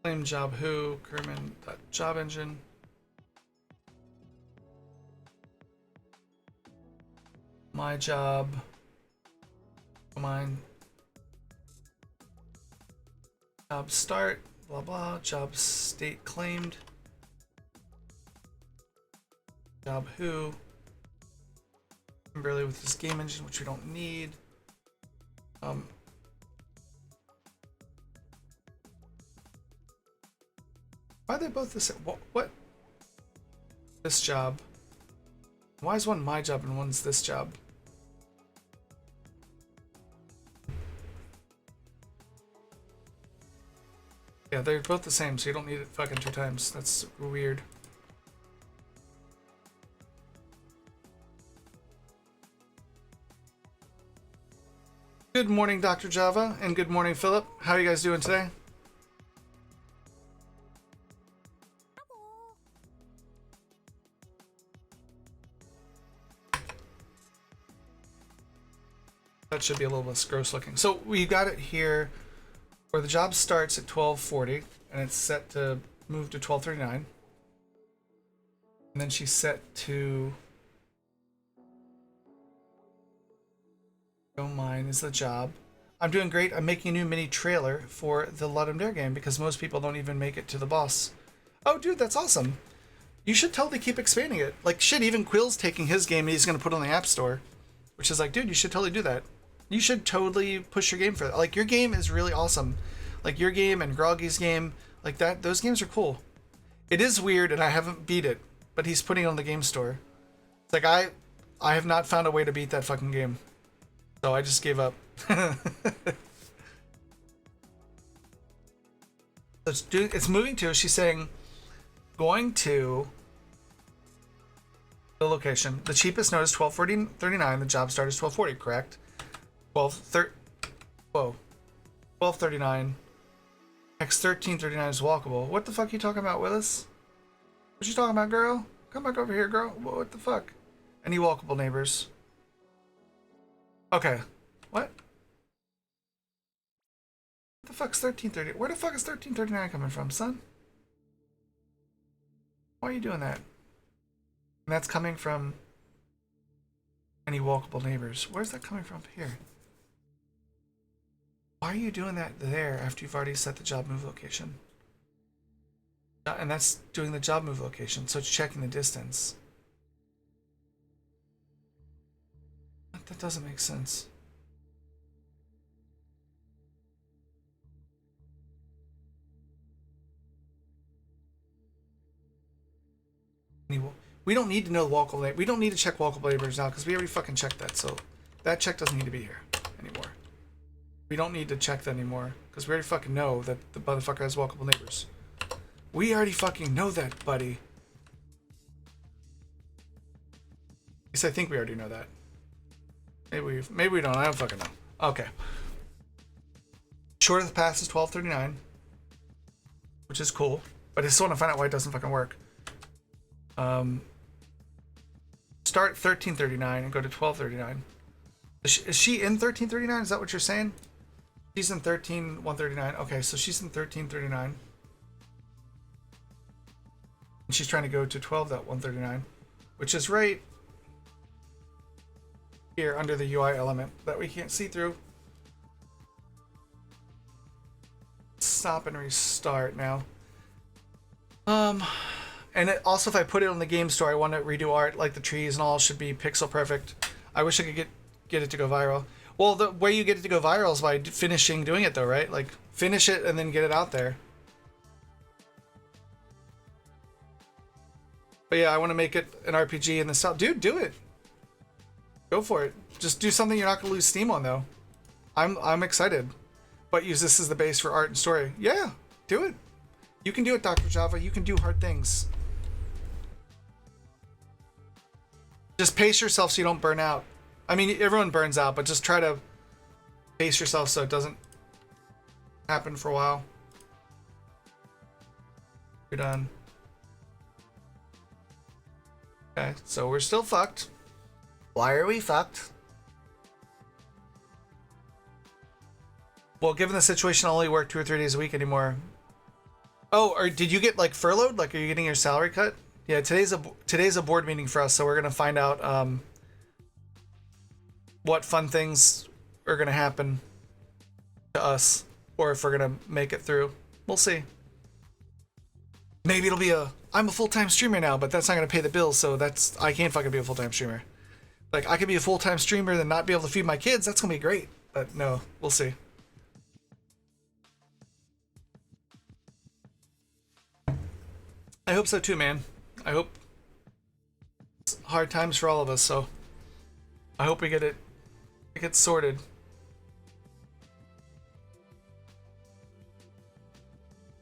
Claim job who, Kerman, job engine. My job. Mine. Job start. Blah blah. Job state claimed. Job who. Kimberly with this game engine, which we don't need. Why are they both the same? What? This job. Why is one my job and one's this job? Yeah, they're both the same, so you don't need it fucking 2 times. That's weird. Good morning, Dr. Java, and good morning, Philip. How are you guys doing today? That should be a little less gross looking. So we got it here where the job starts at 12:40 and it's set to move to 12:39. And then she's set to Don't Mind is the job. I'm doing great. I'm making a new mini trailer for the Ludum Dare game because most people don't even make it to the boss. Oh, dude, that's awesome. You should totally keep expanding it. Like, shit, even Quill's taking his game and he's going to put it on the App Store. Which is like, dude, you should totally do that. You should totally push your game for that. Like, your game is really awesome. Like, your game and Groggy's game, like that, those games are cool. It is weird and I haven't beat it, but he's putting it on the game store. It's like, I have not found a way to beat that fucking game. So I just gave up. It's moving to, she's saying, going to the location. The cheapest note is $12.39. The job start is $12.40, correct? $12.39. X $13.39 is walkable. What the fuck are you talking about, Willis? What you talking about, girl? Come back over here, girl. What the fuck? Any walkable neighbors? Okay. What? What the fuck's $13.30? Where the fuck is $13.39 coming from, son? Why are you doing that? And that's coming from any walkable neighbors. Where's that coming from here? Why are you doing that there after you've already set the job move location? And that's doing the job move location, so it's checking the distance. That doesn't make sense. We don't need to know the walkable. We don't need to check walkable neighbors now because we already fucking checked that. So that check doesn't need to be here anymore. We don't need to check that anymore because we already fucking know that the motherfucker has walkable neighbors. We already fucking know that, buddy. At least I think we already know that. Maybe we don't. I don't fucking know. Okay. Short of the pass is $12.39, which is cool, but I still want to find out why it doesn't fucking work. Start $13.39 and go to $12.39. Is she in $13.39? Is that what you're saying? She's in $13.139. Okay, so she's in $13.39. And she's trying to go to $12.139, which is right here under the UI element that we can't see through. Stop and restart now. And it, also, if I put it on the game store, I want to redo art, like the trees and all should be pixel perfect. I wish I could get it to go viral. Well, the way you get it to go viral is by finishing doing it, though, right? Like, finish it and then get it out there. But yeah, I want to make it an RPG in the style. Dude, do it. Go for it. Just do something you're not going to lose steam on, though. I'm excited. But use this as the base for art and story. Yeah, do it. You can do it, Dr. Java. You can do hard things. Just pace yourself so you don't burn out. I mean, everyone burns out, but just try to pace yourself so it doesn't happen for a while. You're done. Okay, so we're still fucked. Why are we fucked? Well, given the situation, I only work 2 or 3 days a week anymore. Oh, or did you get like furloughed? Like, are you getting your salary cut? Yeah, today's a board meeting for us, so we're gonna find out what fun things are gonna happen to us, or if we're gonna make it through. We'll see. Maybe it'll be I'm a full-time streamer now, but that's not gonna pay the bills, so I can't fucking be a full-time streamer. Like, I could be a full-time streamer and not be able to feed my kids. That's gonna be great. But no, we'll see. I hope so too, man. I hope it's hard times for all of us, so I hope it gets sorted.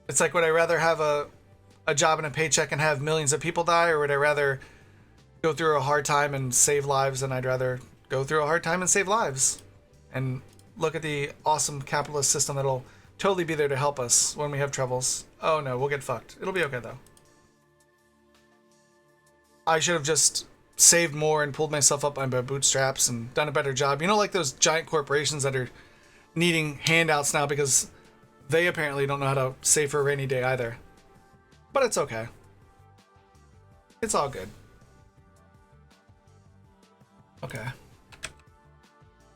It's like, would I rather have a job and a paycheck and have millions of people die, or would I rather go through a hard time and save lives? And I'd rather go through a hard time and save lives and look at the awesome capitalist system that'll totally be there to help us when we have troubles. Oh no, we'll get fucked. It'll be okay though. I should have just saved more and pulled myself up by my bootstraps and done a better job. You know, like those giant corporations that are needing handouts now because they apparently don't know how to save for a rainy day either. But it's okay. It's all good. Okay.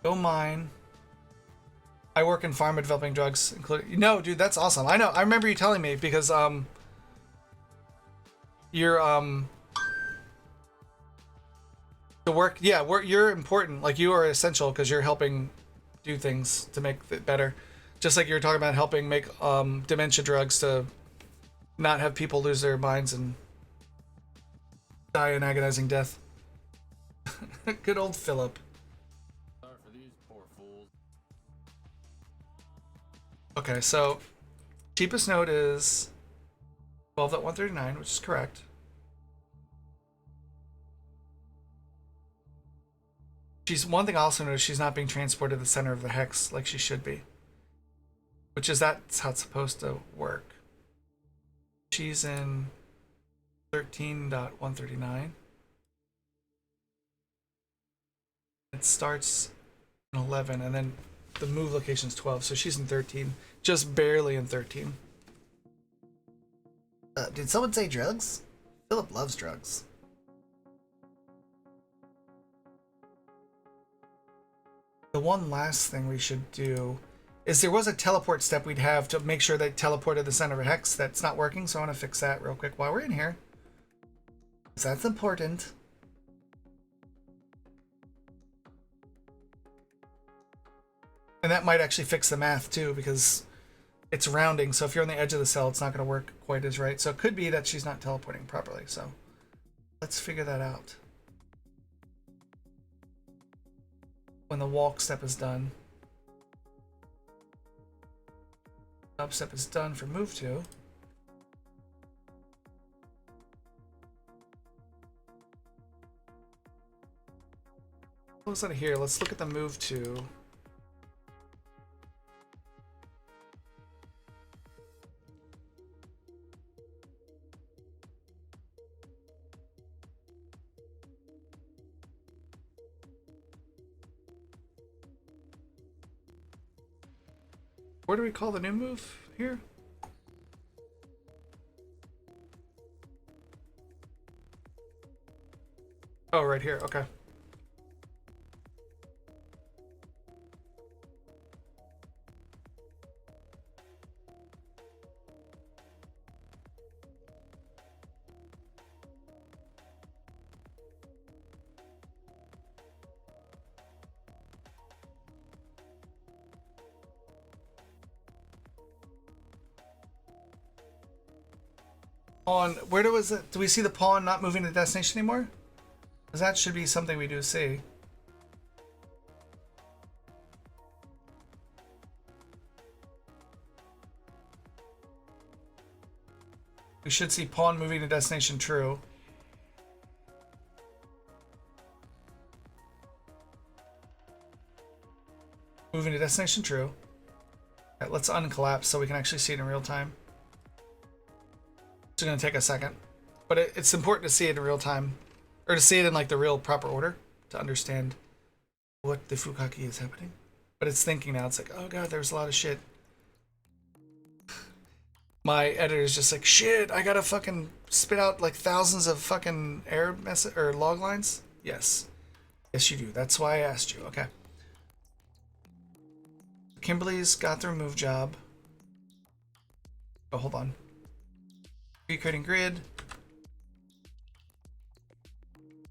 Go mine. I work in pharma developing drugs, including... No, dude, that's awesome. I know. I remember you telling me because, you're, the work... Yeah, you're important. Like, you are essential because you're helping do things to make it better. Just like you were talking about helping make, dementia drugs to not have people lose their minds and die an agonizing death. Good old Philip. Sorry for these poor fools. Okay, so cheapest note is 12.139, which is correct. One thing I also noticed, she's not being transported to the center of the hex like she should be. That's how it's supposed to work. She's in 13.139. It starts in 11, and then the move location is 12, so she's in 13. Just barely in 13. Did someone say drugs? Philip loves drugs. The one last thing we should do is there was a teleport step we'd have to make sure they teleported to the center of a hex that's not working, so I want to fix that real quick while we're in here. So that's important. And that might actually fix the math too, because it's rounding, so if you're on the edge of the cell, it's not going to work quite as right. So it could be that she's not teleporting properly, so let's figure that out when the walk step is done. Up step is done for move to. Close out of here. Let's look at the move to. What do we call the new move here? Oh, right here. Okay. Pawn, where was it? Do we see the pawn not moving to destination anymore? Because that should be something we do see. We should see pawn moving to destination true. Moving to destination true. Right, let's uncollapse so we can actually see it in real time. It's going to take a second, but it's important to see it in real time, or to see it in like the real proper order to understand what the Fukaki is happening. But it's thinking now. It's like, oh god, there's a lot of shit. My editor's just like, shit, I gotta fucking spit out like thousands of fucking error message or log lines. Yes, yes you do. That's why I asked you. Okay. Kimberly's got the remove job. Oh, hold on. Recreating grid.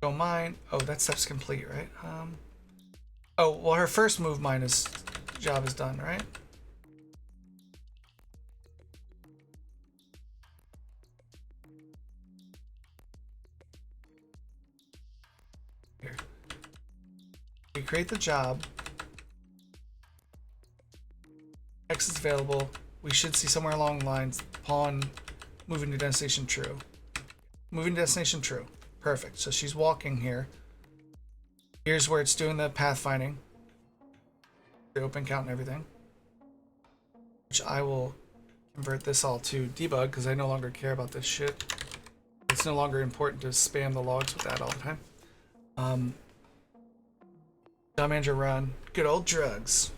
Go mine. Oh, that step's complete, right? Oh, well, her first move job is done, right? Here. We create the job. X is available. We should see somewhere along the lines pawn moving to destination true. Moving to destination true. Perfect. So she's walking here. Here's where it's doing the pathfinding. The open count and everything. Which I will convert this all to debug because I no longer care about this shit. It's no longer important to spam the logs with that all the time. Job manager run. Good old drugs.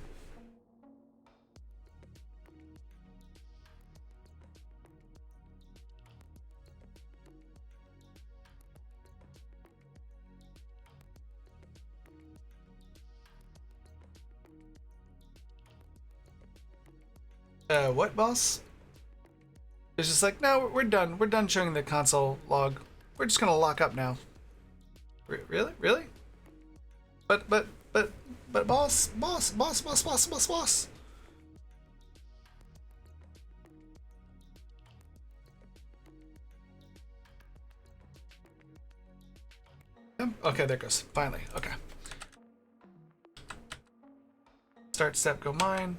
What, boss? It's just like, no, we're done. We're done showing the console log. We're just gonna lock up now. Really? Really? But, boss. Okay, there it goes. Finally. Okay. Start step, go mine.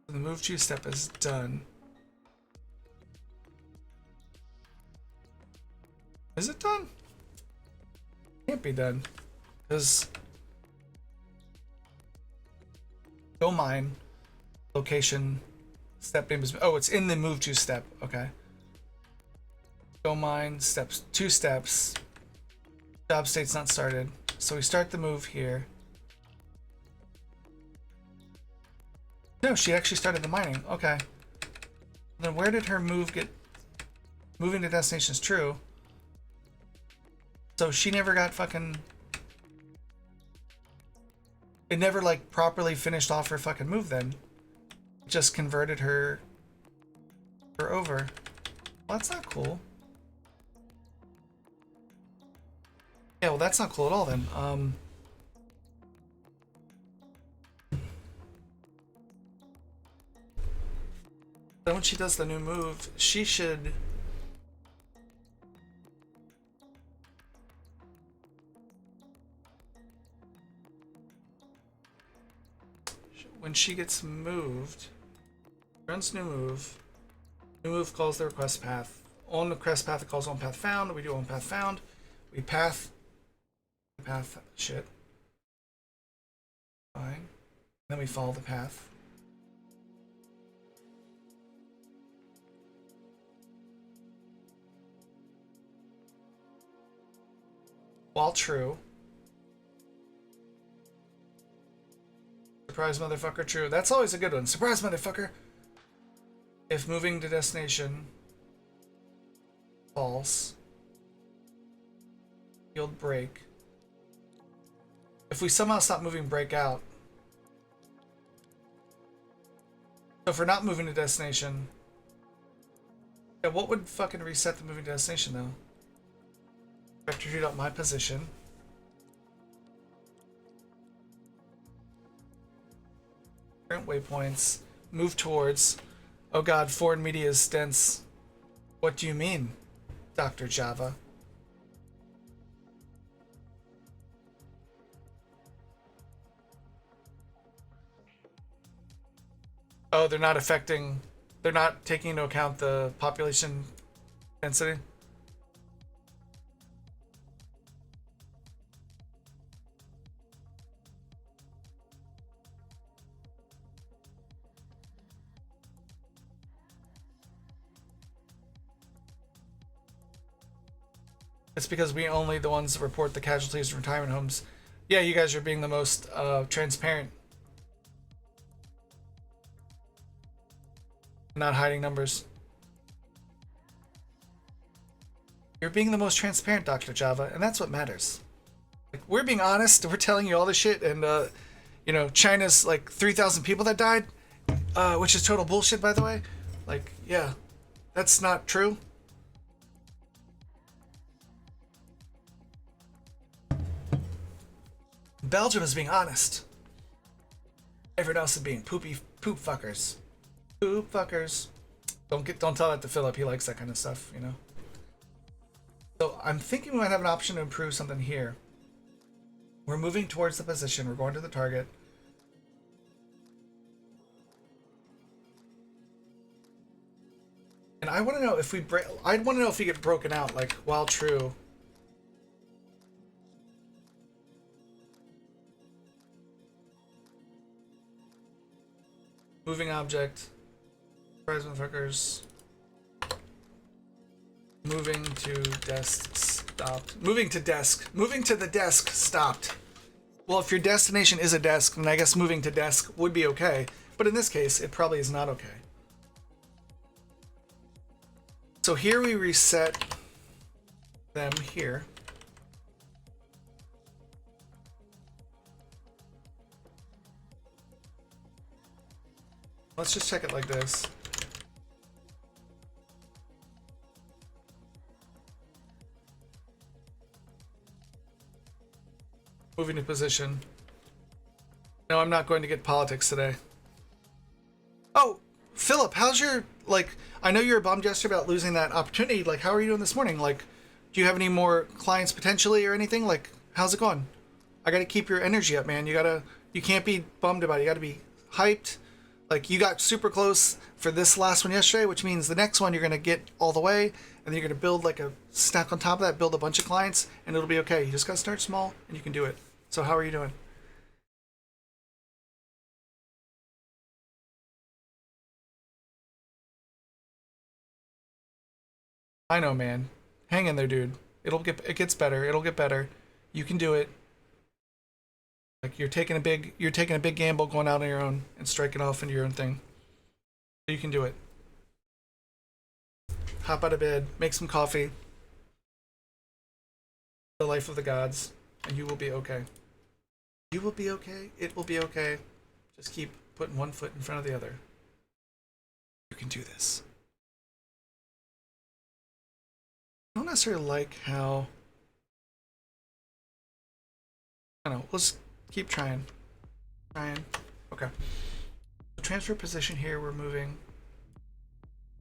The move to step is done. Is it done? Can't be done. Because go mine. Location. Step name is, oh, it's in the move to step. Okay. Go mine. Steps. 2 steps. Job state's not started. So we start the move here. No, she actually started the mining. Okay. Then where did her move get... Moving to destination is true. So she never got fucking... It never, like, properly finished off her fucking move then. It just converted her over. Well, that's not cool. Yeah, well, that's not cool at all then. Then when she does the new move, she should... When she gets moved, runs new move calls the request path. On the request path, it calls on path found. We do on path found. We path shit. Fine. Then we follow the path. While true. Surprise motherfucker true. That's always a good one. Surprise motherfucker. If moving to destination false. Yield break. If we somehow stop moving break out. So if we're not moving to destination. Yeah, what would fucking reset the moving to destination though? Vector read out my position. Current waypoints. Move towards. Oh god, foreign media is dense. What do you mean, Dr. Java? Oh, they're not affecting... They're not taking into account the population density? It's because we only the ones that report the casualties from retirement homes. Yeah, you guys are being the most transparent. Not hiding numbers. You're being the most transparent, Dr. Java, and that's what matters. Like, we're being honest, we're telling you all this shit, and, you know, China's, like, 3,000 people that died, which is total bullshit, by the way. Like, yeah, that's not true. Belgium is being honest. Everyone else is being poop fuckers. Poop fuckers. Don't tell that to Philip. He likes that kind of stuff, you know. So I'm thinking we might have an option to improve something here. We're moving towards the position. We're going to the target. And I want to know if we break. I'd want to know if we get broken out, like while true. Moving object. Surprise motherfuckers. Moving to desk stopped. Moving to desk. Moving to the desk stopped. Well, if your destination is a desk, then I guess moving to desk would be okay. But in this case, it probably is not okay. So here we reset them here. Let's just check it like this. Moving to position. No, I'm not going to get politics today. Oh, Philip, how's your, like, I know you're a bummed yesterday about losing that opportunity. Like, how are you doing this morning? Like, do you have any more clients potentially or anything? Like, how's it going? I gotta keep your energy up, man. You can't be bummed about it. You gotta be hyped. Like, you got super close for this last one yesterday, which means the next one you're going to get all the way, and then you're going to build like a stack on top of that, build a bunch of clients, and it'll be okay. You just got to start small, and you can do it. So how are you doing? I know, man. Hang in there, dude. It gets better. It'll get better. You can do it. Like, you're taking a big gamble going out on your own and striking off into your own thing. You can do it. Hop out of bed, make some coffee. The life of the gods, and you will be okay. You will be okay. It will be okay. Just keep putting one foot in front of the other. You can do this. I don't necessarily like how... I don't know. Let's keep trying. Okay. So transfer position here, we're moving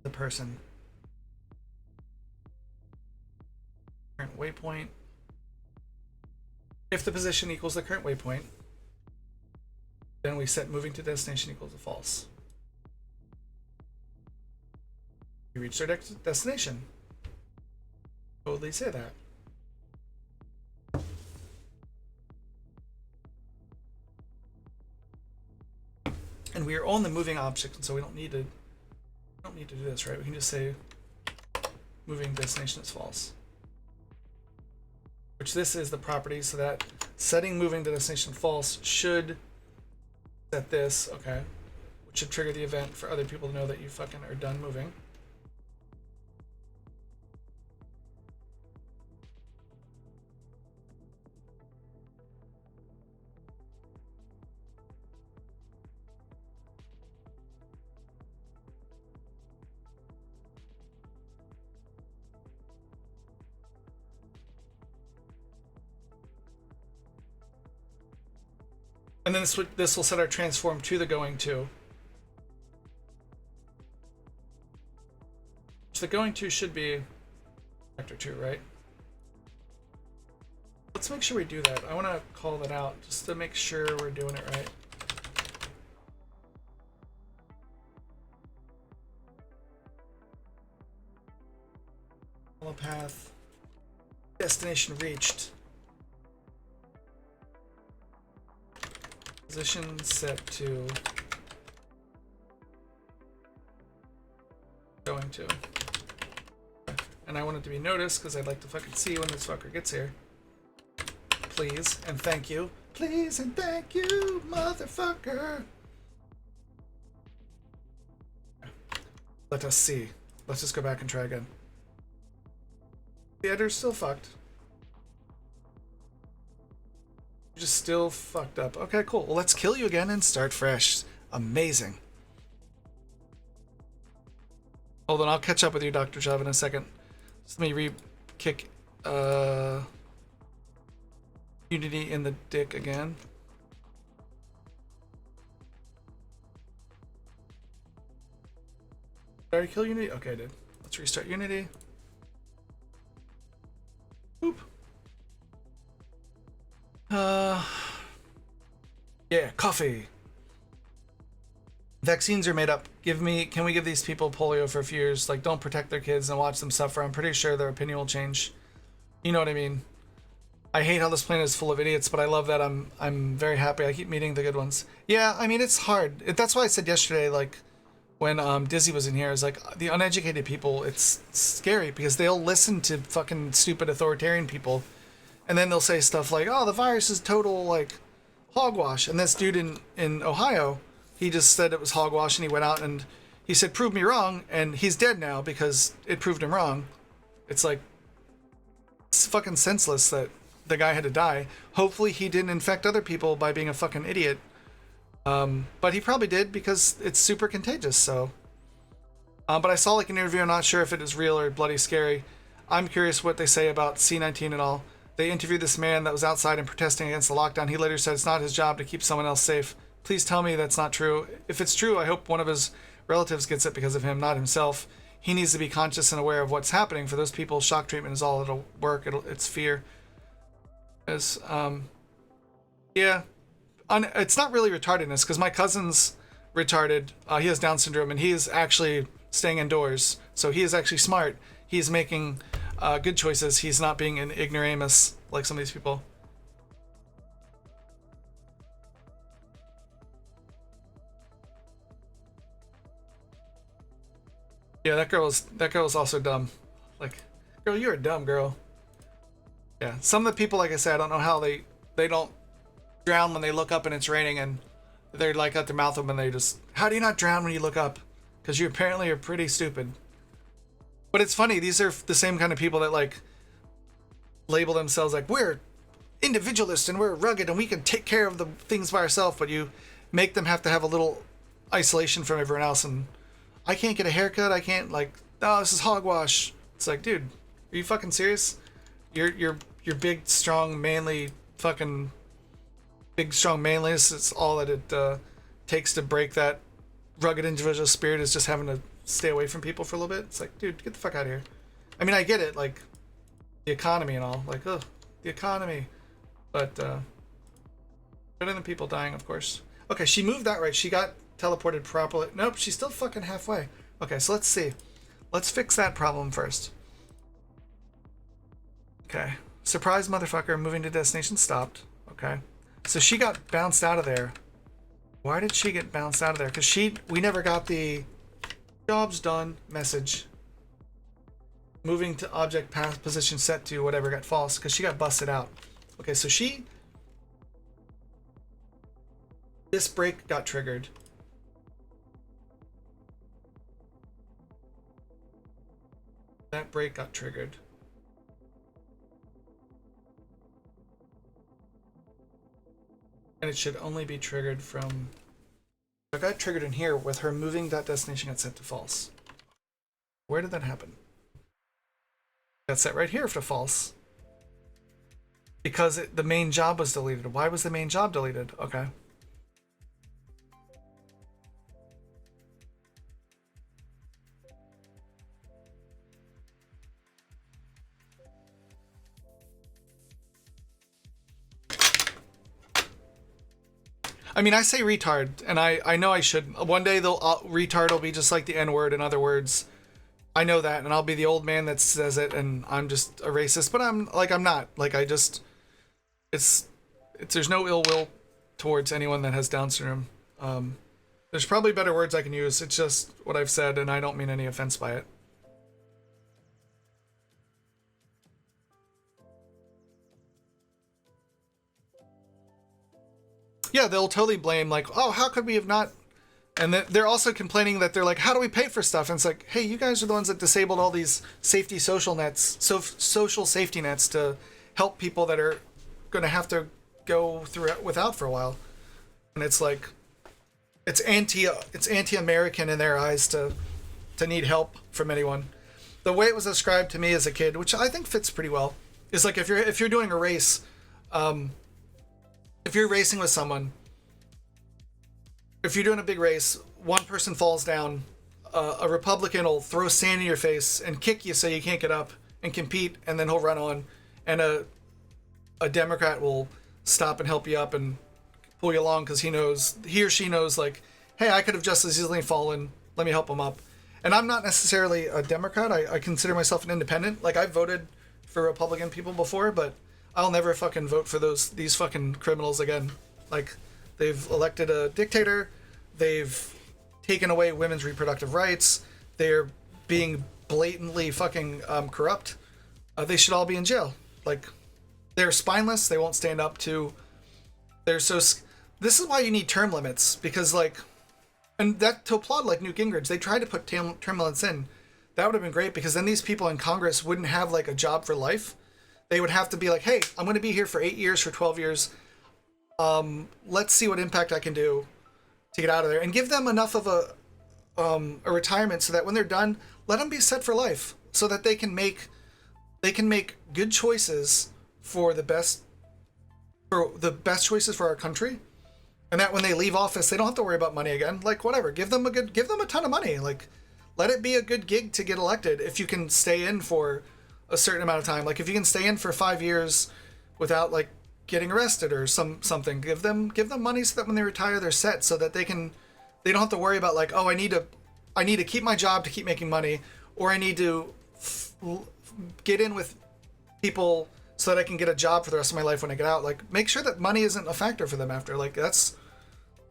the person. Current waypoint. If the position equals the current waypoint, then we set moving to destination equals to false. We reached our destination. Totally say that. And we are on the moving object, and so we don't need to do this, right? We can just say moving destination is false. Which this is the property, so that setting moving to destination false should set this, okay, which should trigger the event for other people to know that you fucking are done moving. And then this will set our transform to the going to. So the going to should be vector 2, right? Let's make sure we do that. I want to call that out just to make sure we're doing it right. Follow path. Destination reached. Position set to going to. And I want it to be noticed because I'd like to fucking see when this fucker gets here. Please and thank you. Please and thank you, motherfucker. Let us see. Let's just go back and try again. The editor's still fucked. You're just still fucked up. Okay, cool. Well, let's kill you again and start fresh. Amazing. Hold on, I'll catch up with you, Dr. Chav, in a second. Just let me re-kick Unity in the dick again. Did I already kill Unity? Okay, I did. Let's restart Unity. Boop. Yeah, coffee. Vaccines are made up. Can we give these people polio for a few years? Like, don't protect their kids and watch them suffer. I'm pretty sure their opinion will change. You know what I mean? I hate how this planet is full of idiots, but I love that I'm very happy. I keep meeting the good ones. Yeah, I mean, it's hard. That's why I said yesterday, like, when Dizzy was in here, is like, the uneducated people, it's scary because they'll listen to fucking stupid authoritarian people, and then they'll say stuff like, oh, the virus is total, like, hogwash. And this dude in Ohio, he just said it was hogwash, and he went out and he said, prove me wrong, and he's dead now because it proved him wrong. It's like, it's fucking senseless that the guy had to die. Hopefully he didn't infect other people by being a fucking idiot. But he probably did because it's super contagious, so. But I saw like an interview, I'm not sure if it is real or bloody scary. I'm curious what they say about C-19 and all. They interviewed this man that was outside and protesting against the lockdown. He later said it's not his job to keep someone else safe. Please tell me that's not true. If it's true, I hope one of his relatives gets it because of him, not himself. He needs to be conscious and aware of what's happening. For those people, shock treatment is all it'll work. It's fear. Yeah. It's not really retardedness because my cousin's retarded. He has Down syndrome and he is actually staying indoors. So he is actually smart. He's making good choices. He's not being an ignoramus like some of these people. Yeah, that girl's also dumb. Like, girl, you're a dumb girl. Yeah, some of the people, like I said, I don't know how they don't drown when they look up and it's raining, and they're like at their mouth open. They just, how do you not drown when you look up? Because you apparently are pretty stupid. But it's funny, these are the same kind of people that like label themselves like, we're individualists and we're rugged and we can take care of the things by ourselves, but you make them have to have a little isolation from everyone else. And I can't get a haircut. I can't, like, oh, this is hogwash. It's like, dude, are you fucking serious? Your big, strong, manly, fucking big, strong manliness. It's all that it takes to break that rugged individual spirit, is just having to stay away from people for a little bit. It's like, dude, get the fuck out of here. I mean, I get it, like the economy and all, like, ugh, the economy, but better than people dying, of course. Okay, she moved that right. She got teleported properly. Nope, she's still fucking halfway. Okay, so let's see. Let's fix that problem first. Okay. Surprise motherfucker, moving to destination stopped. Okay. So she got bounced out of there. Why did she get bounced out of there? Because we never got the job's done message. Moving to object path position set to whatever got false, because she got busted out. Okay, so this break got triggered. That break got triggered. And it should only be triggered from... It got triggered in here with her moving that destination got set to false. Where did that happen? Got set right here to false. Because the main job was deleted. Why was the main job deleted? Okay. I mean, I say retard, and I know I should. One day retard will be just like the N-word in other words. I know that, and I'll be the old man that says it, and I'm just a racist. But I'm not. Like, there's no ill will towards anyone that has Down syndrome. There's probably better words I can use. It's just what I've said, and I don't mean any offense by it. Yeah, they'll totally blame, like, oh, how could we have not And they're also complaining that they're like, how do we pay for stuff? And it's like, hey, you guys are the ones that disabled all these safety social nets, social safety nets to help people that are going to have to go through it without for a while. And it's like, it's anti-American in their eyes to need help from anyone. The way it was described to me as a kid, which I think fits pretty well, is like if you're doing a race, if you're racing with someone, if you're doing a big race, one person falls down, a Republican will throw sand in your face and kick you so you can't get up and compete, and then he'll run on, and a Democrat will stop and help you up and pull you along because he or she knows, like, hey, I could have just as easily fallen. Let me help him up. And I'm not necessarily a Democrat. I consider myself an independent. Like, I've voted for Republican people before, but I'll never fucking vote for these fucking criminals again. Like, they've elected a dictator. They've taken away women's reproductive rights. They're being blatantly fucking corrupt. They should all be in jail. Like, they're spineless. They won't stand up to... This is why you need term limits, because, like... And that, to applaud, like, Newt Gingrich, they tried to put term limits in. That would have been great, because then these people in Congress wouldn't have, like, a job for life. They would have to be like, hey, I'm going to be here for 8 years, for 12 years. Let's see what impact I can do to get out of there. And give them enough of a retirement so that when they're done, let them be set for life. So that they can make good choices for the best choices for our country. And that when they leave office, they don't have to worry about money again. Like, whatever, give them a ton of money. Like, let it be a good gig to get elected if you can stay in for a certain amount of time. Like, if you can stay in for 5 years without, like, getting arrested or something, give them money so that when they retire, they're set, so that they don't have to worry about, like, oh, I need to keep my job to keep making money, or I need to get in with people so that I can get a job for the rest of my life when I get out. Like, make sure that money isn't a factor for them after. Like,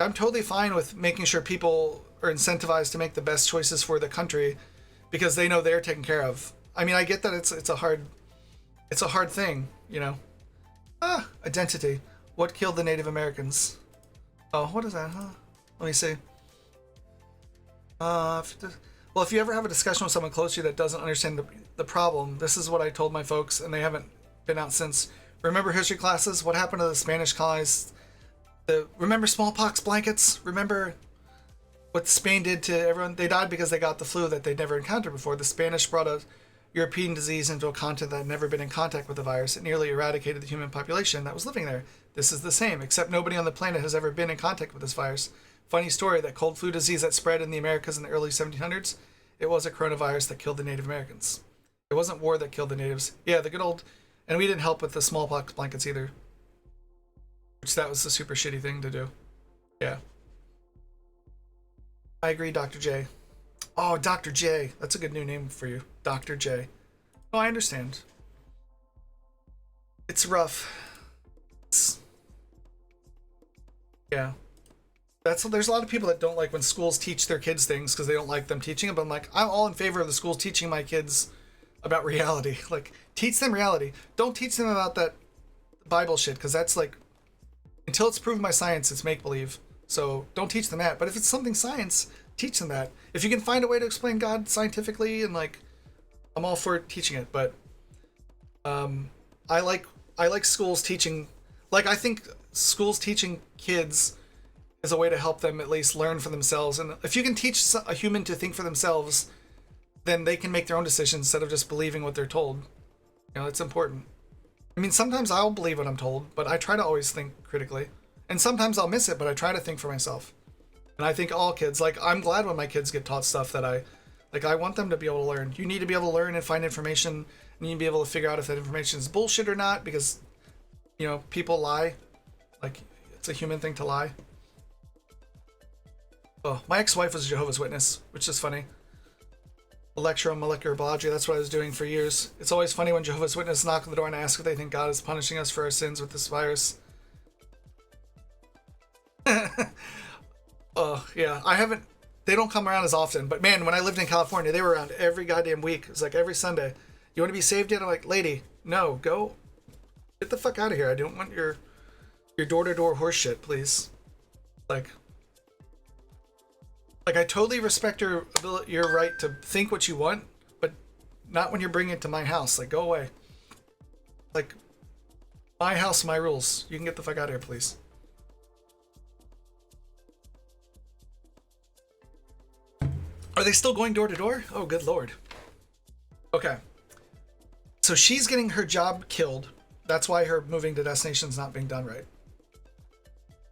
I'm totally fine with making sure people are incentivized to make the best choices for the country because they know they're taken care of. I mean, I get that it's a hard thing, you know. Identity. What killed the Native Americans? Oh, what is that, huh? Let me see. Well, if you ever have a discussion with someone close to you that doesn't understand the problem, this is what I told my folks, and they haven't been out since. Remember history classes? What happened to the Spanish colonies? Remember smallpox blankets? Remember what Spain did to everyone? They died because they got the flu that they'd never encountered before. The Spanish brought a European disease into a continent that had never been in contact with the virus. It nearly eradicated the human population that was living there. This is the same, except nobody on the planet has ever been in contact with this virus. Funny story, that cold flu disease that spread in the Americas in the early 1700s, it was a coronavirus that killed the Native Americans. It wasn't war that killed the natives. Yeah, the good old... And we didn't help with the smallpox blankets either. Which that was a super shitty thing to do. Yeah. I agree, Dr. J. Oh, Dr. J. That's a good new name for you. Dr. J. Oh, I understand. It's rough. Yeah. There's a lot of people that don't like when schools teach their kids things because they don't like them teaching them, but I'm like, I'm all in favor of the schools teaching my kids about reality. Like, teach them reality. Don't teach them about that Bible shit, because that's like, until it's proven by science, it's make-believe. So don't teach them that. But if it's something science, teach them that. If you can find a way to explain God scientifically, and like, I'm all for teaching it. But I like schools teaching. Like, I think schools teaching kids is a way to help them at least learn for themselves. And if you can teach a human to think for themselves, then they can make their own decisions instead of just believing what they're told. You know, it's important. I mean, sometimes I'll believe what I'm told, but I try to always think critically. And sometimes I'll miss it, but I try to think for myself. And I think all kids, like, I'm glad when my kids get taught stuff that I want them to be able to learn. You need to be able to learn and find information, and you need to be able to figure out if that information is bullshit or not, because, you know, people lie. Like, it's a human thing to lie. Oh, my ex-wife was a Jehovah's Witness, which is funny. Electromolecular biology, that's what I was doing for years. It's always funny when Jehovah's Witnesses knock on the door and ask if they think God is punishing us for our sins with this virus. Oh, yeah, they don't come around as often, but man, when I lived in California, they were around every goddamn week. It was like every Sunday. You want to be saved yet? I'm like, lady, no, go. Get the fuck out of here. I don't want your door-to-door horse shit, please. Like, Like, I totally respect your right to think what you want, but not when you're bringing it to my house. Like, go away. Like, my house, my rules. You can get the fuck out of here, please. Are they still going door to door? Oh, good lord. Okay. So she's getting her job killed. That's why her moving to destination's not being done right.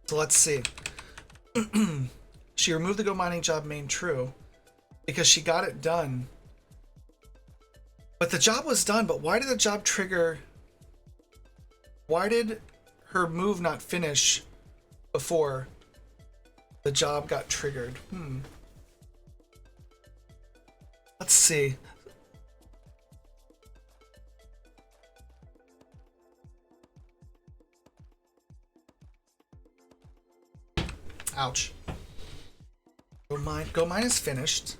So let's see. She removed the go mining job main true because she got it done. But the job was done, but why did the job trigger? Why did her move not finish before the job got triggered? Let's see. Ouch. Go mine is finished.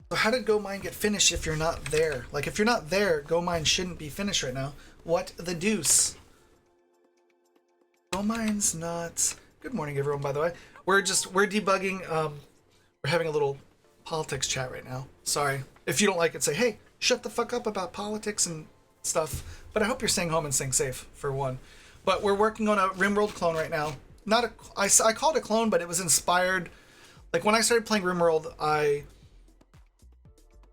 So how did go mine get finished if you're not there? Like, if you're not there, go mine shouldn't be finished right now. What the deuce? Go mine's not. Good morning, everyone. By the way, we're debugging. We're having a little politics chat right now. Sorry if you don't like it. Say, hey, shut the fuck up about politics and stuff. But I hope you're staying home and staying safe for one. But we're working on a RimWorld clone right now. I called it a clone, but it was inspired. Like, when I started playing RimWorld, I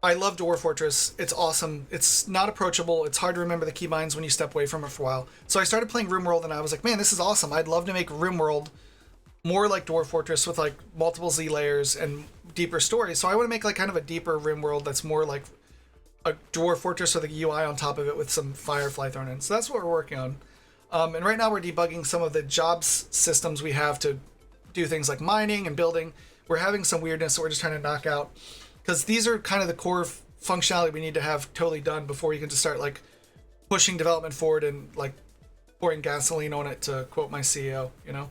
love Dwarf Fortress. It's awesome. It's not approachable. It's hard to remember the keybinds when you step away from it for a while. So I started playing RimWorld, and I was like, man, this is awesome. I'd love to make RimWorld more like Dwarf Fortress with like multiple Z layers and deeper stories. So I want to make like kind of a deeper RimWorld that's more like a Dwarf Fortress with a UI on top of it with some Firefly thrown in. So that's what we're working on. And right now we're debugging some of the jobs systems we have to do things like mining and building. We're having some weirdness that we're just trying to knock out, because these are kind of the core functionality we need to have totally done before you can just start like pushing development forward and like pouring gasoline on it, to quote my CEO, you know?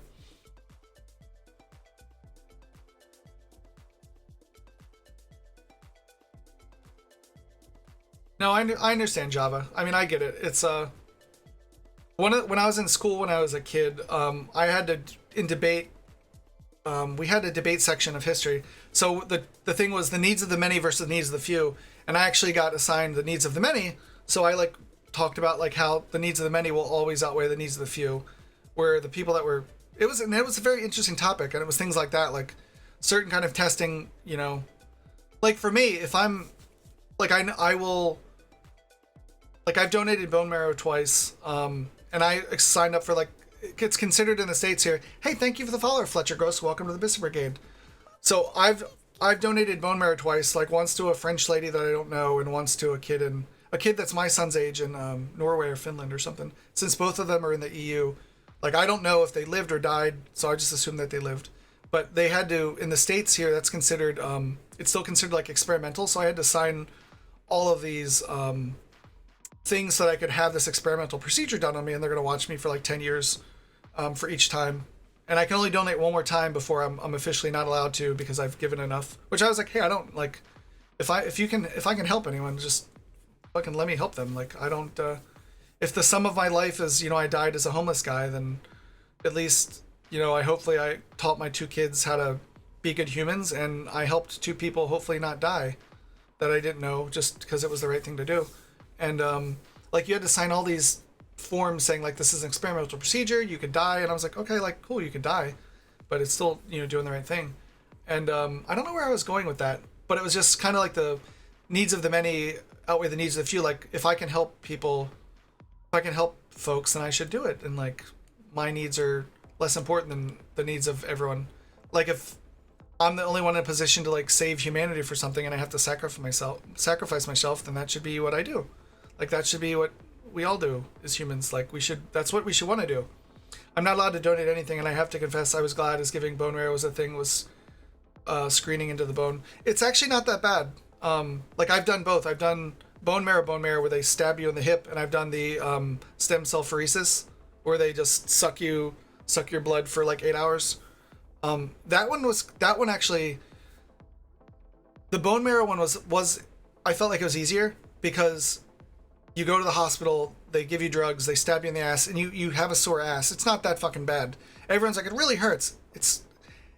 No, I understand Java. I mean, I get it. It's when I was in school when I was a kid, I had to in debate. We had a debate section of history. So the thing was the needs of the many versus the needs of the few, and I actually got assigned the needs of the many. So I like talked about like how the needs of the many will always outweigh the needs of the few, where the people that were it was a very interesting topic, and it was things like that, like certain kind of testing, you know, like for me, if I'm like I will. Like, I've donated bone marrow twice, and I signed up for, like, it's considered in the States here, hey, thank you for the follower, Fletcher Gross, welcome to the Biscuit Brigade. So I've donated bone marrow twice, like once to a French lady that I don't know, and once to a kid that's my son's age in Norway or Finland or something. Since both of them are in the EU, like, I don't know if they lived or died, so I just assumed that they lived. But they had to, in the States here, that's considered, it's still considered, like, experimental, so I had to sign all of these, things so that I could have this experimental procedure done on me, and they're going to watch me for like 10 years for each time. And I can only donate one more time before I'm officially not allowed to, because I've given enough. Which I was like, hey, I don't like, if I can help anyone, just fucking let me help them. Like, I don't, if the sum of my life is, you know, I died as a homeless guy, then at least, you know, hopefully I taught my 2 kids how to be good humans, and I helped 2 people hopefully not die that I didn't know, just because it was the right thing to do. And like, you had to sign all these forms saying like, this is an experimental procedure, you could die, and I was like, okay, like, cool, you could die, but it's still, you know, doing the right thing. And I don't know where I was going with that, but it was just kind of like the needs of the many outweigh the needs of the few. Like, if I can help people, if I can help folks, then I should do it, and like, my needs are less important than the needs of everyone. Like, if I'm the only one in a position to like save humanity for something, and I have to sacrifice myself, then that should be what I do. Like, that should be what we all do as humans. Like, that's what we should want to do. I'm not allowed to donate anything, and I have to confess I was glad as giving bone marrow was a thing, was screening into the bone. It's actually not that bad. Like, I've done both. I've done bone marrow where they stab you in the hip, and I've done the stem cell pheresis, where they just suck your blood for like 8 hours. That one actually, the bone marrow one was I felt like it was easier, because you go to the hospital, they give you drugs, they stab you in the ass, and you have a sore ass. It's not that fucking bad. Everyone's like, it really hurts.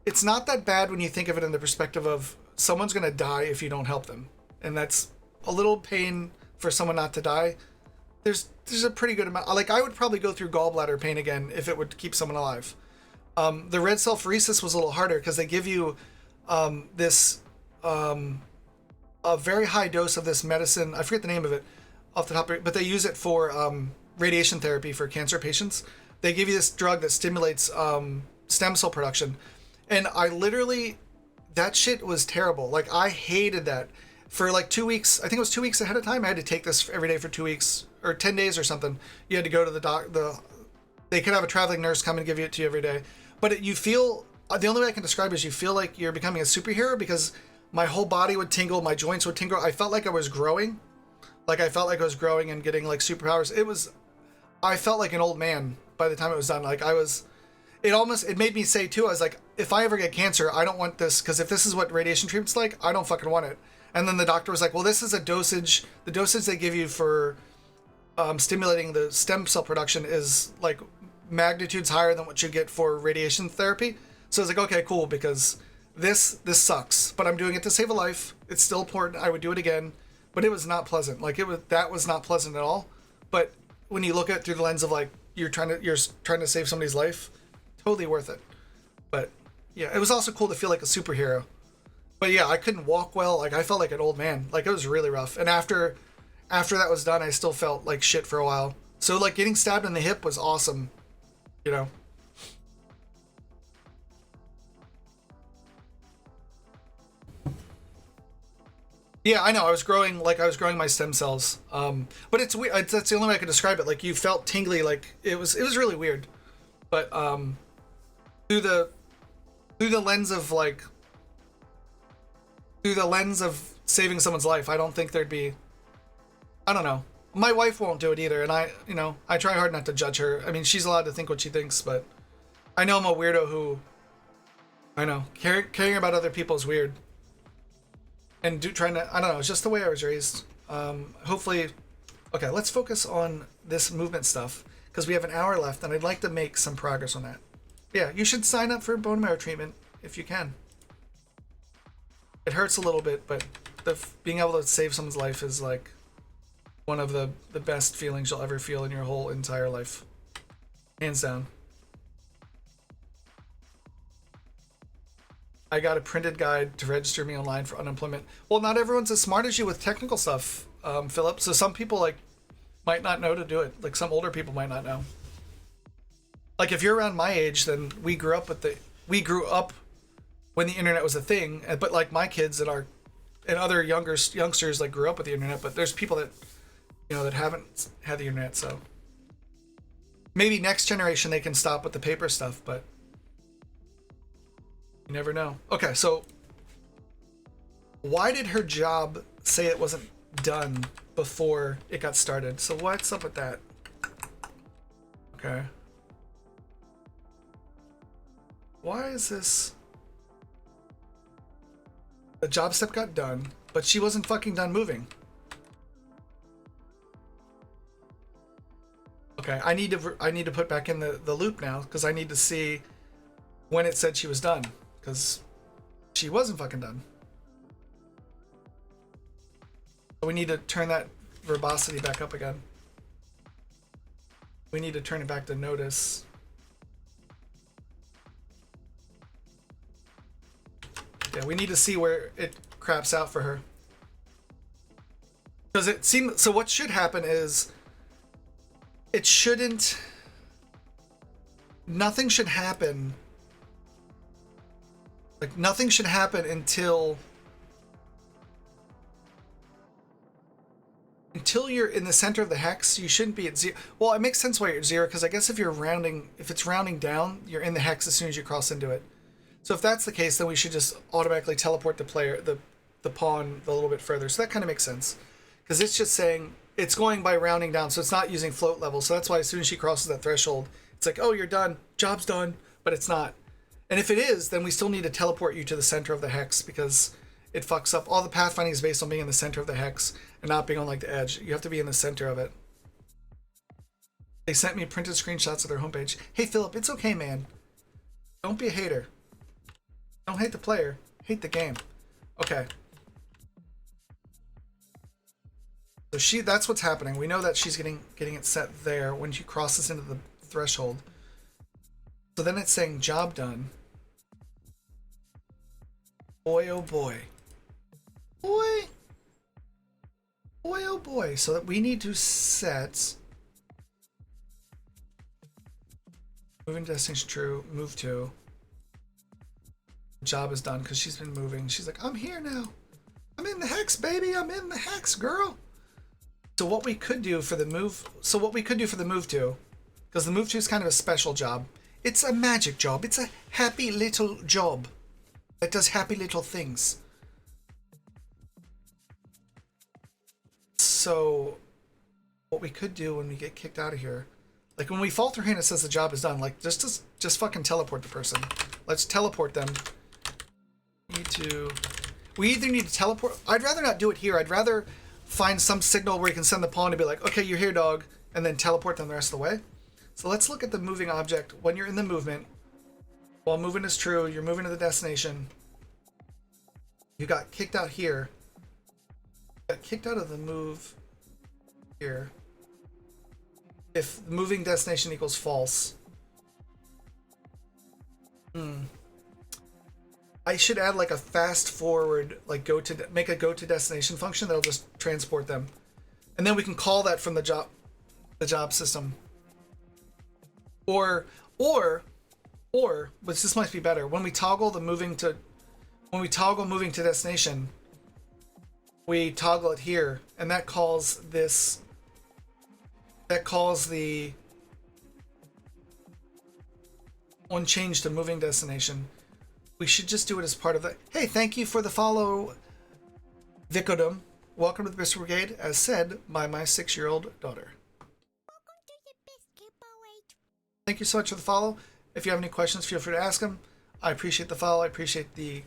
it's not that bad when you think of it in the perspective of someone's going to die if you don't help them. And that's a little pain for someone not to die. There's a pretty good amount. Like, I would probably go through gallbladder pain again if it would keep someone alive. The red cell pheresis was a little harder because they give you this a very high dose of this medicine. I forget the name of it off the top, but they use it for radiation therapy for cancer patients. They give you this drug that stimulates stem cell production, and I literally, that shit was terrible. Like, I hated that for like 2 weeks. I think it was 2 weeks ahead of time. I had to take this every day for 2 weeks or 10 days or something. You had to go to they could have a traveling nurse come and give it to you every day. But you feel, the only way I can describe it is you feel like you're becoming a superhero, because my whole body would tingle, my joints would tingle. I felt like I was growing. Like, I felt like I was growing and getting like superpowers. I felt like an old man by the time it was done. Like, it made me say too, I was like, if I ever get cancer, I don't want this, because if this is what radiation treatment's like, I don't fucking want it. And then the doctor was like, well, this is a dosage. The dosage they give you for stimulating the stem cell production is like magnitudes higher than what you get for radiation therapy. So I was like, okay, cool, because this sucks, but I'm doing it to save a life. It's still important. I would do it again, but it was not pleasant. Like, that was not pleasant at all. But when you look at it through the lens of like, you're trying to save somebody's life, totally worth it. But yeah, it was also cool to feel like a superhero. But yeah, I couldn't walk well. Like, I felt like an old man. Like, it was really rough. And after that was done, I still felt like shit for a while. So like, getting stabbed in the hip was awesome, you know. Yeah, I know. I was growing my stem cells. But it's weird. That's the only way I could describe it. Like, you felt tingly. Like, it was really weird. But through the lens of saving someone's life, I don't think there'd be. I don't know. My wife won't do it either, and I try hard not to judge her. I mean, she's allowed to think what she thinks, but I know I'm a weirdo who. I know caring about other people is weird. And trying to, I don't know, it's just the way I was raised. Hopefully, okay, let's focus on this movement stuff, because we have an hour left, and I'd like to make some progress on that. Yeah, you should sign up for bone marrow treatment if you can. It hurts a little bit, but being able to save someone's life is like one of the best feelings you'll ever feel in your whole entire life. Hands down. I got a printed guide to register me online for unemployment. Well, not everyone's as smart as you with technical stuff, Philip. So some people like might not know to do it. Like, some older people might not know. Like, if you're around my age, then we grew up when the internet was a thing. But like, my kids and other youngsters like grew up with the internet. But there's people that that haven't had the internet. So maybe next generation they can stop with the paper stuff, but. You never know. Okay, so why did her job say it wasn't done before it got started? So what's up with that? Okay. Why is this? The job step got done, but she wasn't fucking done moving. Okay, I need to put back in the loop now, because I need to see when it said she was done. Because she wasn't fucking done. We need to turn that verbosity back up again. We need to turn it back to notice. Yeah, we need to see where it craps out for her. Because it seems, so what should happen is, nothing should happen. Like, nothing should happen until you're in the center of the hex. You shouldn't be at zero. Well, it makes sense why you're at zero, because I guess if it's rounding down, you're in the hex as soon as you cross into it. So if that's the case, then we should just automatically teleport the player, the pawn, a little bit further. So that kind of makes sense, because it's just saying it's going by rounding down, so it's not using float level. So that's why as soon as she crosses that threshold, it's like, oh, you're done, job's done, but it's not. And if it is, then we still need to teleport you to the center of the hex, because it fucks up. All the pathfinding is based on being in the center of the hex and not being on like the edge. You have to be in the center of it. They sent me printed screenshots of their homepage. Hey, Philip, it's okay, man. Don't be a hater. Don't hate the player, hate the game. Okay. So that's what's happening. We know that she's getting it set there when she crosses into the threshold. So then it's saying job done. Boy, oh boy. Boy. Boy, oh boy. So that we need to set moving destination true, move to. Job is done because she's been moving. She's like, I'm here now. I'm in the hex, baby. I'm in the hex, girl. So what we could do for the move to, because the move to is kind of a special job. It's a magic job. It's a happy little job that does happy little things. So what we could do when we get kicked out of here, like when we fall through here and it says the job is done, like just fucking teleport the person. Let's teleport them. We either need to teleport. I'd rather not do it here. I'd rather find some signal where you can send the pawn to be like, okay, you're here, dog, and then teleport them the rest of the way. So let's look at the moving object. When you're in the movement, while movement is true, you're moving to the destination. You got kicked out here. You got kicked out of the move here. If moving destination equals false. I should add like a fast forward, like make a go to destination function that'll just transport them, and then we can call that from the job system. Or, which this might be better, when we toggle moving to destination, we toggle it here, and that calls the on change to moving destination. We should just do it as part of the... Hey, thank you for the follow, Vicodum. Welcome to the Biscuit Brigade, as said by my 6-year-old daughter. Welcome to the Biscuit Brigade. Thank you so much for the follow. If you have any questions, feel free to ask them. I appreciate the follow. I appreciate you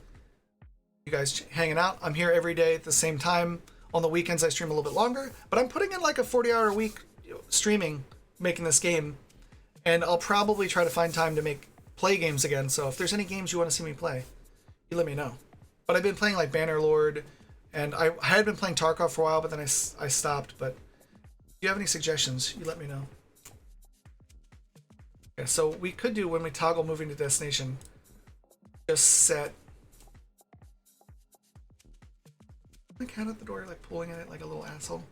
guys hanging out. I'm here every day at the same time. On the weekends, I stream a little bit longer, but I'm putting in like a 40-hour a week streaming, making this game, and I'll probably try to find time to play games again. So if there's any games you want to see me play, you let me know. But I've been playing like Bannerlord, and I had been playing Tarkov for a while, but then I stopped. But if you have any suggestions, you let me know. Okay, so we could do, when we toggle moving to destination, just set the cat at the door, like pulling at it like a little asshole.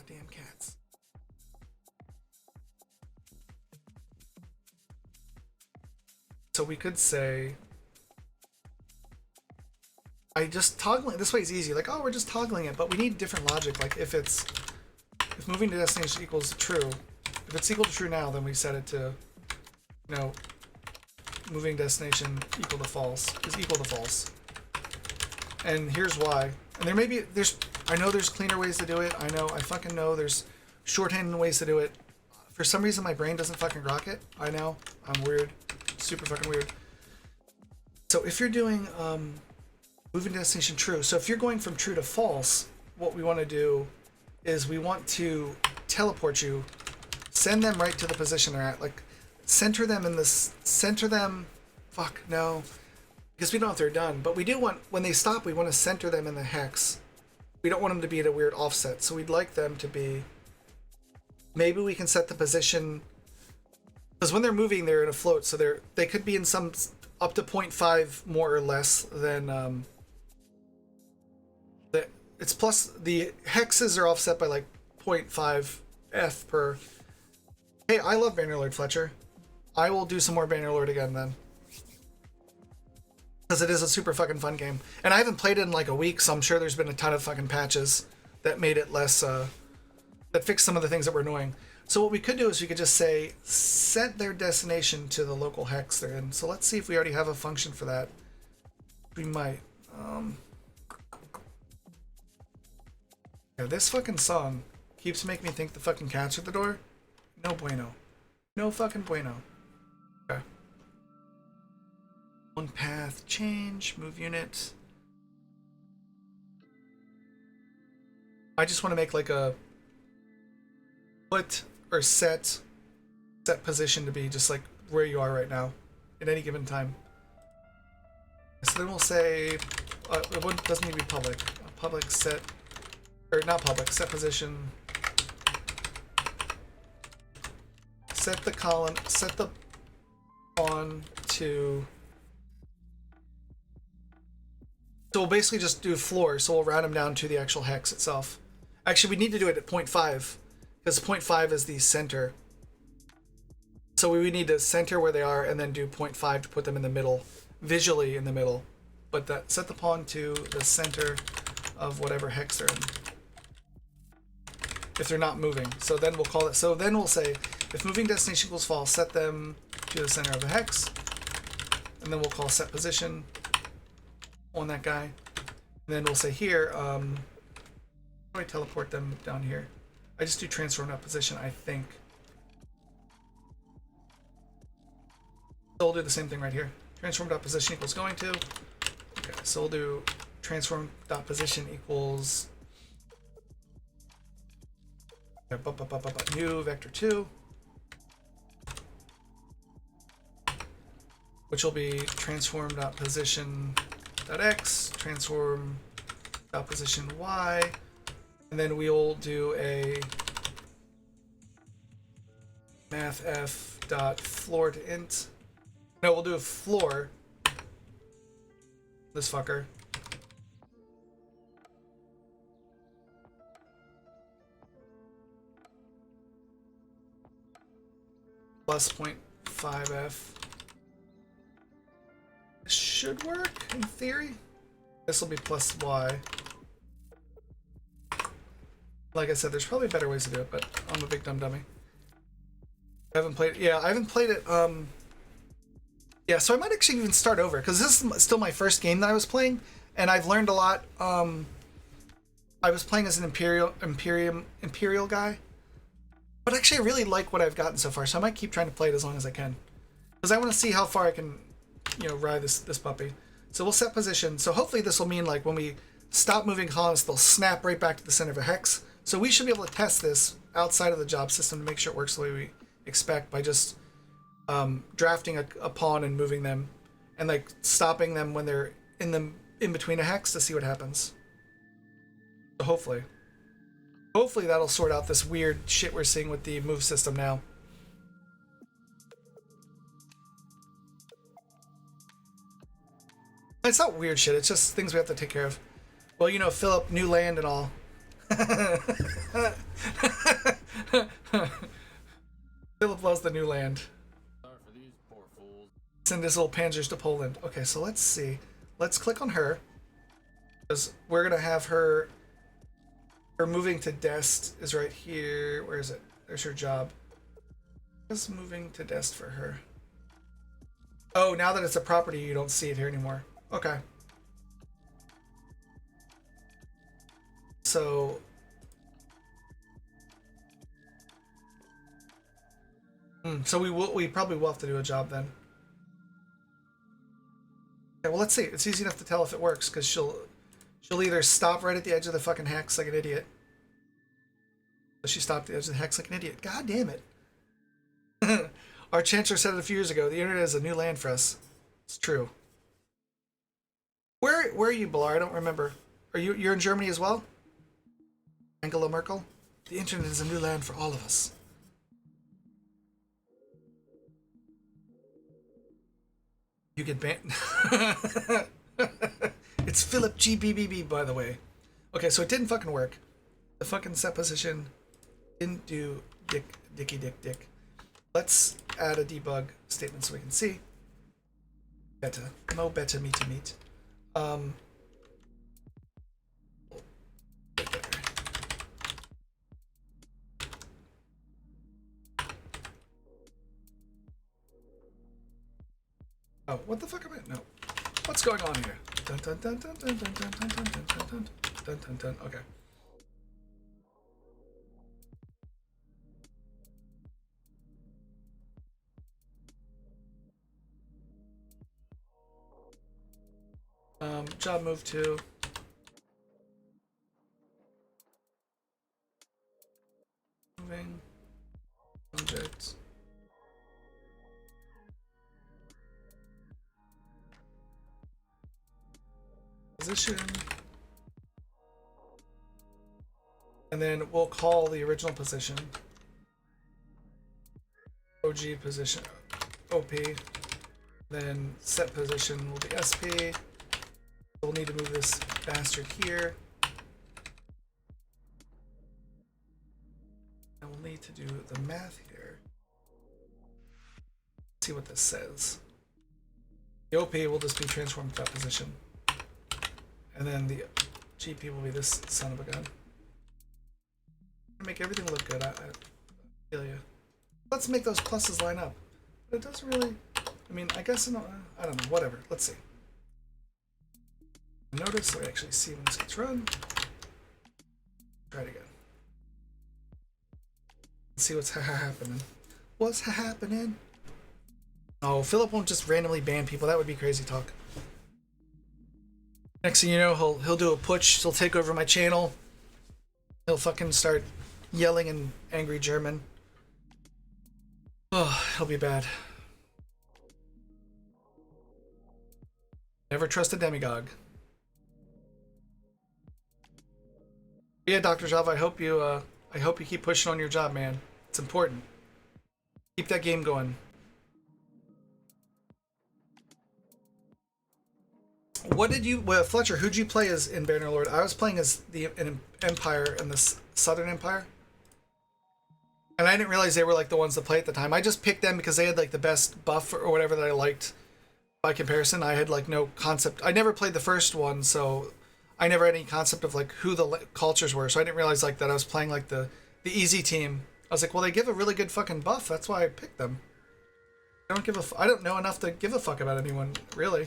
Damn cats. So we could say, I just toggling, this way is easy, like, oh, we're just toggling it, but we need different logic. Like if moving to destination equals true, if it's equal to true now, then we set it to, moving destination equal to false, is equal to false. And here's why. And I know there's cleaner ways to do it. I fucking know there's shorthand ways to do it. For some reason, my brain doesn't fucking grok it. I know, I'm weird. Super fucking weird. So if you're doing moving destination true, so if you're going from true to false, what we want to do is we want to teleport you, send them right to the position they're at, like center them, fuck no, because we don't know if they're done, but we do want, when they stop, we want to center them in the hex. We don't want them to be at a weird offset, so we'd like them to be, maybe we can set the position, because when they're moving, they're in a float, so they could be in some up to 0.5 more or less than it's plus the hexes are offset by like 0.5 F per. Hey, I love Bannerlord, Fletcher. I will do some more Bannerlord again then, because it is a super fucking fun game, and I haven't played it in like a week, so I'm sure there's been a ton of fucking patches that made it less that fixed some of the things that were annoying. So what we could do is we could just say set their destination to the local hex they're in. So let's see if we already have a function for that. We might. Yeah, this fucking song keeps making me think the fucking cats are at the door. No bueno. No fucking bueno. Okay. One path change, move unit. I just want to make like a put or set position to be just like where you are right now at any given time. So then we'll say, doesn't need to be public. Public set, or not public, set position. Set the column, set the pawn to. So we'll basically just do floor, so we'll round them down to the actual hex itself. Actually, we need to do it at 0.5, because 0.5 is the center. So we would need to center where they are and then do 0.5 to put them in the middle, visually in the middle. But that set the pawn to the center of whatever hex they're in. If they're not moving. So then we'll call it, so then we'll say, if moving destination equals false, set them to the center of the hex. And then we'll call set position on that guy. And then we'll say here, how do I teleport them down here? I just do transform that position, I think. So we'll do the same thing right here. Transform dot position equals going to. Okay, so we'll do transform dot position equals new vector 2, which will be transform dot position dot x, transform dot position y, and then we'll do a math f dot floor to int. No, we'll do a floor. This fucker. Plus 0.5f. This should work in theory. This will be plus y. Like I said, there's probably better ways to do it, but I'm a big dumb dummy. I haven't played it. Yeah, I haven't played it. Yeah, so I might actually even start over, because this is still my first game that I was playing, and I've learned a lot. I was playing as an Imperial guy, but actually I really like what I've gotten so far, so I might keep trying to play it as long as I can, because I want to see how far I can, you know, ride this puppy. So we'll set position. So hopefully this will mean like when we stop moving columns, they'll snap right back to the center of a hex. So we should be able to test this outside of the job system to make sure it works the way we expect by just drafting a pawn and moving them, and like stopping them when they're in between a hex to see what happens. So hopefully that'll sort out this weird shit we're seeing with the move system now. It's not weird shit, it's just things we have to take care of. Well, you know, Philip, new land and all. Philip loves the new land. Send his little panzers to Poland. Okay, so let's see. Let's click on her, because we're gonna have her moving to Dest is right here. Where is it? There's her job. Just moving to Dest for her. Oh, now that it's a property, you don't see it here anymore. Okay. So so we probably will have to do a job then. Okay, well, let's see. It's easy enough to tell if it works, because she'll either stop right at the edge of the fucking hex like an idiot. So she stopped at the edge of the hex like an idiot. God damn it. Our chancellor said it a few years ago. The internet is a new land for us. It's true. Where are you, Bilar? I don't remember. You're in Germany as well? Angela Merkel? The internet is a new land for all of us. You get banned. It's Philip GBBB, by the way. Okay, so it didn't fucking work. The fucking set position didn't do dick. Let's add a debug statement so we can see. Better. No better me to meet. Oh, what the fuck am I? No. What's going on here? Dun dun dun dun dun dun dun dun dun dun dun dun dun dun. Okay. Job move to moving objects. position. And then we'll call the original position OG position, OP. Then set position will be SP. We'll need to move this bastard here. And we'll need to do the math here. See what this says. The OP will just be transformed to that position. And then the GP will be this son of a gun. Make everything look good. I feel you. Let's make those pluses line up. But it doesn't really. I mean, I guess I don't know. Whatever. Let's see. Notice so we actually see when this gets run. Try it again. Let's see what's happening. What's happening? Oh, Philip won't just randomly ban people. That would be crazy talk. Next thing you know, he'll do a putsch. He'll take over my channel. He'll fucking start yelling in angry German. Oh, he'll be bad. Never trust a demagogue. Yeah, Dr. Java, I hope you keep pushing on your job, man. It's important. Keep that game going. What did you, Fletcher? Who'd you play as in Bannerlord? I was playing as an Empire in the Southern Empire, and I didn't realize they were like the ones to play at the time. I just picked them because they had like the best buff or whatever that I liked. By comparison, I had like no concept. I never played the first one, so I never had any concept of like who the cultures were. So I didn't realize like that I was playing like the easy team. I was like, well, they give a really good fucking buff. That's why I picked them. I don't know enough to give a fuck about anyone really.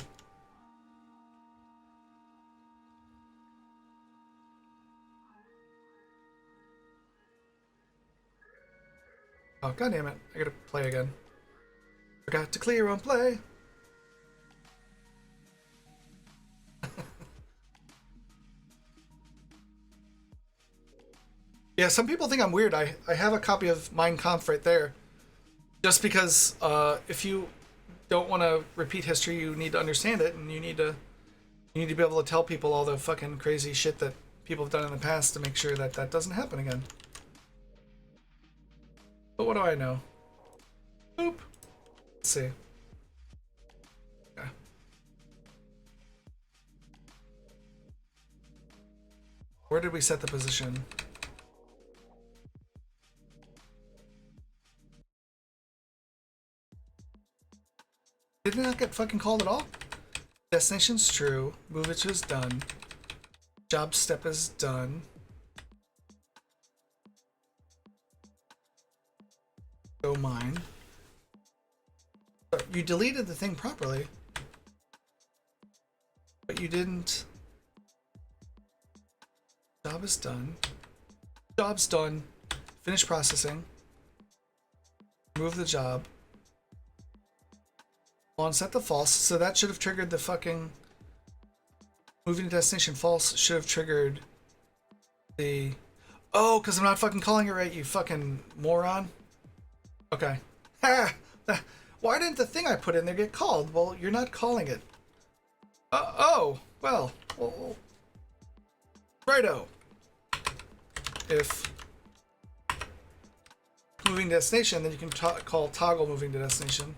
Oh, god damn it. I gotta play again. Forgot to clear on play. Yeah, some people think I'm weird. I have a copy of Mein Kampf right there. Just because if you don't want to repeat history, you need to understand it, and you need to be able to tell people all the fucking crazy shit that people have done in the past to make sure that that doesn't happen again. But what do I know? Boop. Let's see. Okay. Where did we set the position? Did it not get fucking called at all? Destination's true. Movage is done. Job step is done. Go mine. You deleted the thing properly, but you didn't. Job is done. Job's done. Finish processing. Move the job. On set the false, so that should have triggered the fucking moving to destination false should have triggered the oh, because I'm not fucking calling it right, you fucking moron. Okay. Ha! Why didn't the thing I put in there get called? Well, you're not calling it. Oh, well, righto. If moving destination, then you can call toggle moving to destination.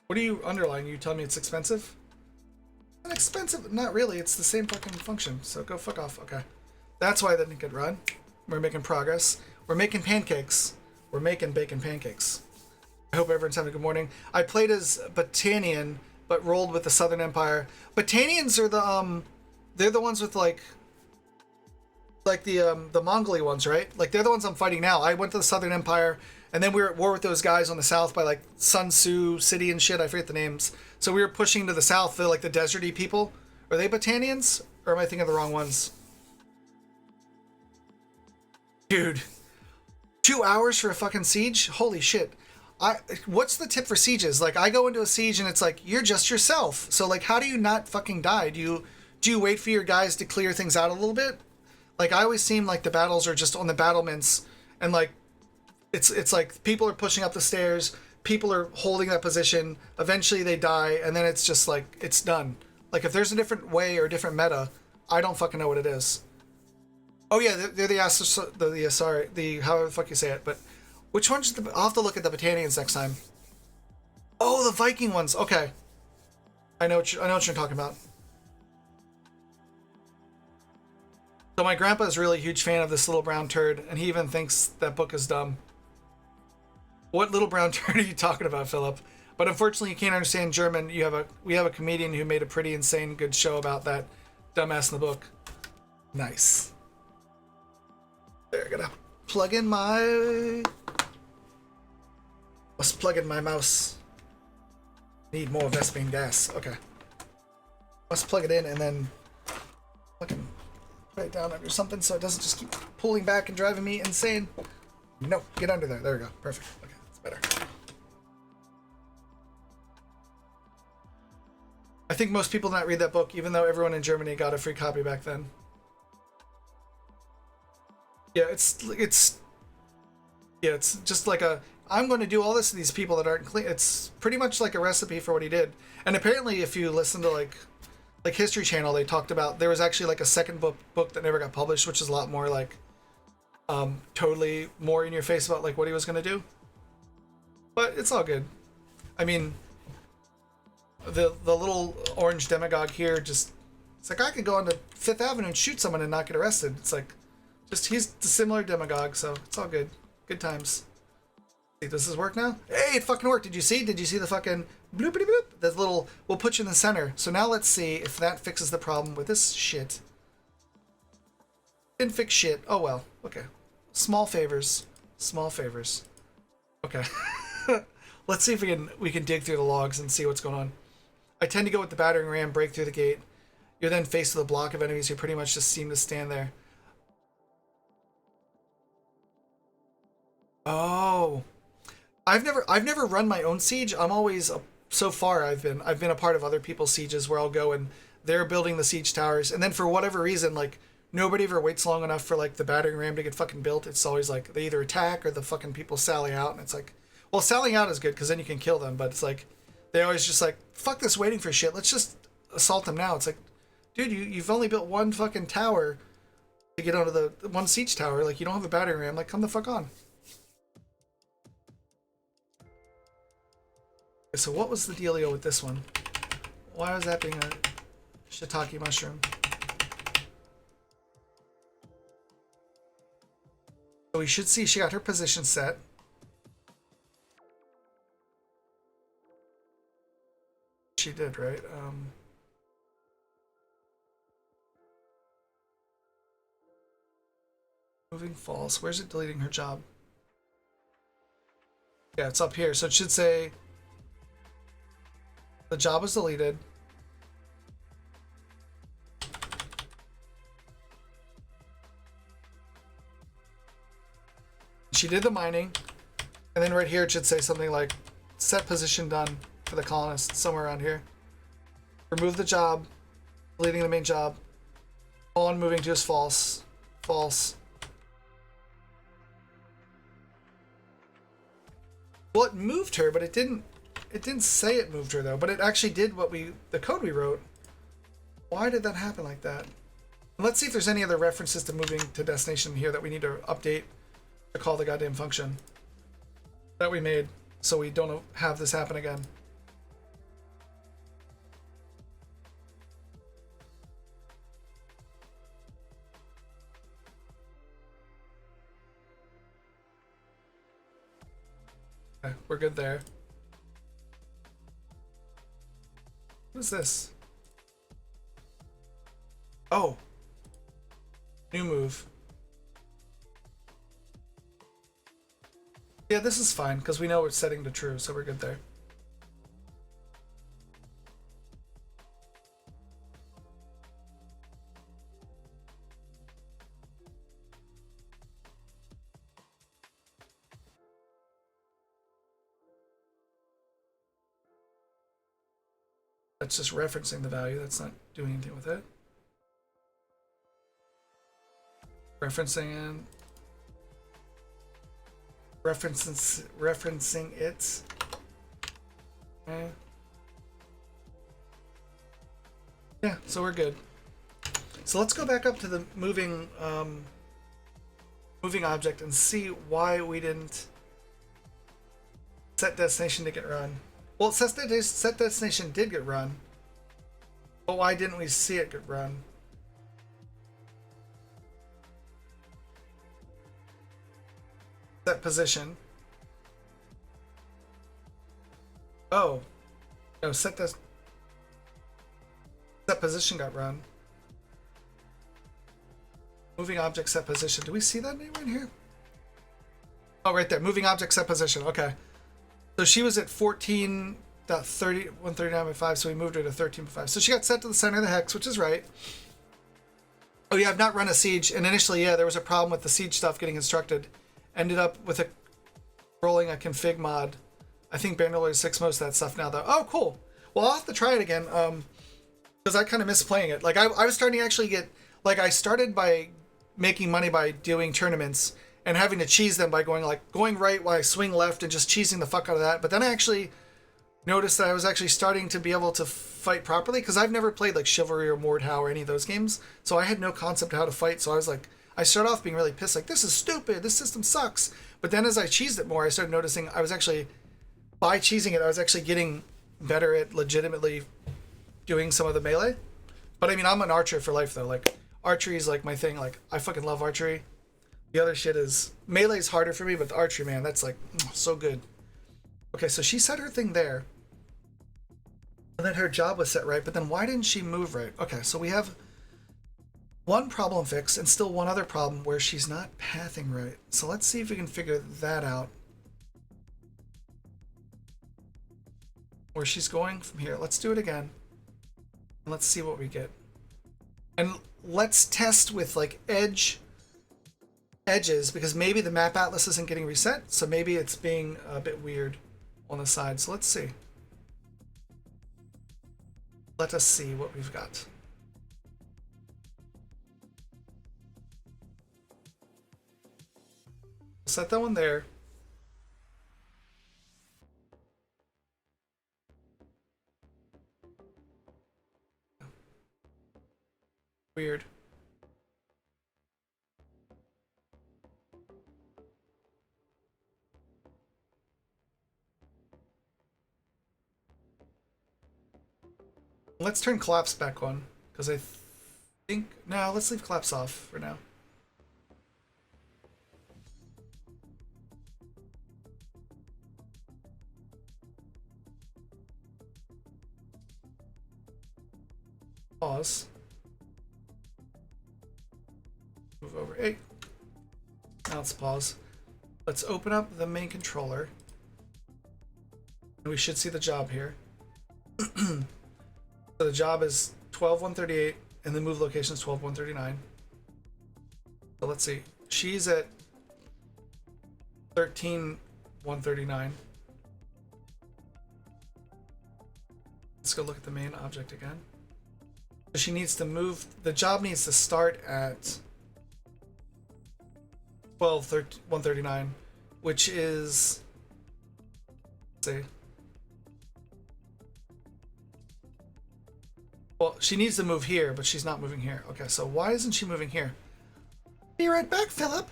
What are you underlining? You tell me it's expensive? Not expensive? Not really. It's the same fucking function. So go fuck off. Okay. That's why that didn't get run. We're making progress. We're making pancakes. We're making bacon pancakes. I hope everyone's having a good morning. I played as Battanian, but rolled with the Southern Empire. Battanians are the they're the ones with like the Mongolian ones, right? Like they're the ones I'm fighting now. I went to the Southern Empire. And then we were at war with those guys on the south by like Sun Tzu City and shit. I forget the names. So we were pushing to the south. They're like the deserty people. Are they Battanians? Or am I thinking of the wrong ones? Dude. 2 hours for a fucking siege? Holy shit. What's the tip for sieges? Like I go into a siege and it's like, you're just yourself. So like how do you not fucking die? Do you wait for your guys to clear things out a little bit? Like I always seem like the battles are just on the battlements and like it's like people are pushing up the stairs, people are holding that position. Eventually they die, and then it's just like it's done. Like if there's a different way or a different meta, I don't fucking know what it is. Oh yeah, they're the however the fuck you say it. But which one's the? I'll have to look at the Botanians next time. Oh, the Viking ones. Okay, I know what you're talking about. So my grandpa is really a huge fan of this little brown turd, and he even thinks that book is dumb. What little brown turd are you talking about, Philip? But unfortunately, you can't understand German. We have a comedian who made a pretty insane good show about that dumbass in the book. Nice. There, gotta plug in my. Must plug in my mouse. Need more Vespine gas. Okay. Must plug it in and then fucking put it down under something so it doesn't just keep pulling back and driving me insane. No, get under there. There we go. Perfect. Okay, that's better. I think most people did not read that book, even though everyone in Germany got a free copy back then. Yeah, it's just like I'm going to do all this to these people that aren't clean. It's pretty much like a recipe for what he did. And apparently, if you listen to like History Channel, they talked about there was actually like a second book that never got published, which is a lot more like totally more in your face about like what he was going to do. But it's all good. I mean, the little orange demagogue here just it's like I could go onto Fifth Avenue and shoot someone and not get arrested. It's like just he's a similar demagogue, so it's all good. Good times. See, does this work now? Hey, it fucking worked. Did you see the fucking bloopity bloop? That little we'll put you in the center. So now let's see if that fixes the problem with this shit. Didn't fix shit. Oh well. Okay. Small favors. Small favors. Okay. Let's see if we can dig through the logs and see what's going on. I tend to go with the battering ram, break through the gate. You're then faced with a block of enemies who pretty much just seem to stand there. Oh, I've never run my own siege. I'm always so far I've been a part of other people's sieges where I'll go and they're building the siege towers, and then for whatever reason like nobody ever waits long enough for like the battering ram to get fucking built. It's always like they either attack or the fucking people sally out, and it's like, well, sallying out is good because then you can kill them, but it's like they always just like fuck this waiting for shit. Let's just assault them now. It's like, dude, you've only built one fucking tower to get onto the one siege tower. Like you don't have a battering ram. Like come the fuck on. So what was the dealio with this one? Why was that being a shiitake mushroom? So we should see she got her position set. She did, right? Moving false. Where's it deleting her job? Yeah, it's up here. So it should say the job was deleted. She did the mining. And then right here it should say something like set position done for the colonists, somewhere around here. Remove the job, deleting the main job. On moving to is false. False. Well, it moved her, but it didn't say it moved her though, but it actually did the code we wrote. Why did that happen like that? And let's see if there's any other references to moving to destination here that we need to update to call the goddamn function that we made so we don't have this happen again. Okay, we're good there. What is this? Oh. New move. Yeah, this is fine, because we know it's setting to true, so we're good there. That's just referencing the value. That's not doing anything with it. Referencing it. Okay. Yeah, so we're good. So let's go back up to the moving object and see why we didn't set destination to get run. Well, set destination did get run, but why didn't we see it get run? Set position. Oh, no, set position got run. Moving object set position. Do we see that anywhere in here? Oh, right there. Moving object set position. Okay. So she was at 139.5, so we moved her to 13.5. So she got set to the center of the hex, which is right. Oh yeah, I've not run a siege. And initially, yeah, there was a problem with the siege stuff getting instructed. Ended up with rolling a config mod. I think Bannerlord 6 most of that stuff now, though. Oh, cool. Well, I'll have to try it again, because I kind of miss playing it. Like, I was starting to actually get... Like, I started by making money by doing tournaments and having to cheese them by going right while I swing left and just cheesing the fuck out of that. But then I actually noticed that I was actually starting to be able to fight properly, because I've never played, like, Chivalry or Mordhau or any of those games. So I had no concept of how to fight, so I was like... I started off being really pissed, like, this is stupid, this system sucks. But then as I cheesed it more, I started noticing I was actually... By cheesing it, I was actually getting better at legitimately doing some of the melee. But I mean, I'm an archer for life, though. Like, archery is like my thing. Like, I fucking love archery. The other shit is... Melee is harder for me, but the archery, man, that's like, so good. Okay, so she set her thing there. And then her job was set right, but then why didn't she move right? Okay, so we have one problem fixed and still one other problem where she's not pathing right. So let's see if we can figure that out. Where she's going from here. Let's do it again. And let's see what we get. And let's test with like edges, because maybe the map atlas isn't getting reset, so maybe it's being a bit weird on the side. So let's see. Let us see what we've got. Set that one there. Weird. Let's turn collapse back on, because I think... No, let's leave collapse off for now. Pause. Move over 8. Now let's pause. Let's open up the main controller. And we should see the job here. So the job is 12.138 and the move location is 12.139. So let's see. She's at 13.139. Let's go look at the main object again. So she needs to move. The job needs to start at 139, which is, let's see. Well, she needs to move here, but she's not moving here. Okay, so why isn't she moving here? Be right back, Philip.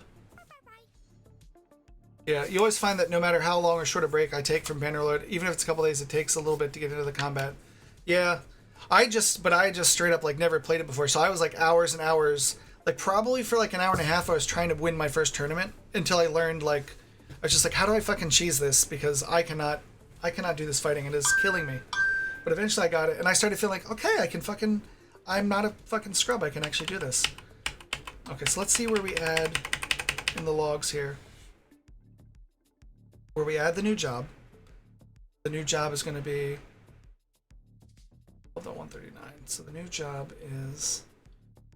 Yeah, you always find that no matter how long or short a break I take from Bannerlord, even if it's a couple days, it takes a little bit to get into the combat. Yeah, I just straight up like never played it before, so I was like hours and hours, like probably for like an hour and a half I was trying to win my first tournament until I learned, like, I was just like, how do I fucking cheese this, because I cannot do this fighting, it is killing me. But eventually I got it, and I started feeling like, okay, I'm not a fucking scrub, I can actually do this. Okay, so let's see where we add in the logs here. Where we add the new job. The new job is going to be 12.139. So the new job is...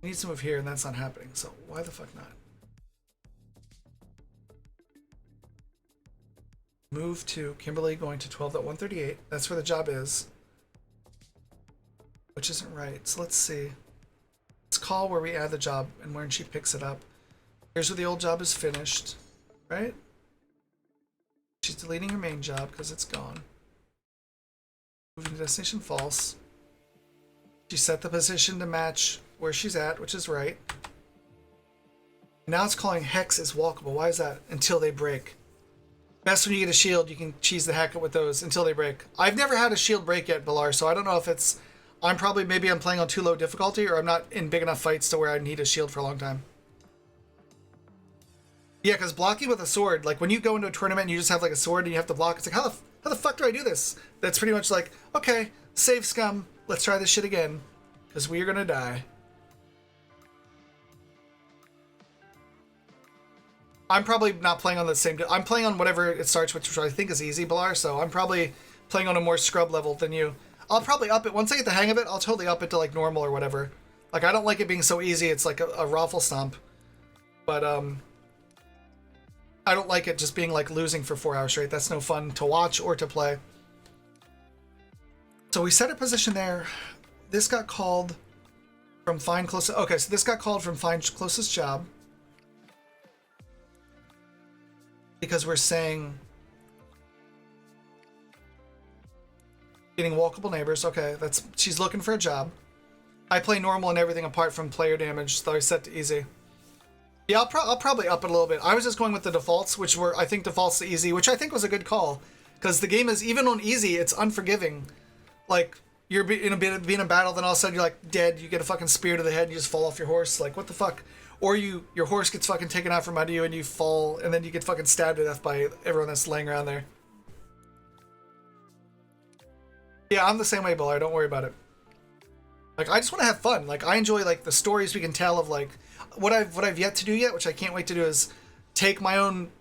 It needs to move here, and that's not happening. So why the fuck not? Move to Kimberly going to 12.138. That's where the job is. Which isn't right. So let's see. Let's call where we add the job and when she picks it up. Here's where the old job is finished. Right? She's deleting her main job because it's gone. Moving to destination false. She set the position to match where she's at, which is right. Now it's calling hex is walkable. Why is that? Until they break. Best when you get a shield, you can cheese the heck with those until they break. I've never had a shield break yet, Balar, so I don't know if it's... maybe I'm playing on too low difficulty, or I'm not in big enough fights to where I need a shield for a long time. Yeah, because blocking with a sword, like when you go into a tournament and you just have like a sword and you have to block, it's like, how the fuck do I do this? That's pretty much like, okay, save scum, let's try this shit again, because we are gonna die. I'm probably not playing on the same... I'm playing on whatever it starts, which I think is easy, Balar, so I'm probably playing on a more scrub level than you. I'll probably up it. Once I get the hang of it, I'll totally up it to like normal or whatever. Like, I don't like it being so easy, it's like a raffle stomp. But, I don't like it just being like losing for 4 hours straight. That's no fun to watch or to play. So we set a position there. This got called from find closest... Okay, so this got called from find closest job. Because we're saying getting walkable neighbors. Okay, she's looking for a job. I play normal and everything apart from player damage, so I set to easy. Yeah, I'll probably up it a little bit. I was just going with the defaults, which were, I think, defaults to easy, which I think was a good call. Because the game is, even on easy, it's unforgiving. Like, you're being in a battle, then all of a sudden you're like dead, you get a fucking spear to the head, and you just fall off your horse. Like, what the fuck? Or your horse gets fucking taken out from under you and you fall, and then you get fucking stabbed to death by everyone that's laying around there. Yeah, I'm the same way, Baller. Don't worry about it. Like, I just want to have fun. Like, I enjoy, like, the stories we can tell of, like, what I've yet to do yet, which I can't wait to do, is take my own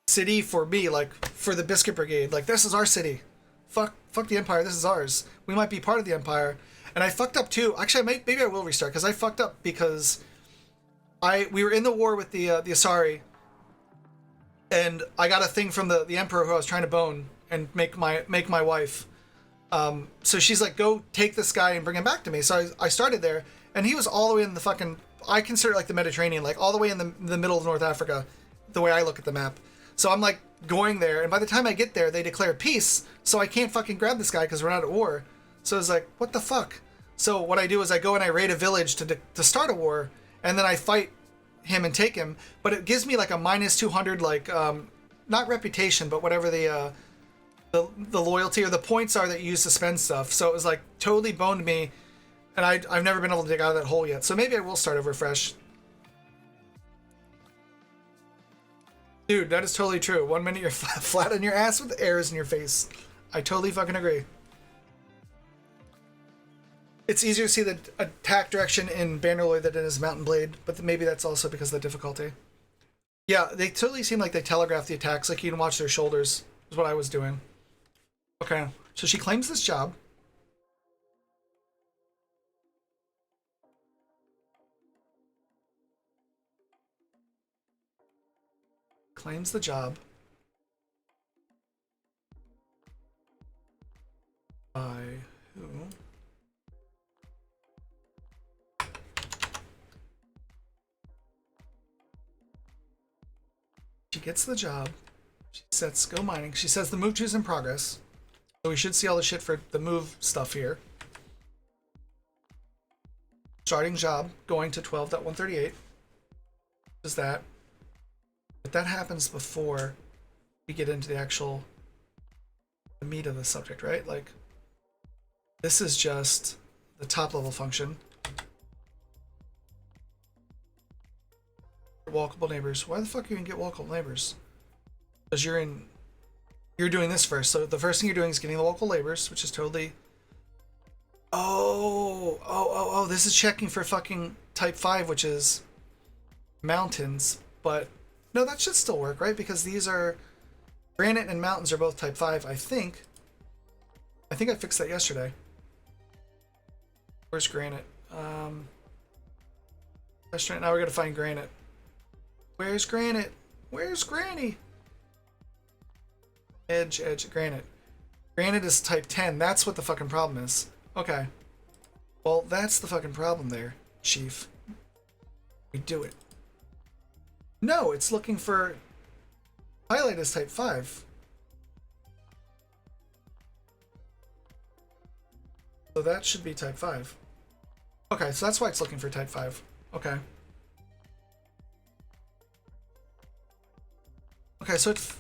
city for me, like, for the Biscuit Brigade. Like, this is our city. Fuck the Empire. This is ours. We might be part of the Empire. And I fucked up too. Actually, maybe I will restart, because I fucked up because we were in the war with the Asari, and I got a thing from the Emperor who I was trying to bone and make my wife. So she's like, go take this guy and bring him back to me. So I started there, and he was all the way in the fucking... I consider it like the Mediterranean, like all the way in the middle of North Africa, the way I look at the map. So I'm like going there, and by the time I get there, they declare peace, so I can't fucking grab this guy because we're not at war. So it's like, what the fuck? So what I do is I go and I raid a village to start a war, and then I fight him and take him. But it gives me like a minus 200, like, not reputation, but whatever the loyalty or the points are that you use to spend stuff. So it was like totally boned me, and I've never been able to dig out of that hole yet. So maybe I will start over fresh. Dude, that is totally true. 1 minute you're flat on your ass with arrows in your face. I totally fucking agree. It's easier to see the attack direction in Bannerlord than it is Mountain Blade, but maybe that's also because of the difficulty. Yeah, they totally seem like they telegraph the attacks, like you can watch their shoulders, is what I was doing. Okay, so she claims this job. Claims the job. By who? She gets the job. She sets go mining. She says the move is in progress. So we should see all the shit for the move stuff here. Starting job, going to 12.138. Is that. But that happens before we get into the actual the meat of the subject, right? Like, this is just the top level function. Walkable neighbors. Why the fuck are you gonna get walkable neighbors? Because you're doing this first. So the first thing you're doing is getting the walkable neighbors, which is totally... Oh, this is checking for fucking type 5, which is mountains. But no, that should still work, right? Because these are... Granite and mountains are both type 5, I think. I think I fixed that yesterday. Where's granite? Restaurant. Now we're gonna find granite. Where's granite? Where's Granny? Edge, granite. Granite is type 10. That's what the fucking problem is. Okay. Well, that's the fucking problem there, Chief. We do it. No, it's looking for... Highlight is type 5. that should be type 5. Okay, so that's why it's looking for type 5. Okay. Okay, so it's...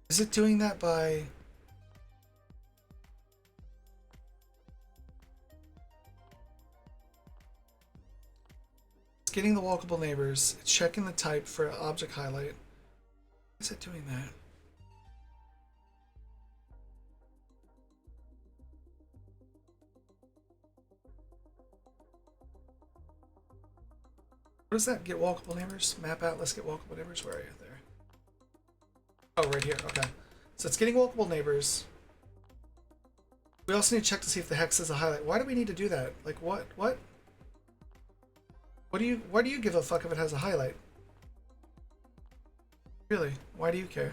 Is it doing that by... It's getting the walkable neighbors. It's checking the type for object highlight. Is it doing that? What does that? Get walkable neighbors? Map atlas, get walkable neighbors? Where are you? There. Oh, right here. Okay. So it's getting walkable neighbors. We also need to check to see if the hex is a highlight. Why do we need to do that? Like, what? What? Why do you give a fuck if it has a highlight? Really? Why do you care?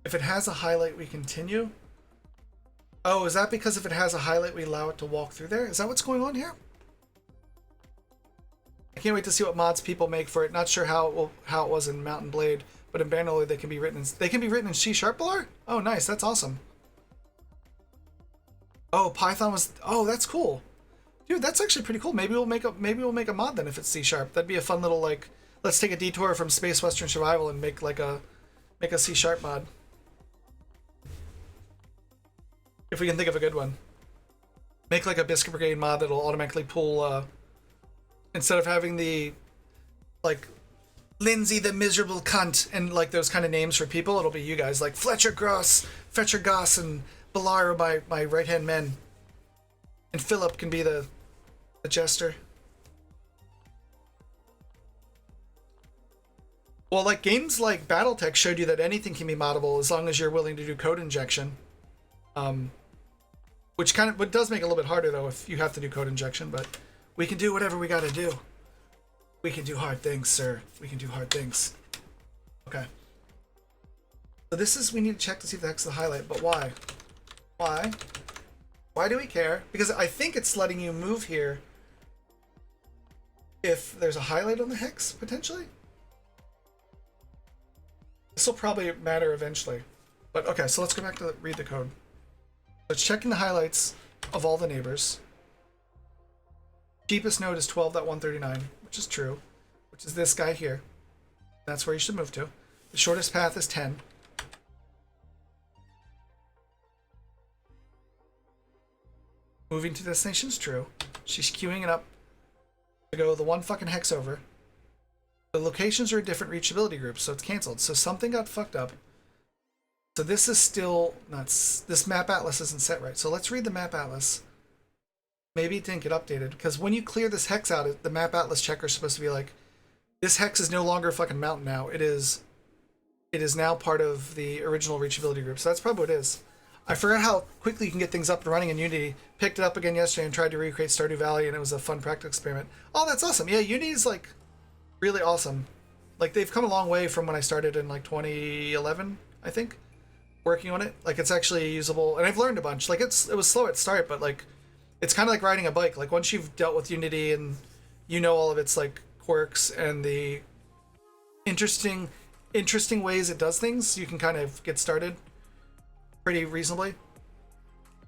If it has a highlight, we continue? Oh, is that because if it has a highlight, we allow it to walk through there? Is that what's going on here? I can't wait to see what mods people make for it. Not sure how it was in Mountain Blade, but in Bannerlord they can be written in C# Belar? Oh, nice. That's awesome. Oh, Python was... Oh, that's cool. Dude, that's actually pretty cool. Maybe we'll make a mod then if it's C#. That'd be a fun little, like, let's take a detour from Space Western Survival and make a C# mod. If we can think of a good one. Make like a Biscuit Brigade mod that'll automatically pull, instead of having the, like, Lindsay the miserable cunt and like those kind of names for people, it'll be you guys, like Fletcher Goss, and Belar are my right-hand men. And Philip can be the jester. Well, like, games like Battletech showed you that anything can be moddable as long as you're willing to do code injection. Which does make it a little bit harder though if you have to do code injection, but we can do whatever we gotta do. We can do hard things, sir. We can do hard things. Okay. So this is, we need to check to see if the hex is a highlight, but why? Why? Why do we care? Because I think it's letting you move here if there's a highlight on the hex, potentially? This will probably matter eventually. But okay, so let's go back to read the code. So it's checking the highlights of all the neighbors. Cheapest node is 12.139, which is true, which is this guy here. That's where you should move to. The shortest path is 10. Moving to destination is true. She's queuing it up to go the one fucking hex over. The locations are different reachability groups, so it's canceled. So something got fucked up. So this is still not... This map atlas isn't set right. So let's read the map atlas. Maybe it didn't get updated. Because when you clear this hex out, the map atlas checker is supposed to be like, this hex is no longer a fucking mountain now. It is now part of the original reachability group. So that's probably what it is. I forgot how quickly you can get things up and running in Unity. Picked it up again yesterday and tried to recreate Stardew Valley, and it was a fun practical experiment. Oh, that's awesome. Yeah, Unity's like really awesome. Like, they've come a long way from when I started in like 2011, I think, working on it. Like, it's actually usable, and I've learned a bunch. Like, it was slow at start, but like, it's kind of like riding a bike. Like, once you've dealt with Unity and you know all of its like quirks and the interesting ways it does things, you can kind of get started pretty reasonably.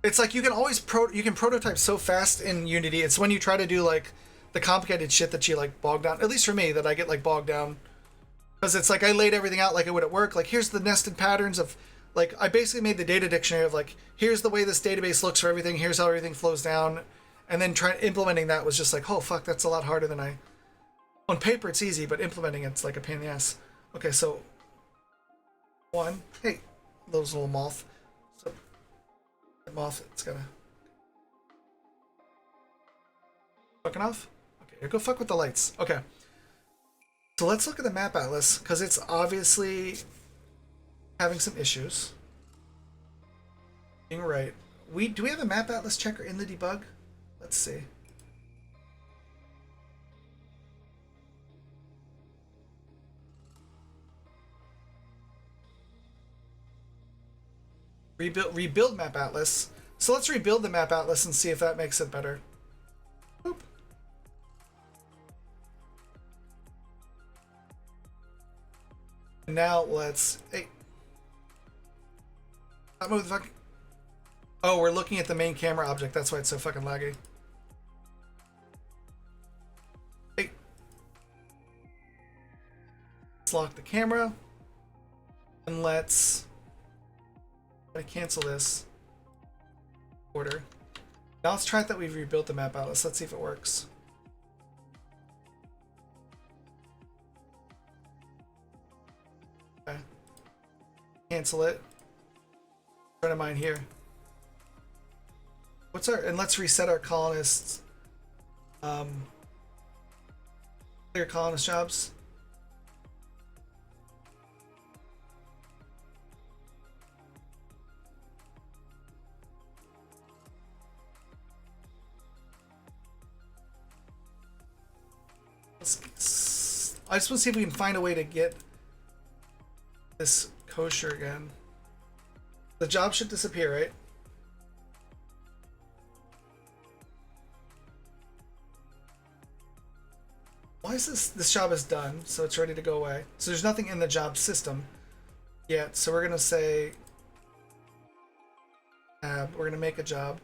It's like you can always prototype so fast in Unity. It's when you try to do like the complicated shit that you like bog down. At least for me, that I get like bogged down, because it's like I laid everything out like it would at work. Like, here's the nested patterns of, like, I basically made the data dictionary of like, here's the way this database looks for everything. Here's how everything flows down, and then implementing that was just like, oh fuck, that's a lot harder than I. On paper it's easy, but implementing it's like a pain in the ass. Okay, so one. Hey, those little moth. So moth, it's gonna fucking off. Okay, go fuck with the lights. Okay, so let's look at the map atlas, because it's obviously having some issues. Being right. Do we have a map atlas checker in the debug? Let's see. Rebuild map atlas. So let's rebuild the map atlas and see if that makes it better. Boop. And now let's... Hey. Not move the fuck. Oh, we're looking at the main camera object. That's why it's so fucking laggy. Hey. Let's lock the camera. And let's cancel this order. Now let's try it that we've rebuilt the map atlas. Let's see if it works. Okay. Cancel it. Try to mine here. What's our, and let's reset our colonists. Clear colonist jobs. I just want to see if we can find a way to get this kosher again. The job should disappear, right? Why is this job is done, so it's ready to go away. So there's nothing in the job system yet. So we're gonna say tab. We're gonna make a job.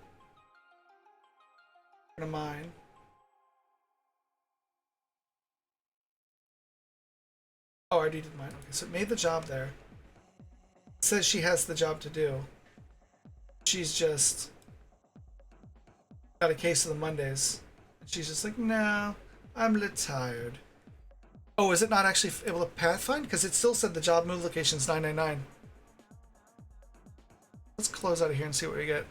We're gonna mine. Oh, I already did mine. Okay, so it made the job there. It says she has the job to do. She's just got a case of the Mondays. She's just like, no, I'm a little tired. Oh, is it not actually able to pathfind? Because it still said the job move location is 999. Let's close out of here and see what we get.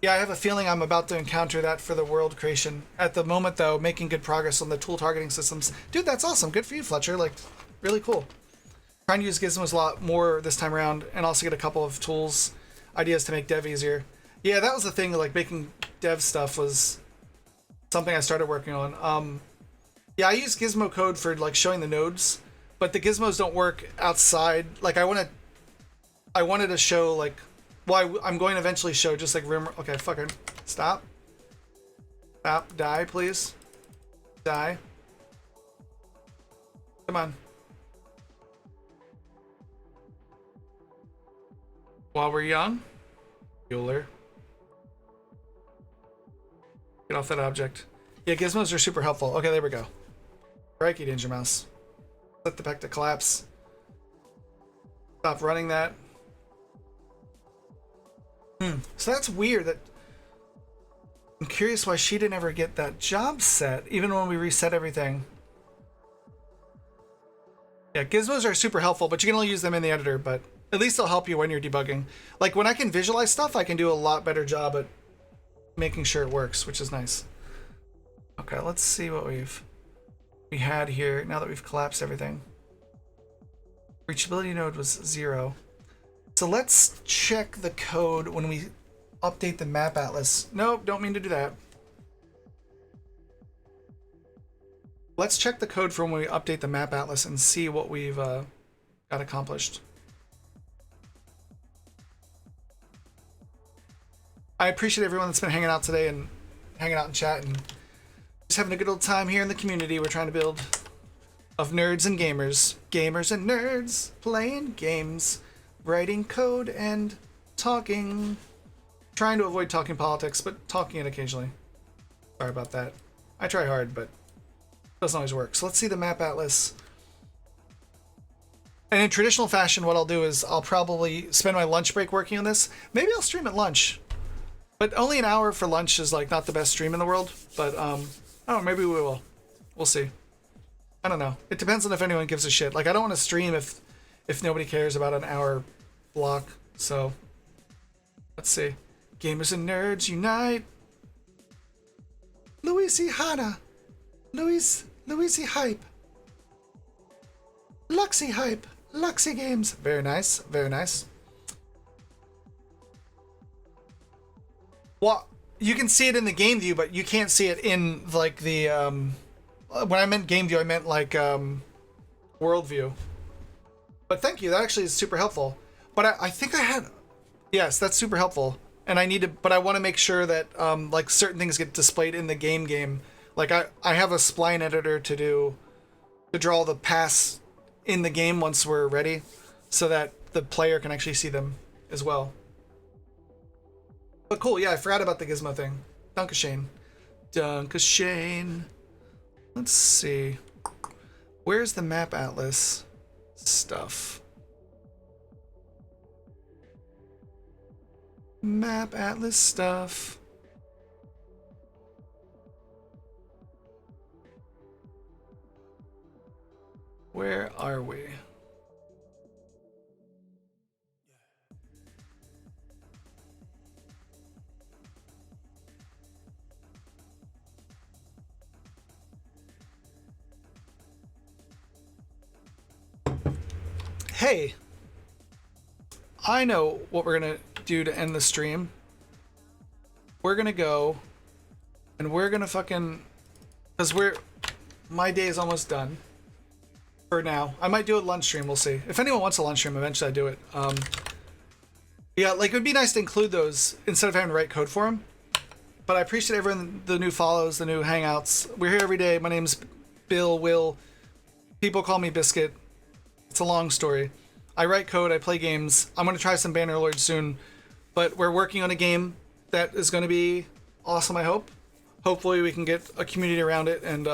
Yeah, I have a feeling I'm about to encounter that for the world creation. At the moment, though, making good progress on the tool targeting systems. Dude, that's awesome. Good for you, Fletcher. Like, really cool. Trying to use gizmos a lot more this time around and also get a couple of tools, ideas to make dev easier. Yeah, that was the thing. Like, making dev stuff was something I started working on. Yeah, I use gizmo code for, like, showing the nodes, but the gizmos don't work outside. Like, I wanted to show, like, well, I'm going to eventually show just like rim. Okay, fucking stop. Stop. Die, please. Die. Come on. While we're young. Bueller. Get off that object. Yeah, gizmos are super helpful. Okay, there we go. Crikey, Danger Mouse. Let the pack to collapse. Stop running that. So that's weird. That I'm curious why she didn't ever get that job set, even when we reset everything. Yeah, gizmos are super helpful, but you can only use them in the editor, but at least they'll help you when you're debugging. Like when I can visualize stuff, I can do a lot better job at making sure it works, which is nice. Okay, let's see what we had here now that we've collapsed everything. Reachability node was 0. So let's check the code when we update the map atlas. Nope, don't mean to do that. Let's check the code from when we update the map atlas and see what we've got accomplished. I appreciate everyone that's been hanging out today and hanging out in chat and just having a good old time here in the community. We're trying to build of nerds and gamers. Gamers and nerds playing games. Writing code and talking. Trying to avoid talking politics, but talking it occasionally. Sorry about that. I try hard, but it doesn't always work. So let's see the map atlas. And in traditional fashion, what I'll do is I'll probably spend my lunch break working on this. Maybe I'll stream at lunch. But only an hour for lunch is like not the best stream in the world. But I don't know, maybe we will. We'll see. I don't know. It depends on if anyone gives a shit. Like I don't want to stream if nobody cares about an hour block. So let's see. Gamers and nerds unite. Luisi Hana. Luisi Hype. Luxy Hype. Luxy Games. Very nice. Very nice. Well, you can see it in the game view, but you can't see it in like the when I meant game view, I meant like world view. But thank you. That actually is super helpful. But I think I had, yes, that's super helpful. And I need to, but I want to make sure that like certain things get displayed in the game. Like I have a spline editor to draw the paths in the game once we're ready, so that the player can actually see them as well. But cool, yeah, I forgot about the gizmo thing. Dunkashane. Dunkashane. Let's see. Where's the map atlas stuff? Map atlas stuff. Where are we? Hey, I know what we're gonna do to end the stream. We're gonna go and we're gonna fucking, because my day is almost done for now. I might do a lunch stream, we'll see. If anyone wants a lunch stream, eventually I do it. Yeah, like it would be nice to include those instead of having to write code for them. But I appreciate everyone, the new follows, the new hangouts. We're here every day. My name's Bill, Will. People call me Biscuit. It's a long story. I write code, I play games. I'm going to try some Bannerlord soon, but we're working on a game that is going to be awesome, I hope. Hopefully we can get a community around it and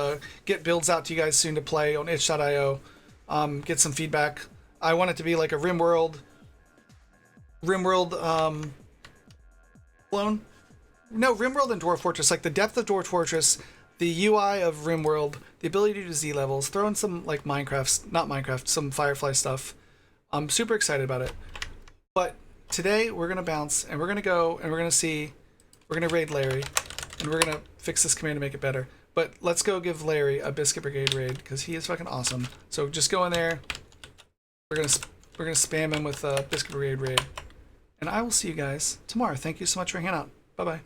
get builds out to you guys soon to play on itch.io. Get some feedback. I want it to be like a RimWorld clone. No, RimWorld and Dwarf Fortress, like the depth of Dwarf Fortress, the UI of RimWorld, the ability to do Z levels, throw in some like some Firefly stuff. I'm super excited about it. But today we're gonna bounce and we're gonna go and we're gonna raid Larry and we're gonna fix this command to make it better. But let's go give Larry a Biscuit Brigade raid because he is fucking awesome. So just go in there. We're gonna spam him with a Biscuit Brigade raid, and I will see you guys tomorrow. Thank you so much for hanging out. Bye bye.